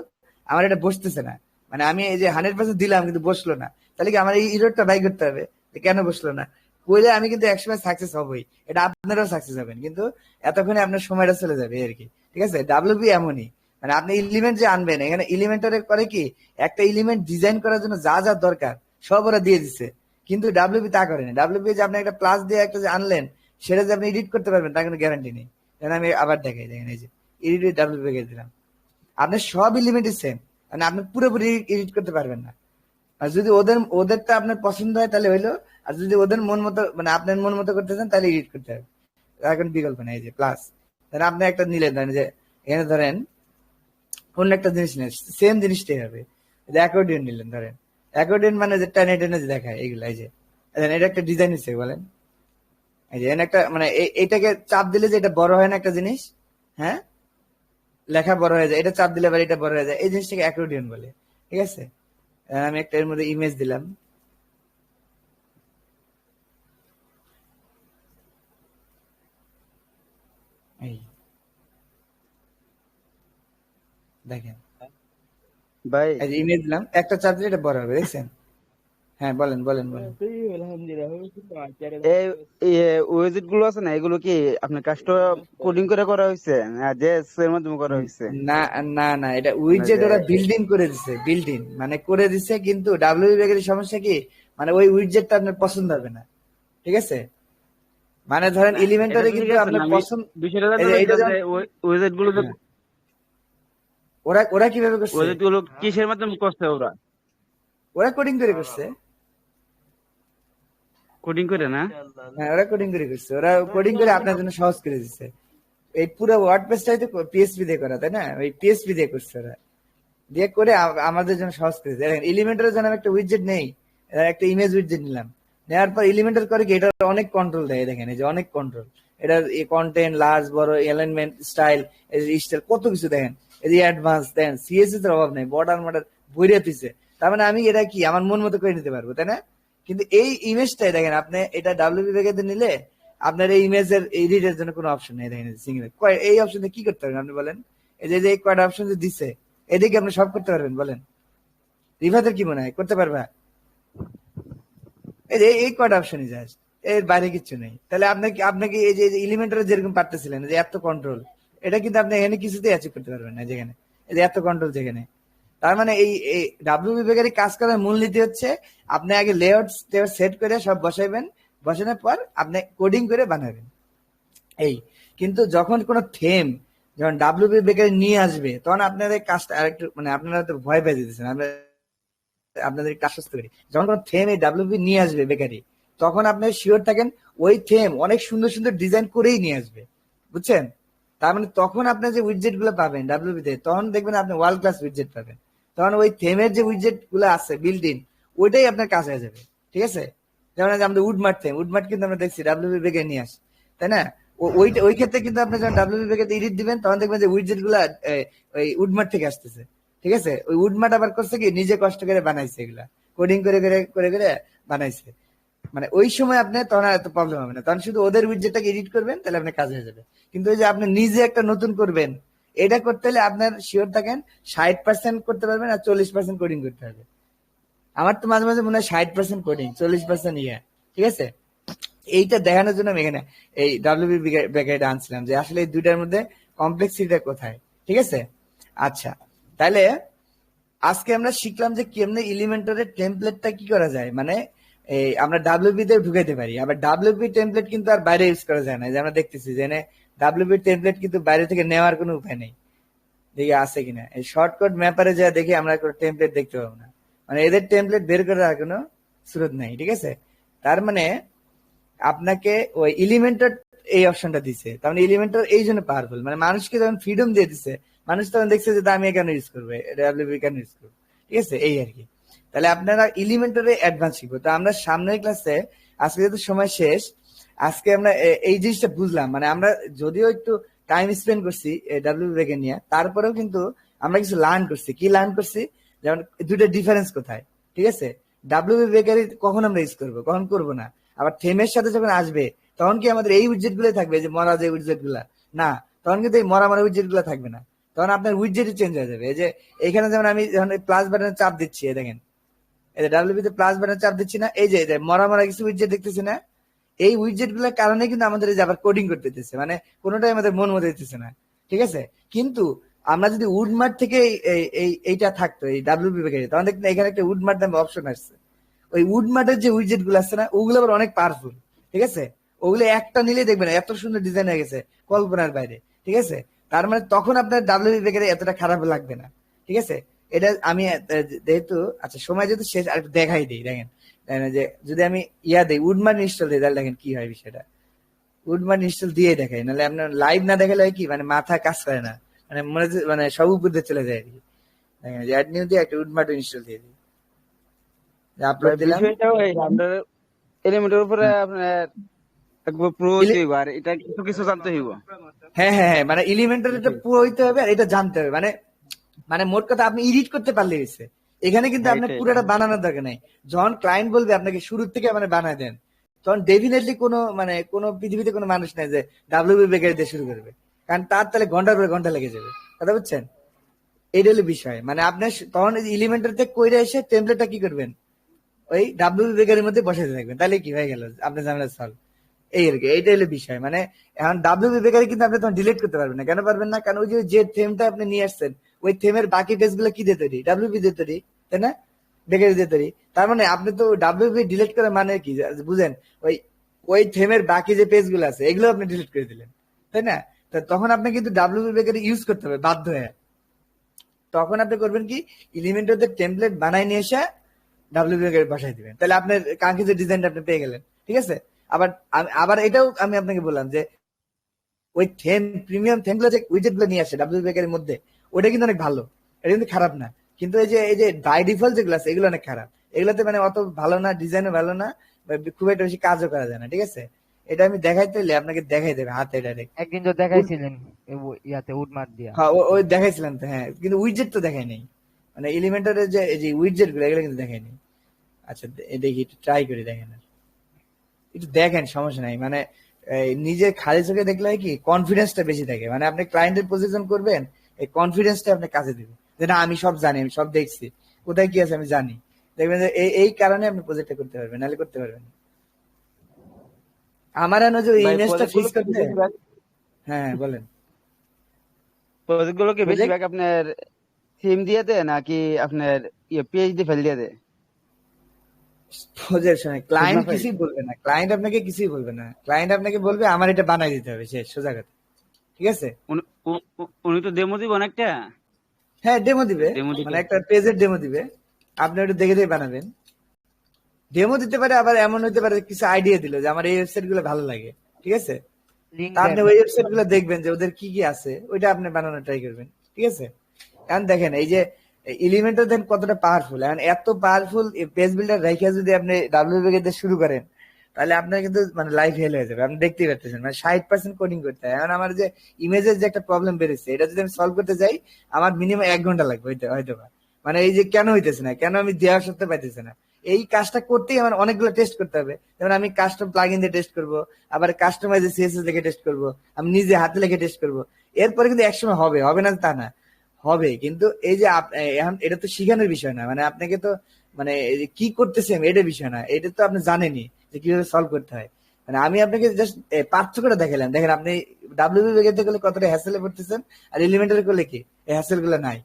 আমার এটা বসতেছে না। মানে আমি এই যে 100% দিলাম কিন্তু বসলো না, তাহলে কি আমার এই ইরোডটা বাই করতে হবে, কেন বসলো না? বলে আমি কিন্তু একসময় সাকসেস হবই, এটা আপনারাও সাকসেস হবেন, কিন্তু এতক্ষণে আপনার সময়টা চলে যাবে আর কি। ঠিক আছে, ডাব্লিউপি এমনই, মানে আপনি এলিমেন্ট যে আনবেন, এখানে এলিমেন্টারে করে কি, একটা এলিমেন্ট ডিজাইন করার জন্য যা যা দরকার সব ওরা দিয়ে দিচ্ছে, কিন্তু ডাব্লিউপি তা করেনি। ডাব্লিউপি যে আপনি একটা প্লাস দিয়ে একটা যে আনলেন, সেটা যে আপনি এডিট করতে পারবেন তার কোনো গ্যারান্টি নেই। আমি আবার দেখাই, দেখেন এই যে এডিট ডাব্লিউপি দিলাম, আপনার সব এলিমেন্টই সেম, মানে আপনি পুরোপুরি এডিট করতে পারবেন না। আর যদি ওদেরটা আপনার পছন্দ হয় তাহলে হইলো, আর যদি ওদের মন মতো মানে আপনার মন মতো করতে চান তাহলে এডিট করতে হবে, এখন বিকল্প নেই। যে প্লাস ধরেন আপনি একটা নিলেন, ধরেন যে এখানে ধরেন অন্য একটা জিনিস নেই, সেম জিনিসটাই হবে। অ্যাকর্ডিয়ন নিলেন, ধরেন অ্যাকর্ডিয়ন মানে যে টেনে টেনে যে দেখায় এগুলো, এই যে এটা একটা ডিজাইন হিসেবে বলেন, এই যে একটা মানে এইটাকে চাপ দিলে যে এটা বড় হয় না একটা জিনিস, হ্যাঁ লেখা বড় হয়ে যায়, এটা চাপ দিলে আবার এটা বড় হয়ে যায়, এই জিনিসটাকে অ্যাকর্ডিয়ন বলে। ঠিক আছে, আমি একটা এর মধ্যে ইমেজ দিলাম, এই দেখেন ভাই এই যে ইমেজ দিলাম, একটা চাপ দিলে এটা বড় হবে, দেখছেন? হ্যাঁ বলেন বলেন বলেন। এই ওয়েবসাইট গুলো আছে না, এগুলো কি আপনার কাজটা কোডিং করে করা হয়েছে না জেএস এর মাধ্যমে করা হয়েছে? না না না, এটা উইডজেট ওরা বিল্ডিং করে দিছে, বিল্ডিং মানে করে দিছে, কিন্তু ডাব্লিউপি ব্যাগের সমস্যা কি, মানে ওই উইডজেটটা আপনার পছন্দ হবে না। ঠিক আছে, মানে ধরেন এলিমেন্টারে কিন্তু আপনার পছন্দ, ওয়েবসাইট গুলো ওরা ওরা কিভাবে করছে, ওয়েবসাইট গুলো কিসের মাধ্যমে করছে? ওরা ওরা কোডিং করে করছে। কোডিং করে না? হ্যাঁ ওরা কোডিং করে করছে, ওরা কোডিং করে আপনার জন্য সহজ করে দিচ্ছে। এই পুরো ওয়ার্ডপ্রেসটাই তো পিএসপি দিয়ে করা, তাই না? ওই পিএসপি দিয়ে করছে ওরা, দিয়ে করে আমাদের জন্য সহজ করে দিচ্ছে। এলিমেন্টারের জন্য একটা উইডজেট নেই, একটা ইমেজ উইডজেট নিলাম, নেওয়ার পর এলিমেন্টার করে কি এটা অনেক কন্ট্রোল দেয়, দেখেন এই যে অনেক কন্ট্রোল, এটার কন্টেন্ট লার্জ বড়, এলাইনমেন্ট স্টাইল, স্টাইল কত কিছু দেখেন, এই যে অ্যাডভান্স দেখেন, সিএসএস এর অভাব নেই, বর্ডার মর্ডার বইরে পিছে, তার মানে আমি এটা কি আমার মন মতো করে নিতে পারবো, তাই না? কিন্তু এই ইমেজটাই দেখেন, আপনি এটা ডাব্লিউপি ব্যাগে নিলে আপনার এই ইমেজের এডিটের জন্য কোনো অপশন নেই, দেখেন সিঙ্গেল এই অপশনে কি করতে পারবেন আপনি বলেন? এই যে কয়টা অপশন যে দিছে, এদিকে আপনি সব করতে পারবেন বলেন? রিভাতের কি মনে হয় করতে পারবা? এই যে এই কয়টা অপশনই যায়, এর বাইরে কিছু নেই। তাহলে আপনাকে এই যে এলিমেন্টারে যেরকম পারতেছিলেন যে এত কন্ট্রোল, এটা কিন্তু আপনি এখানে কিছুতেই অ্যাচিভ করতে পারবেন না, যেখানে এই যে এত কন্ট্রোল যেখানে। তার মানে এই ডাব্লিউপি বেকারি কাজ করার মূলনীতি হচ্ছে আপনি আগে লেআউট সেট করে সব বসাইবেন, বসানোর পর আপনি কোডিং করে বানাবেন এই। কিন্তু যখন কোনো থিম যখন ডাব্লিউপি বেকারি নিয়ে আসবে, তখন আপনাদের কাজটা আরেকটু মানে আপনারা তো ভয় পেয়ে দিতেছেন, আপনাদের একটু আশ্বস্ত করি, যখন কোনো থিম এই ডাব্লিউপি নিয়ে আসবে বেকারি, তখন আপনি শিওর থাকেন ওই থিম অনেক সুন্দর সুন্দর ডিজাইন করেই নিয়ে আসবে, বুঝছেন? তার মানে তখন আপনি যে উইডজেট গুলো পাবেন ডাব্লিউপি তে, তখন দেখবেন আপনি ওয়ার্ল্ড ক্লাস উইডজেট পাবেন। তখন ওই থিমের যে উইডজেট গুলো আছে বিল্ড ইন, ওইটাই আপনার কাজ হয়ে যাবে। ঠিক আছে, যেমন আমাদের উডমার্ট থিম, উডমার্ট কিন্তু আমরা দেখছি ডাব্লিউপি বেকারি নিয়ে আসে, তাই না? ওই ক্ষেত্রে কিন্তু আপনি যখন ডাব্লিউপি বেকারিতে এডিট দিবেন, তখন দেখবেন যে উইডজেট গুলা ওই উডমার্ট থেকে আসতেছে। ঠিক আছে, ওই উডমার্ট আবার করছে কি নিজে কষ্ট করে বানাইছে, এগুলা কোডিং করে করে করে করে বানাইছে। মানে ওই সময় আপনি তখন এত প্রবলেম হবে না, তখন শুধু ওদের উইডজেটটাকে এডিট করবেন, তাহলে আপনার কাজ হয়ে যাবে। কিন্তু ওই যে আপনি নিজে একটা নতুন করবেন, এটা করতে হলে আপনার শিওর থাকেন 60% করতে পারবেন আর 40% কোডিং করতে হবে। আমার তো মাঝে মাঝে মনে হয় 60% কোডিং 40% ইয়ে। ঠিক আছে, এইটা দেখানোর জন্য আমি এখানে এই ডাব্লিউপি ব্যাকেটে আনছিলাম যে আসলে এই দুইটার মধ্যে কমপ্লেক্সিটিটা কোথায়। ঠিক আছে, আচ্ছা তাহলে আজকে আমরা শিখলাম যে কেমনে এলিমেন্টারের টেমপ্লেটটা কি করা যায়, মানে এই আমরা ডাব্লিউপি তে ঢুকাইতে পারি। আবার ডাব্লিউপি টেমপ্লেট কিন্তু আর বাইরে ইউজ করা যায় না, যে আমরা দেখতেছি যে ডাব্লিউপি টেমপ্লেট কিন্তু বাইরে থেকে নেওয়ার কোনো উপায় নেই, দেখি আছে কিনা। এই শর্টকাট ম্যাপারে যা দেখি আমরা কোনো টেমপ্লেট দেখতে পাবো না, মানে এদের টেমপ্লেট বের করার কোনো সুরত নাই। ঠিক আছে, তার মানে আপনাকে ওই এলিমেন্টার এই অপশনটা দিছে, তার মানে এলিমেন্টার এই জন্য পাওয়ারফুল, মানে মানুষকে যখন ফ্রিডম দিয়ে দিছে, মানুষ তখন দেখছে যে আমি কেন ইউজ করবো, ডাব্লিউপি কেন ইউজ করবো। ঠিক আছে, এই আর কি। তাহলে আপনারা এলিমেন্টারে অ্যাডভান্স শিখবো। তো আমরা সামনের ক্লাসে, আজকে যেহেতু সময় শেষ, আজকে আমরা এই জিনিসটা বুঝলাম, মানে আমরা যদিও একটু টাইম স্পেন্ড করছি ডাব্লিউপি বেকে নিয়ে, তারপরেও কিন্তু আমরা কিছু লার্ন করছি। কি লার্ন করছি? যেমন দুটো ডিফারেন্স কোথায়। ঠিক আছে, ডাব্লিউপি বেকারি কখন আমরা ইউজ করবো, কখন করবো না। আবার থিমের সাথে যখন আসবে, তখন কি আমাদের এই উইডজেট গুলো থাকবে, যে মরা যে উইডজেট গুলা? না, তখন কিন্তু এই মরা উইডজেট গুলা থাকবে না, তখন আপনার উইডজেটই চেঞ্জ হয়ে যাবে। এই যে এখানে যেমন আমি যখন প্লাস বাটনে চাপ দিচ্ছি, দেখেন এই যে ডাব্লিউপি তে প্লাস বাটন চাপ দিচ্ছি না, এই যে মরা মরা কিছু উইডজেট দেখতেছি না, এই উইডজেট গুলোর কারণে কিন্তু আমাদের এই যে আবার কোডিং করতে দিতেছে, মানে কোনোটাই আমাদের মন মতো দিতেছে না, ঠিক আছে। কিন্তু আমরা যদি উডমার্ট থেকে এইটা থাকতো এই ডাব্লিউপি প্যাকেজে, তখন দেখবেন এখানে একটা উডমার্ট নামে অপশন আসছে। ওই উডমার্টের যে উইডজেট গুলো আছে না, ওগুলো আবার অনেক পাওয়ারফুল, ঠিক আছে। ওগুলো একটা নিলে দেখবেন এত সুন্দর ডিজাইন হয়ে গেছে, কল্পনার বাইরে, ঠিক আছে। তার মানে তখন আপনার ডাব্লিউপি প্যাকেজে এতটা খারাপ লাগবে না, ঠিক আছে। এটা আমি যেহেতু আচ্ছা সময় যেহেতু শেষ, আর একটু দেখাই দিই, দেখেন যে যদি আমি দেই উডমার্ট ইনস্টল দিই, তাহলে দেখেন কি হয় বিষয়টা। উডমার্ট ইনস্টল দিয়ে দেখাই, নাহলে আপনার লাইভ না দেখালে হয় কি, মানে মাথা কাজ করে না, মানে মনে হচ্ছে মানে সব উপর দিয়ে চলে যায় আর কি। দেখেন যে অ্যাড নিউ দিয়ে একটা উডমার্ট ইনস্টল দিয়ে দিই, আপলোড দিলাম। বিষয়টা ওই আপনার এলিমেন্টের উপরে আপনার একবার প্রো হইতে হইব, আর এটা কিছু কিছু জানতে হইব। হ্যাঁ হ্যাঁ হ্যাঁ, মানে এলিমেন্টার এটা পুরো হইতে হবে, আর এটা জানতে হবে, মানে মানে মোট কথা আপনি এডিট করতে পারলে হয়েছে। এখানে কিন্তু আপনার এটাই। পুরোটা বানানোর দরকার নাই। যখন ক্লায়েন্ট বলবে আপনাকে শুরু থেকে মানে বানায় দেন, তখন ডেফিনেটলি কোনো মানে কোনো পৃথিবীতে কোনো মানুষ নাই যে ডাব্লিউবি বেকার দিয়ে শুরু করবে, কারণ তার তাহলে ঘন্টার পর ঘন্টা লেগে যাবে, কথা বুঝছেন। এইটা হলো বিষয়, মানে আপনার তখন এলিমেন্টার থেকে কইরে এসে টেমপ্লেটটা কি করবেন, ওই ডাব্লিউবি বেকারের মধ্যে বসাতে থাকবেন, তাহলে কি হয়ে গেল আপনার ঝামেলা সলভ। এই আর কি, এইটা হলো বিষয়। মানে এখন ডাব্লিউবি বেকারে কিন্তু আপনি তখন ডিলিট করতে পারবেন না। কেন পারবেন না? কারণ ওই যে থেমটা আপনি নিয়ে আসছেন, ওই থেমের বাকি পেজ গুলো কি দিয়ে তৈরি, ডাব্লিউবি দিয়ে তৈরি, তাই না, বেকারি দিয়ে তৈরি। তার মানে আপনি তো ডাব্লিউবি ডিলিট করার মানে কি বুঝেন, ওই ওই থেমের বাকি যে পেজ গুলো আছে এগুলো আপনি ডিলিট করে দিলেন, তাই না। তো তখন আপনি কিন্তু ডাব্লিউবি বেকারি ইউজ করতে হবে বাধ্য হয়ে। তখন আপনি করবেন কি, এলিমেন্টরদের টেমপ্লেট বানাই নিয়ে এসে ডাব্লিউবি বেকারি বসাই দিবেন, তাহলে আপনার কাঙ্ক্ষিত ডিজাইনটা আপনি পেয়ে গেলেন, ঠিক আছে। আবার আবার এটাও আমি আপনাকে বললাম যে ওই থেম প্রিমিয়াম থেম গুলো যে উইজেট গুলো নিয়ে আসে ডাব্লিউ বেকারের মধ্যে, ওটা কিন্তু অনেক ভালো, এটা কিন্তু খারাপ না। কিন্তু এই যে বাই ডিফল্ট যেগুলো আছে এগুলো অনেক খারাপ, এগুলোতে মানে অত ভালো না, ডিজাইনও ভালো না, খুব একটা বেশি কাজও করা যায় না, ঠিক আছে। এটা আমি দেখাইতে হলে আপনাকে দেখাই দেবে হাতে ডাইরেক্ট। একদিন তো দেখাইছিলেন ইয়াতে উডমার্ট দিয়া। হ্যাঁ ওই দেখাইছিলাম তো, হ্যাঁ, কিন্তু উইজেট তো দেখাই নাই, মানে এলিমেন্টারের যে এই যে উইজেট গুলো এগুলো কিন্তু দেখাই নাই। আচ্ছা দেখি একটু ট্রাই করে দেখেন, একটু দেখেন, সমস্যা নাই। মানে নিজের খালি চোখে দেখলে হয় কি, কনফিডেন্সটা বেশি থাকে, মানে আপনি ক্লায়েন্টের পজিশন করবেন, এই কনফিডেন্সটা আপনি কাজে দিবে, যে না আমি সব জানি, আমি সব দেখছি, কোথায় কি আছে আমি জানি। দেখবেন যে এই কারণে আপনি প্রজেক্টটা করতে পারবেন, নাহলে করতে পারবেন না। আমার এনে যে ভাই ইমেজটা প্রজেক্ট ফিক্স গুলো কি করতে, বেশিরভাগ হ্যাঁ বলেন। প্রজেক্ট গুলো কি প্রজেক্ট বেশিরভাগ আপনার থিম দিয়ে দেয় নাকি আপনার পিএইচডি ফাইল দিয়ে দেয়? প্রজেক্ট শোনে, সিগমা ক্লায়েন্ট ফাইল? কিছুই বলবে না, ক্লায়েন্ট আপনাকে কিছুই বলবে না, ক্লায়েন্ট আপনাকে বলবে আমার এটা বানাই দিতে হবে, শেষ, সোজা কথা, ঠিক আছে। উনি তো ডেমো দিব অনেকটা, হ্যাঁ ডেমো দিবে, ডেমো দিতে মানে একটা পেজের ডেমো দিবে, আপনি ওটা দেখে দেখে বানাবেন। ডেমো দিতে পারে, আবার এমন হতে পারে কিছু আইডিয়া দিল যে আমার এই ওয়েবসাইট গুলো ভালো লাগে, ঠিক আছে। লিঙ্ক তা আপনি দেন। ওই ওয়েবসাইট গুলো দেখবেন যে ওদের কি কি আছে, ওইটা আপনি বানানোর ট্রাই করবেন, ঠিক আছে। কারণ দেখেন এই যে এলিমেন্টার দেন কতটা পাওয়ারফুল, এখন এত পাওয়ারফুল পেজ বিল্ডার রেখে যদি আপনি ডাব্লিউপি দিয়ে শুরু করেন, তাহলে আপনার কিন্তু মানে লাইফ হেল হয়ে যাবে, আপনি দেখতেই পাচ্ছেন, মানে 60% কোডিং করতে হয়। এখন আমার যে ইমেজের যে একটা প্রবলেম বেড়েছে, এটা যদি আমি সলভ করতে যাই, আমার মিনিমাম 1 ঘন্টা লাগবে হয়তো বা। মানে এই যে কেন হইতেছে না, কেন আমি দেওয়া সত্ত্বে পাইতেছে না, এই কাজটা করতেই আমার অনেকগুলো টেস্ট করতে হবে। যেমন আমি কাস্টম প্লাগইন দিয়ে টেস্ট করবো, আবার কাস্টমাইজ সিএসএস লিখে টেস্ট করবো, আমি নিজে হাতে লিখে টেস্ট করবো। এরপরে কিন্তু একসময় হবে, হবে না তা না, হবে। কিন্তু এই যে এখন এটা তো শিখানোর বিষয় না, মানে আপনাকে তো মানে এই যে কি করতেছেন এটা বিষয় না, এটা তো আপনি জানেনই যে কিভাবে সলভ করতে হয়। মানে আমি আপনাকে জাস্ট পার্থক্যটা দেখালাম, দেখেন আপনি ডাব্লিউবি বেগেতে করলে কতটা হ্যাসেলে পড়তেছেন, আর এলিমেন্টারি করলে কি এই হ্যাসেল গুলো নাই।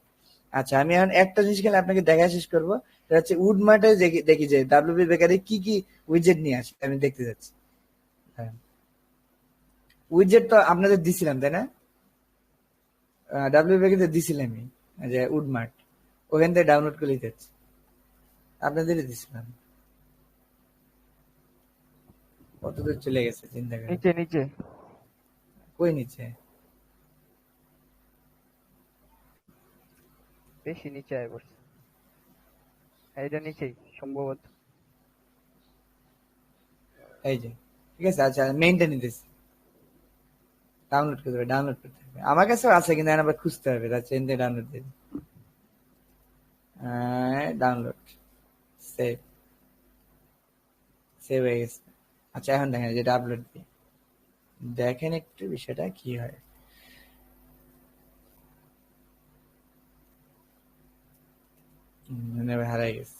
আচ্ছা আমি এখন একটা জিনিস খেলে আপনাকে দেখা শেষ করবো, সেটা হচ্ছে উডমার্টে দেখি যে ডাব্লিউবি বেকারে কি কি উইজেট নিয়ে আসে, আমি দেখতে যাচ্ছি। হ্যাঁ উইজেট তো আপনাদের দিছিলাম তাই না, ডাব্লিউবি বেকারে দিছিলামই, যে উডমার্ট, ওখান থেকে ডাউনলোড করে দিচ্ছি, আপনাদেরই দিছিলাম। কত দূর চলে গেছে চিন্তা করে, নিচে নিচে কই নিচে, বেশি নিচে আয় পড়ছে। এইটা নিচেই সম্ভবত। এই যে, ঠিক আছে। আচ্ছা মেইনটা নিতেছি, ডাউনলোড করতে হবে, ডাউনলোড করতে হবে, আমার কাছেও আছে কিন্তু এখন আবার খুঁজতে হবে, আচ্ছা এনতে ডাউনলোড দিয়ে ডাউনলোড, সেভ, সেভ হয়ে গেছে। আচ্ছা এখন দেখেন যেটা আপলোড দিই, দেখেন একটু বিষয়টা কি হয়। হারাই গেছে,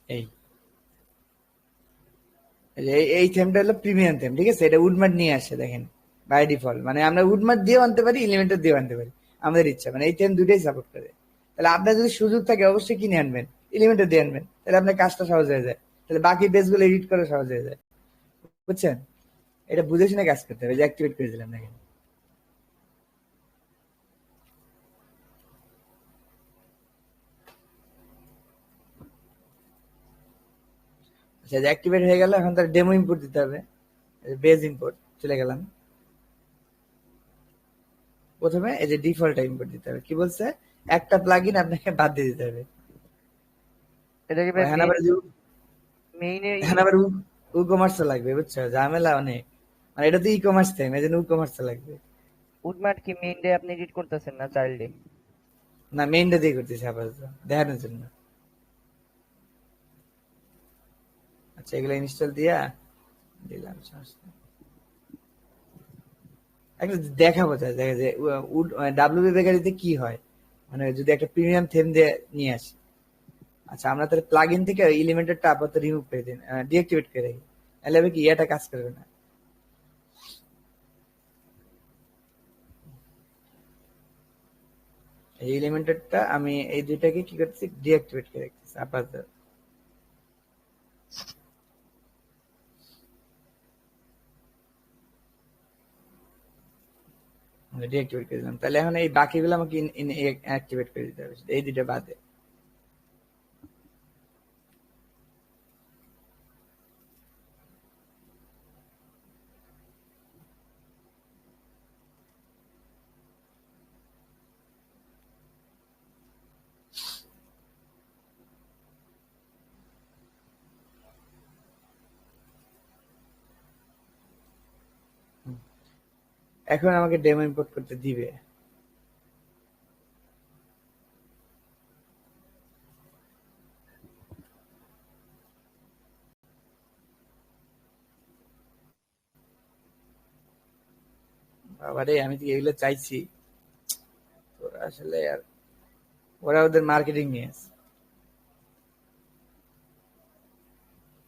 এই এই থিমটা হলো প্রিমিয়াম থিম, ঠিক আছে? এটা উডমার্ট নিয়ে আসে, দেখেন বাই ডিফল্ট। মানে আমরা উডমার্ট দিয়েও আনতে পারি, এলিমেন্টর দিয়েও আনতে পারি, আমাদের ইচ্ছা। মানে এই থিম দুটোই সাপোর্ট করে। তাহলে আপনার যদি সুযোগ থাকে অবশ্যই কিনে আনবেন, এলিমেন্টর দিয়ে আনবেন, তাহলে আপনার কাজটা সহজ হয়ে যায়, তাহলে বাকি পেজগুলো এডিট করা সহজ হয়ে যায়, বুঝছেন? এটা বুঝে শুনে কাজ করতে হবে। যে অ্যাক্টিভেট করে দিলাম, দেখেন। আচ্ছা, যে অ্যাক্টিভেট হয়ে গেল, এখন তার ডেমো ইম্পোর্ট দিতে হবে। বেজ ইম্পোর্ট চলে গেলাম। প্রথমে এই যে ডিফল্ট ইম্পোর্ট দিতে হবে। কি বলছে? একটা প্লাগইন আপনাকে বাদ দিয়ে দিতে হবে। এটাকে ভাই এখন আবার মেইনে এখন আবার ই কমার্স লাগবে, বুঝছো? ঝামেলা অনেক। মানে এটা তো ই কমার্স টাইম, এই জন্য ই কমার্স লাগবে। উডমার্ট কি মেইন ডে আপনি এডিট করতেছেন না চাইল্ডে? না, মেইনটা দিয়ে করতেছি আপাতত দেখানোর জন্য। আচ্ছা, এগুলো ইনস্টল দিয়া দিলাম, সমস্যা নেই। একটা দেখাবো, দেখা যায় ডাব্লিউপি বেকারিতে কি হয়, মানে যদি একটা প্রিমিয়াম থিম দিয়ে নিয়ে আসি। আচ্ছা, আমরা তাহলে প্লাগ ইন থেকে এলিমেন্টরটা আপাতত রিমুভ করে দিন, ডিঅ্যাক্টিভেট করে রাখি। তাহলে হবে কি, এটা কাজ করবে না। এই এলিমেন্টরটা আমি এই দুইটাকে কি করতেছি, ডিঅ্যাক্টিভেট করে রাখতেছি আপাতত। ডিঅ্যাক্টিভেট করে দিলাম। তাহলে এখন এই বাকিগুলো আমাকে অ্যাক্টিভেট করে দিতে হবে, এই দুইটা বাদে। এখন আমাকে ডেমো ইম্পোর্ট করতে দিবে। বাবারে, আমি তো এগুলো চাইছি, ওরা আসলে আর ওরা ওদের মার্কেটিং নিয়ে আছে।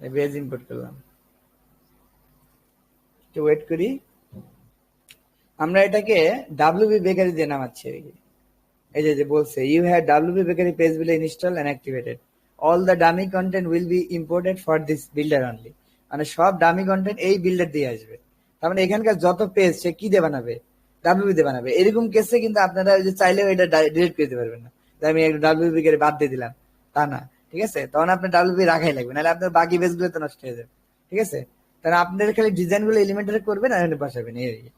বেজ ইম্পোর্ট করলাম, একটু ওয়েট করি। আমরা এটাকে ডাব্লিউবি বেকারি দিয়ে নামাচ্ছি। এই যে বলছে, you have WB bakery page will install and activated, all the dummy content will be imported for this builder only. মানে সব ডামি কন্টেন্ট এই বিল্ডার দিয়ে আসবে। তার মানে এখানকার যত পেজ সে কি দিয়ে বানাবে, ডাব্লিউবি দিয়ে বানাবে। এরকম কেসে কিন্তু আপনারা ওই যে চাইলেও এটা ডিলিট করে দিতে পারবেন না, যে আমি একটা ডাব্লিউবি বেকারি বাদ দিয়ে দিলাম, তা না। ঠিক আছে, তখন আপনার ডাব্লিউবি রাখাই লাগবে, নাহলে আপনার বাকি পেজ গুলো তো নষ্ট হয়ে যাবে। ঠিক আছে, তাহলে আপনাদের খালি ডিজাইন গুলো এলিমেন্টারে করবেন আর বসাবেন, এই আর কি।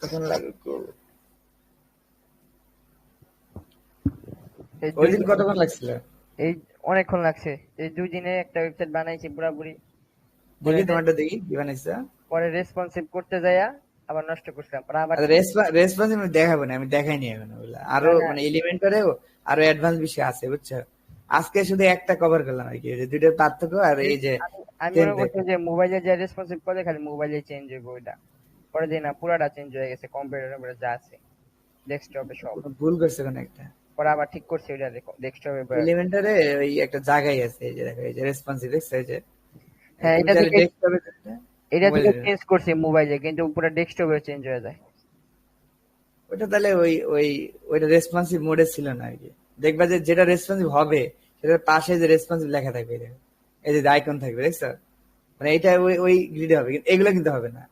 তখন লাগবে এই ওই দিন কতক্ষণ লাগছিল? এই অনেকক্ষণ লাগছে। এই 2 দিনে একটা ওয়েবসাইট বানাইছি পুরাপুরি। দেখি তোমারটা, দেখি কি বানাইছো। পরে রেসপন্সিভ করতে যাইয়া আবার নষ্ট করছিলাম, পরে আবার রেসপন্স আমি দেখাবো না, আমি দেখাইনি এখন ওগুলা। আরো না, না, মানে এলিমেন্টারেও আরো অ্যাডভান্স বিষয় আছে, বুঝছো? আজকে শুধু একটা কভার করলাম আর কি, যে দুইটার পার্থক্য আর এই যে আমি theme মনে করছি দেখা। যে মোবাইলে যে রেসপন্সিভ করে খালি মোবাইলে চেঞ্জ হইব ওইটা, পরে দিন না পুরাটা চেঞ্জ হয়ে গেছে কম্পিউটারে যা আছে ডেস্কটপে সব। কোনো ভুল করছে কোনো একটা। পরে আবার ঠিক করছি ওইটা, দেখো ডেস্কটপে। এলিমেন্টারে ওই একটা জায়গায় আছে, এই যে দেখো, এই যে রেসপন্সিভ দেখছো, এই যে হ্যাঁ, তুমি এটা চাইলে থেকে ডেস্কটপে চেঞ্জ করছি মোবাইলে, কিন্তু পুরো ডেস্কটপে চেঞ্জ হয়ে যায়। ওইটা তাহলে ওইটা রেসপন্সিভ মোডে ছিল না আর কি। দেখবা যে যেটা রেসপন্সিভ হবে সেটার পাশে যে রেসপন্সিভ লেখা থাকবে, এই যে আইকন থাকবে, দেখছো? মানে এটা ওই গ্রিডে হবে, কিন্তু এগুলো কিন্তু হবে না।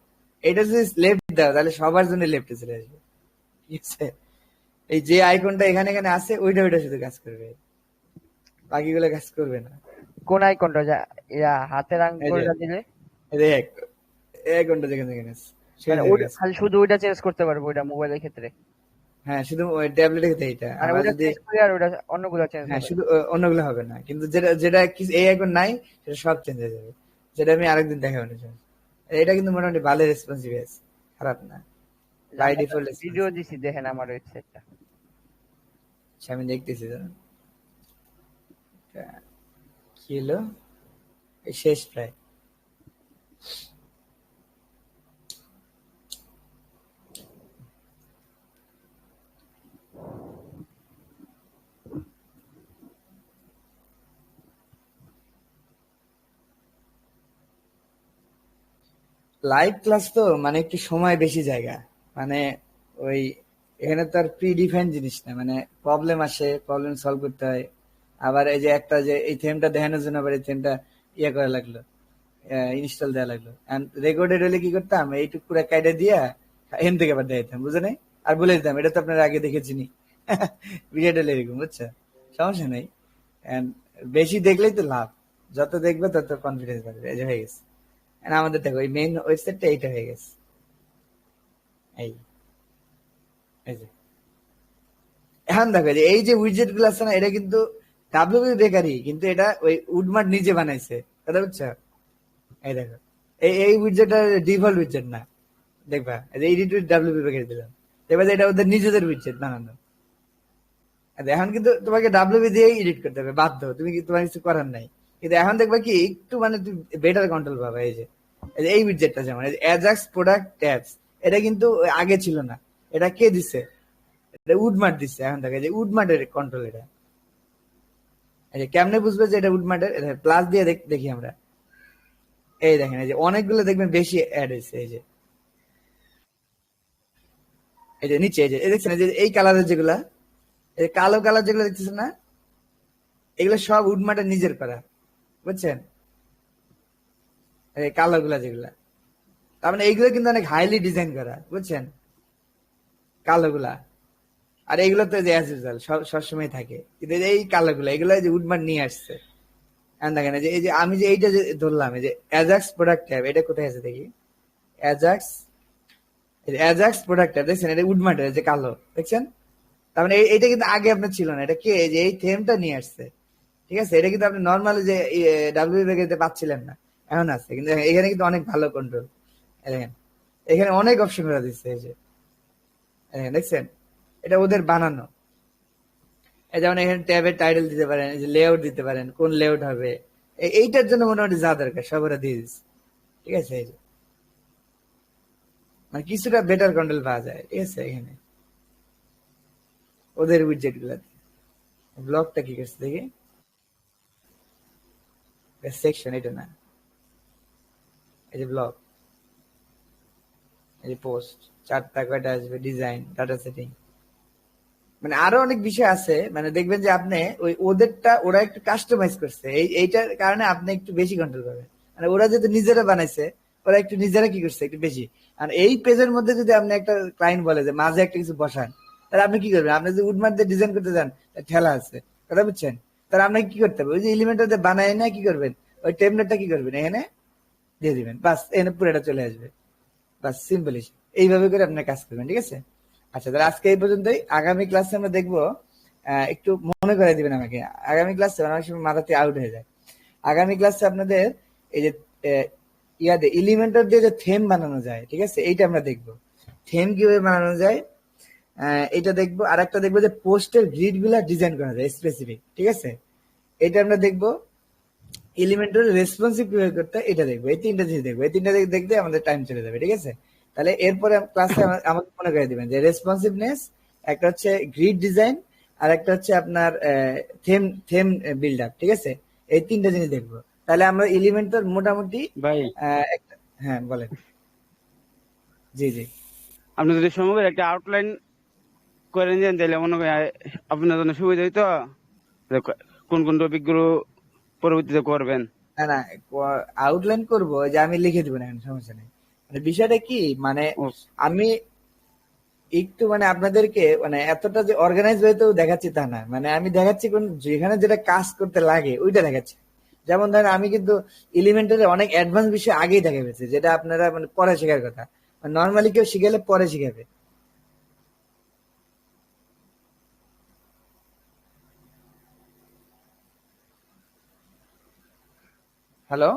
এটা যদি লেফট দাও তাহলে সবার জন্য লেফটে চলে আসবে, ঠিক আছে? এই যে আইকনটা এখানে এখানে আছে, ওইটা শুধু কাজ করবে, বাকিগুলো কাজ করবে না। কোন আইকনটা হাতের এই যে আঙ্গুলটা দিলে? দেখ, এই আইকনটা যেখানে যেখানে আছে, মানে সেখানে ওইটা কাজ খালি করবে। শুধু ওইটা চেঞ্জ করতে পারবো ওইটা মোবাইলের ক্ষেত্রে? হ্যাঁ, শুধু ট্যাবলেটের ক্ষেত্রে এইটা। মানে আবার ওইটা যদি চেঞ্জ করি আর ওইটা অন্যগুলো চেঞ্জ হ্যাঁ, হবে? শুধু অন্যগুলো হবে না, কিন্তু যেটা যেটা এই আইকন নাই সেটা সব চেঞ্জ হয়ে যাবে, যেটা আমি আরেকদিন দেখাবো। এটা কিন্তু মোটামুটি ভালো রেসপন্সিভ আছে, খারাপ না, বাই ডিফল্ট ভিডিও রেসপন্সিভ। দিছি, দেখেন আমার ওয়েবসাইটটা। আমি দেখতেছি, জানেন কি হলো, এই শেষ প্রায়। লাইভ ক্লাস তো মানে একটু সময় বেশি জায়গা, মানে ওই এখানে তো আর প্রি ডিফাইন জিনিস না, মানে প্রবলেম আসে, প্রবলেম সলভ করতে হয়। আবার এই যে একটা যে এই থিমটা দেখানোর জন্য আবার এই থিমটা ইয়ে করা লাগলো, ইনস্টল দেওয়া লাগলো। রেকর্ডেড হলে কি করতাম, এইটুক পুরো কাইডে দিয়া এখান থেকে আবার দেখাইতাম, বুঝে নাই, আর বলে দিতাম এটা তো আপনারা আগে দেখেছিনি। বিষয়টা হলো এরকম, বুঝছো, সমস্যা নেই। And বেশি দেখলেই তো লাভ, যত দেখবে তত কনফিডেন্স বাড়বে, এই যে হয়ে গেছে। And আমাদের দেখো এই মেইন ওয়েবসাইটটা এইটা হয়ে গেছে, এই এই যে এখন দেখো যে এই যে উইজেট গুলো আছে না, এটা কিন্তু ডাব্লিউপি বেকারি, কিন্তু এটা ওই উডমার্ট নিজে বানাইছে, কথা বুঝছো। এই দেখো এই উইজেটটা ডিফল্ট উইজেট না, দেখবা এডিট উইথ ডাব্লিউপি বেকারি দিলাম, দেখবা যে এটা ওদের নিজেদের উইজেট বানানো। এখন কিন্তু তোমাকে ডাব্লিউপি দিয়ে এডিট করতে হবে, বাধ্য, তুমি কি তোমার কিছু করার নাই। কিন্তু এখন দেখবা কি একটু মানে তুমি বেটার কন্ট্রোল পাবে। এই যে এই উইজেটটা যেমন অ্যাজাক্স প্রোডাক্ট ট্যাবস, এটা কিন্তু আগে ছিল না, এটা কে দিছে, এটা উডমার্ট দিচ্ছে। এখন দেখা যায় উডমার্টের কন্ট্রোল এটা। কেমনে বুঝবে যে এটা উডমার্টের, প্লাস দিয়ে দেখি আমরা। এই দেখেন এই যে অনেকগুলো দেখবেন বেশি অ্যাড হয়েছে, এই যে নিচে এই দেখছেন যে এই কালারের যেগুলা, এই কালো কালার যেগুলো দেখতেছেন না, এগুলো সব উডমার্টের নিজের করা, বুঝছেন, এই কালো গুলা যেগুলা, তার মানে এইগুলো কিন্তু অনেক হাইলি ডিজাইন করা, বুঝছেন, কালো গুলা। আর এইগুলো তো অ্যাজ ইউজুয়াল সবসময় থাকে, কিন্তু এই কালো গুলা এগুলো যে উডমার্ট নিয়ে আসছে। দেখেন এই যে আমি যে এইটা যে ধরলাম, এই যে অ্যাজাক্স প্রোডাক্ট ট্যাব, এটা কোথায় আছে দেখি, অ্যাজাক্স, অ্যাজাক্স প্রোডাক্ট ট্যাব দেখছেন, এটা উডমার্টের যে কালো, দেখছেন। তার মানে এইটা কিন্তু আগে আপনার ছিল না, এটা কে যে এই থিমটা নিয়ে আসছে, ঠিক আছে। এটা কিন্তু আপনি নর্মালি যে ডাব্লিউ বেকারিতে পাচ্ছিলেন না, এখন আছে। কিন্তু এখানে কিন্তু অনেক ভালো কন্ট্রোল, দেখেন এখানে অনেক অপশন করে দিচ্ছে, এই যে দেখছেন, এটা ওদের বানানো। এই যেমন এখানে ট্যাবের টাইটেল দিতে পারেন, এই যে লেআউট দিতে পারেন, কোন লেআউট হবে, এইটার জন্য মোটামুটি যা দরকার সব ওরা দিয়ে দিচ্ছে, ঠিক আছে। এই যে মানে কিছুটা বেটার কন্ট্রোল পাওয়া যায়, ঠিক আছে। এখানে ওদের উইডজেট গুলাতে ব্লকটা কি করছে দেখি, সেকশন, এটা না, এই যে ব্লক, এই যে পোস্ট, চারটা কয়টা আসবে, ডিজাইন, ডাটা সেটিং, মানে আরো অনেক বিষয় আছে। মানে দেখবেন যে আপনি ওই ওদেরটা ওরা একটু কাস্টমাইজ করছে, এইটার কারণে আপনি একটু বেশি কন্ট্রোল পাবেন। মানে ওরা যেহেতু নিজেরা বানাইছে, ওরা একটু নিজেরা কি করছে একটু বেশি। আর এই পেজের মধ্যে যদি আপনি একটা ক্লায়েন্ট বলে যে মাঝে একটা কিছু বসান, তাহলে আপনি কি করবেন, আপনি যদি উডমার্ট দিয়ে ডিজাইন করতে যান, ঠেলা আছে, কথা বুঝছেন, তাহলে আপনাকে কি করতে হবে, ওই যে এলিমেন্টটা বানায় না কি করবেন, ওই টেমপ্লেটটা কি করবেন, এখানে দিয়ে দিবেন, বাস এখানে পুরোটা চলে আসবে, বাস সিম্পল। এইভাবে করে আপনার কাজ করবেন, ঠিক আছে। আচ্ছা, তাহলে আজকে এই পর্যন্তই। আগামী ক্লাসে আমরা দেখবো, একটু মনে করে দিবেন আমাকে, আগামী ক্লাসে অনেক সময় মাথাতে আউট হয়ে যায়। আগামী ক্লাসে আপনাদের এই যে ইয়াদে এলিমেন্টার দিয়ে যে থিম বানানো যায়, ঠিক আছে, এইটা আমরা দেখবো, থিম কিভাবে বানানো যায় এটা দেখবো। আর একটা দেখবো যে পোস্টের গ্রিড গুলা ডিজাইন করা যায় স্পেসিফিক, ঠিক আছে, এটা আমরা দেখবো। এলিমেন্টার রেসপন্সিভ কিভাবে করতে হয় এটা দেখবো। এই তিনটা জিনিস দেখবো, এই তিনটা দেখতে আমাদের টাইম চলে যাবে, ঠিক আছে। তাহলে এরপরে ক্লাসে আমাকে মনে করে দিবেন যে রেসপন্সিভনেস, একটা হচ্ছে গ্রিড ডিজাইন, আর একটা হচ্ছে আপনার থিম বিল্ড আপ, ঠিক আছে। এই তিনটা জিনিস দেখবো, তাহলে আমরা এলিমেন্টার মোটামুটি ভাই হ্যাঁ বলেন। জি জি, আপনি যদি সমগ্র একটা আউটলাইন করে নেন তাহলে মনে করেন আপনার জন্য সুবিধা হইতো, যে কোন কোন টপিক গুলো পরবর্তীতে করবেন। না না, আউটলাইন করবো, যে আমি লিখে দিব না, সমস্যা নেই। মানে বিষয়টা কি, মানে ও, আমি একটু মানে আপনাদেরকে মানে এতটা যে অর্গানাইজ হয়ে দেখাচ্ছি তা না, মানে আমি দেখাচ্ছি কোন যেখানে যেটা কাজ করতে লাগে ওইটা দেখাচ্ছি। যেমন ধরেন আমি কিন্তু এলিমেন্টারি অনেক অ্যাডভান্স বিষয় আগেই দেখা গেছে, যেটা আপনারা মানে পরে শেখার কথা, নর্মালি কেউ শিখালে পরে শিখাবে। হ্যালো,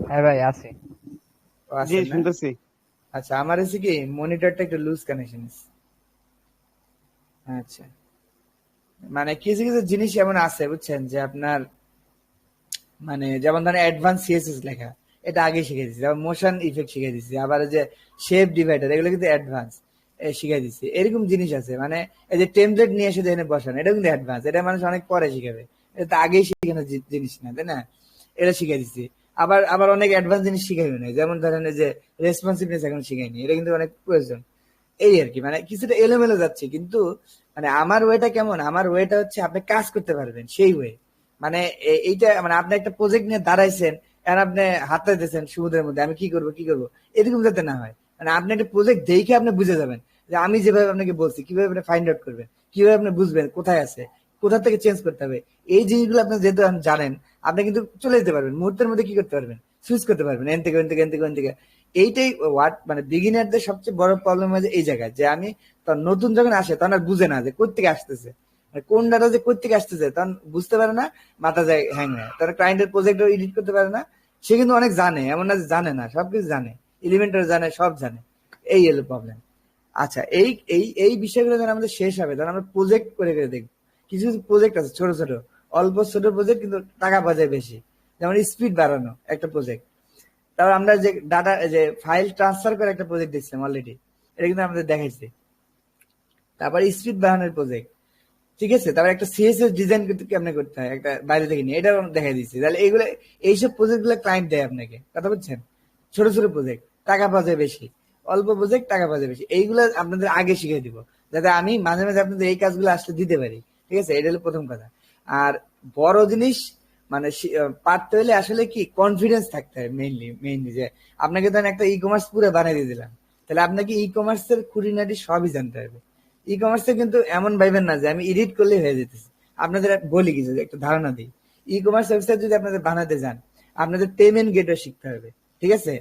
হ্যাঁ ভাই আছি। জি আছেন না? শুনতেছি। আচ্ছা, আমার হচ্ছে কি মনিটরটা একটু লুজ কানেকশন। আচ্ছা, মানে কিছু কিছু জিনিস এমন আছে বুঝছেন, যে আপনার মানে যেমন ধরেন অ্যাডভান্স সিএসএস লেখা, এটা আগে শিখে দিচ্ছি। যেমন মোশন ইফেক্ট শিখে দিচ্ছি, আবার যে শেপ ডিভাইডার, এগুলো কিন্তু অ্যাডভান্স শিখে দিচ্ছি। এরকম জিনিস আছে, মানে এই যে টেমপ্লেট নিয়ে এসে এখানে বসানো, এটা কিন্তু অ্যাডভান্স, এটা মানুষ অনেক পরে শিখাবে, এটা তো আগেই শিখানো জিনিস না, তাই না, এটা শিখে দিচ্ছি। আবার আবার অনেক অ্যাডভান্স জিনিস শিখাইও না, যেমন ধরেন এই যে রেসপন্সিভনেস এখন শিখাইনি, এটা কিন্তু অনেক প্রয়োজন। এই আর কি, মানে কিছুটা এলোমেলো যাচ্ছে, কিন্তু মানে আমার ওয়েটা কেমন, আমার ওয়েটা হচ্ছে আপনি কাজ করতে পারবেন সেই ওয়ে। মানে এইটা মানে আপনি একটা প্রজেক্ট নিয়ে দাঁড়াইছেন, আর আপনি হাতে দিয়েছেন সমুদ্রের মধ্যে, আমি কি করব কি করব, এরকম যাতে না হয়। মানে আপনি একটা প্রজেক্ট দেখে আপনি বুঝে যাবেন যে আমি যেভাবে আপনাকে বলছি, কিভাবে আপনি ফাইন্ড আউট করবেন, কিভাবে আপনি বুঝবেন কোথায় আছে, কোথা থেকে চেঞ্জ করতে হবে। এই জিনিসগুলো আপনি যেহেতু জানেন, আপনি কিন্তু চলে যেতে পারবেন মুহূর্তের মধ্যে, কি করতে পারবেন, সুইচ করতে পারবেন এন থেকে এন থেকে এন থেকে এন থেকে। এইটাই ওয়াট মানে বিগিনারদের সবচেয়ে বড় প্রবলেম হয়েছে এই জায়গায়, যে আমি তখন নতুন যখন আসে তখন আর বুঝে না যে কোথেকে আসতেছে, মানে কোন ডাটা যে কোথেকে আসতেছে তখন বুঝতে পারে না, মাথা যায় হ্যাং হয়, তারা ক্লায়েন্টের প্রজেক্ট এডিট করতে পারে না। সে কিন্তু অনেক জানে, এমন না যে জানে না, সবকিছু জানে, এলিমেন্টার জানে, সব জানে। এই হলো প্রবলেম। আচ্ছা, এই এই এই বিষয়গুলো যখন আমাদের শেষ হবে তখন আমরা প্রজেক্ট করে করে দেখবো। কিছু কিছু প্রজেক্ট আছে ছোট ছোট, অল্প ছোট প্রজেক্ট, কিন্তু টাকা পাওয়া বেশি। যেমন স্পিড বাড়ানো একটা প্রজেক্ট, তারপর আমরা যে ডাটা যে ফাইল ট্রান্সফার করে একটা প্রজেক্ট দেখছিলাম অলরেডি, এটা কিন্তু আমাদের দেখাইছে। তারপর স্পিড বাড়ানোর প্রজেক্ট, ঠিক আছে। তারপর একটা সিএসএস ডিজাইন কিন্তু কেমনে করতে হয় একটা বাইরে থেকে নিয়ে, এটাও দেখাই দিচ্ছি। তাহলে এইগুলো, এইসব প্রজেক্ট গুলো ক্লায়েন্ট দেয় আপনাকে, কথা বলছেন। ছোট ছোট প্রজেক্ট, টাকা পাওয়া যায় বেশি, অল্প প্রজেক্ট টাকা পাওয়া যায় বেশি, এইগুলো আপনাদের আগে শিখিয়ে দিব, যাতে আমি মাঝে মাঝে আপনাদের এই কাজগুলো আসলে দিতে পারি, ঠিক আছে। এটা হলো প্রথম কথা। আর বড় জিনিস মানে পারতে হলে আসলে কি কনফিডেন্স থাকতে হয় মেইনলি যে আপনাকে ধরেন একটা ই কমার্স পুরো বানিয়ে দিয়ে দিলাম, তাহলে আপনাকে ই কমার্সের খুঁটিনাটি সবই জানতে হবে। ই কমার্সে কিন্তু এমন ভাইবেন না যে আমি এডিট করলে হয়ে যেতেছে। আপনাদের বলি কিছু একটা ধারণা দিই, ই কমার্স ওয়েবসাইট যদি আপনাদের বানাতে যান, আপনাদের পেমেন্ট গেটওয়ে শিখতে হবে, ঠিক আছে।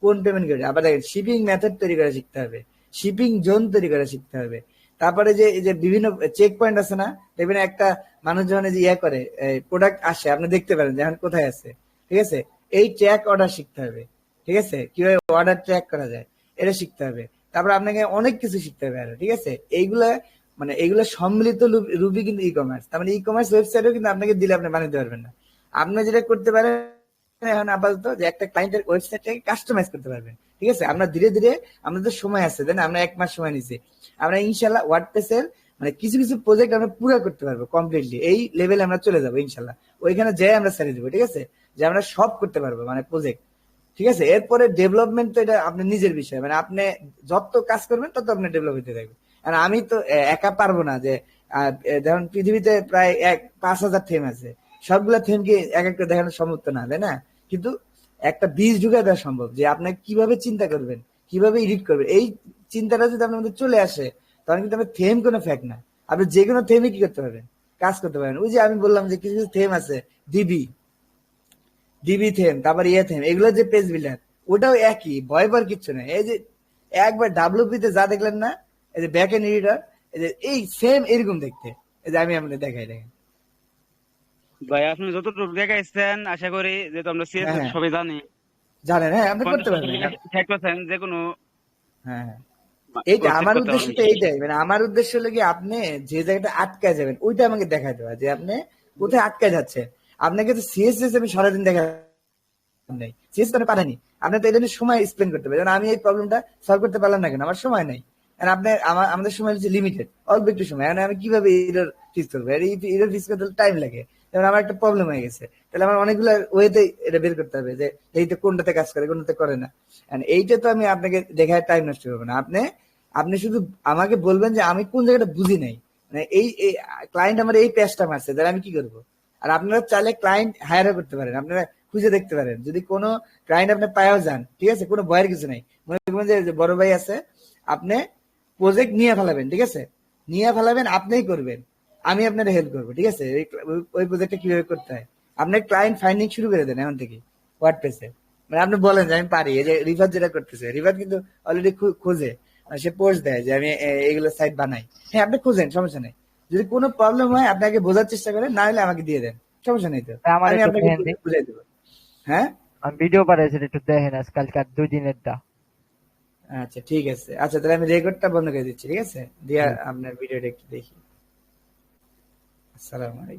কোন পেমেন্ট গেটওয়ে, আবার দেখেন শিপিং মেথড তৈরি করা শিখতে হবে, শিপিং জোন তৈরি করা শিখতে হবে। তারপরে যে এই যে বিভিন্ন চেক পয়েন্ট আছে না, দেখবেন একটা মানুষ যখন যে ইয়ে করে প্রোডাক্ট আসে, আপনি দেখতে পারেন যে এখন কোথায় আছে, ঠিক আছে। এই ট্র্যাক অর্ডার শিখতে হবে, ঠিক আছে, কিভাবে অর্ডার ট্র্যাক করা যায় এটা শিখতে হবে। তারপর আপনাকে অনেক কিছু শিখতে হবে আরো, ঠিক আছে। এইগুলা মানে এইগুলো সম্মিলিত রূপই কিন্তু ই কমার্স। তার মানে ই কমার্স ওয়েবসাইটও কিন্তু আপনাকে দিলে আপনি বানাতে পারবেন না। আপনি যেটা করতে পারেন এখন আপাতত, যে একটা ক্লায়েন্টের ওয়েবসাইটটাকে কাস্টমাইজ করতে পারবেন, ঠিক আছে। আমরা ধীরে ধীরে, আমাদের সময় আছে, তাই না, আমরা 1 মাস সময় নিছি, আমরা ইনশাল্লাহ ওয়ার্ডপ্রেসের মানে কিছু কিছু প্রজেক্ট আমরা পুরো করতে পারবো কমপ্লিটলি, এই লেভেলে আমরা চলে যাবো ইনশাল্লাহ। ওইখানে যাই আমরা ছেড়ে দেবো, ঠিক আছে, যে আমরা সব করতে পারবো মানে প্রজেক্ট, ঠিক আছে। এরপরে ডেভেলপমেন্ট তো এটা আপনার নিজের বিষয়, মানে আপনি যত কাজ করবেন তত আপনি ডেভেলপ হতে থাকবেন। আর আমি তো একা পারবো না যে ধরুন পৃথিবীতে প্রায় 5,000 থিম আছে, সবগুলা থিমকে এক একটা দেখানো সম্ভব তো না, তাই না। কিন্তু একটা বীজ ঢুকে দেওয়া সম্ভব, যে আপনি কিভাবে চিন্তা করবেন, কিভাবে এডিট করবেন, এই চিন্তাটা যদি আপনার মধ্যে চলে আসে, তখন কিন্তু আপনার থিম কোনো ফ্যাক্ট না, আপনি যে কোনো থিমে কি করতে পারবেন, কাজ করতে পারবেন। ওই যে আমি বললাম যে কিছু কিছু থিম আছে, ডিবি ডিবি থেম, তারপর ইয়ে থেম, এগুলো যে পেজ বিল্ডার, ওটাও একই, ভয় পাওয়ার কিচ্ছু নেই। এই যে একবার ডাব্লিউপি তে যা দেখলেন না, এই যে ব্যাক এন্ড এডিটর, এই যে এই সেম এরকম দেখতে, এই যে আমি আপনাদের দেখাই, দেখেন। ভাই আপনি যতটুকু দেখাইছেন আশা করি, যেহেতু আমরা হ্যাঁ সিএসএস হ্যাঁ, সবাই জানি, জানেন, হ্যাঁ আপনি করতে 50% পারবেন। 60% যে কোনো হ্যাঁ হ্যাঁ, এইটা ওয়েবসাইট আমার করতে উদ্দেশ্য পারবেন। তো এইটাই, মানে আমার উদ্দেশ্য হলো কি আপনি যে জায়গাটা আটকায় যাবেন ওইটা আমাকে দেখাই দেওয়া, যে আপনি কোথায় আটকায় যাচ্ছে। আপনাকে তো সিএসএস আমি সারাদিন দেখা নেই, সিএস তো পারেনি, আপনি তো এটা নিয়ে সময় স্পেন্ড করতে পারেন। আমি এই প্রবলেমটা সলভ করতে পারলাম না কেন, আমার সময় নাই। আর আপনি আমাদের সময় হচ্ছে লিমিটেড, অল্প একটু সময়, মানে আমি কিভাবে এরর ফিক্স করবো, এরর ফিক্স করতে টাইম লাগে। যেমন আমার একটা প্রবলেম হয়ে গেছে, তাহলে আমার অনেকগুলো ওয়েতে এটা বের করতে হবে, যে এইটা কোনটাতে কাজ করে কোনটাতে করে না। এইটা তো আমি আপনাকে দেখায় টাইম নষ্ট করবো না। আপনি শুধু আমাকে বলবেন যে আমি কোন জায়গাটা বুঝি নাই, মানে এই ক্লায়েন্ট আমার এই পেজটা মারছে, তাহলে আমি কি করবো। আর আপনারা চাইলে ক্লায়েন্ট হায়ারও করতে পারেন, আপনারা খুঁজে দেখতে পারেন, যদি কোনো ক্লায়েন্ট আপনি পায়াও যান, ঠিক আছে, কোনো ভয়ের কিছু নাই। মনে করবেন যে বড় ভাই আছে, আপনি প্রজেক্ট নিয়ে ফেলাবেন, ঠিক আছে, নিয়ে ফেলাবেন, আপনিই করবেন, আমি আপনার হেল্প করবো, ঠিক আছে। ওই প্রজেক্টটা কিভাবে করতে হয় আপনি ক্লায়েন্ট ফাইন্ডিং শুরু করে দেন এখন থেকে ওয়ার্ডপ্রেসে। মানে আপনি বলেন যে আমি পারি, এই যে রিভার যেটা করতেছে, রিভার কিন্তু অলরেডি খোঁজে, মানে সে পোস্ট দেয় যে আমি এইগুলো সাইট বানাই। হ্যাঁ আপনি খুঁজেন, সমস্যা নেই। যদি কোনো প্রবলেম হয় আপনাকে বোঝার চেষ্টা করেন, না হলে আমাকে দিয়ে দেন, সমস্যা নেই তো, আমার আমি একটু আপনাকে দেখেন দিন, বুঝাই দেবো। হ্যাঁ আমি ভিডিও বানাইছি, একটু দেখেন আজকালকার 2 দিনেরটা। আচ্ছা ঠিক আছে, আচ্ছা তাহলে আমি রেকর্ডটা বন্ধ করে দিচ্ছি, ঠিক আছে, দিয়ে আপনার ভিডিওটা একটু দেখি। আসসালামু আলাইকুম।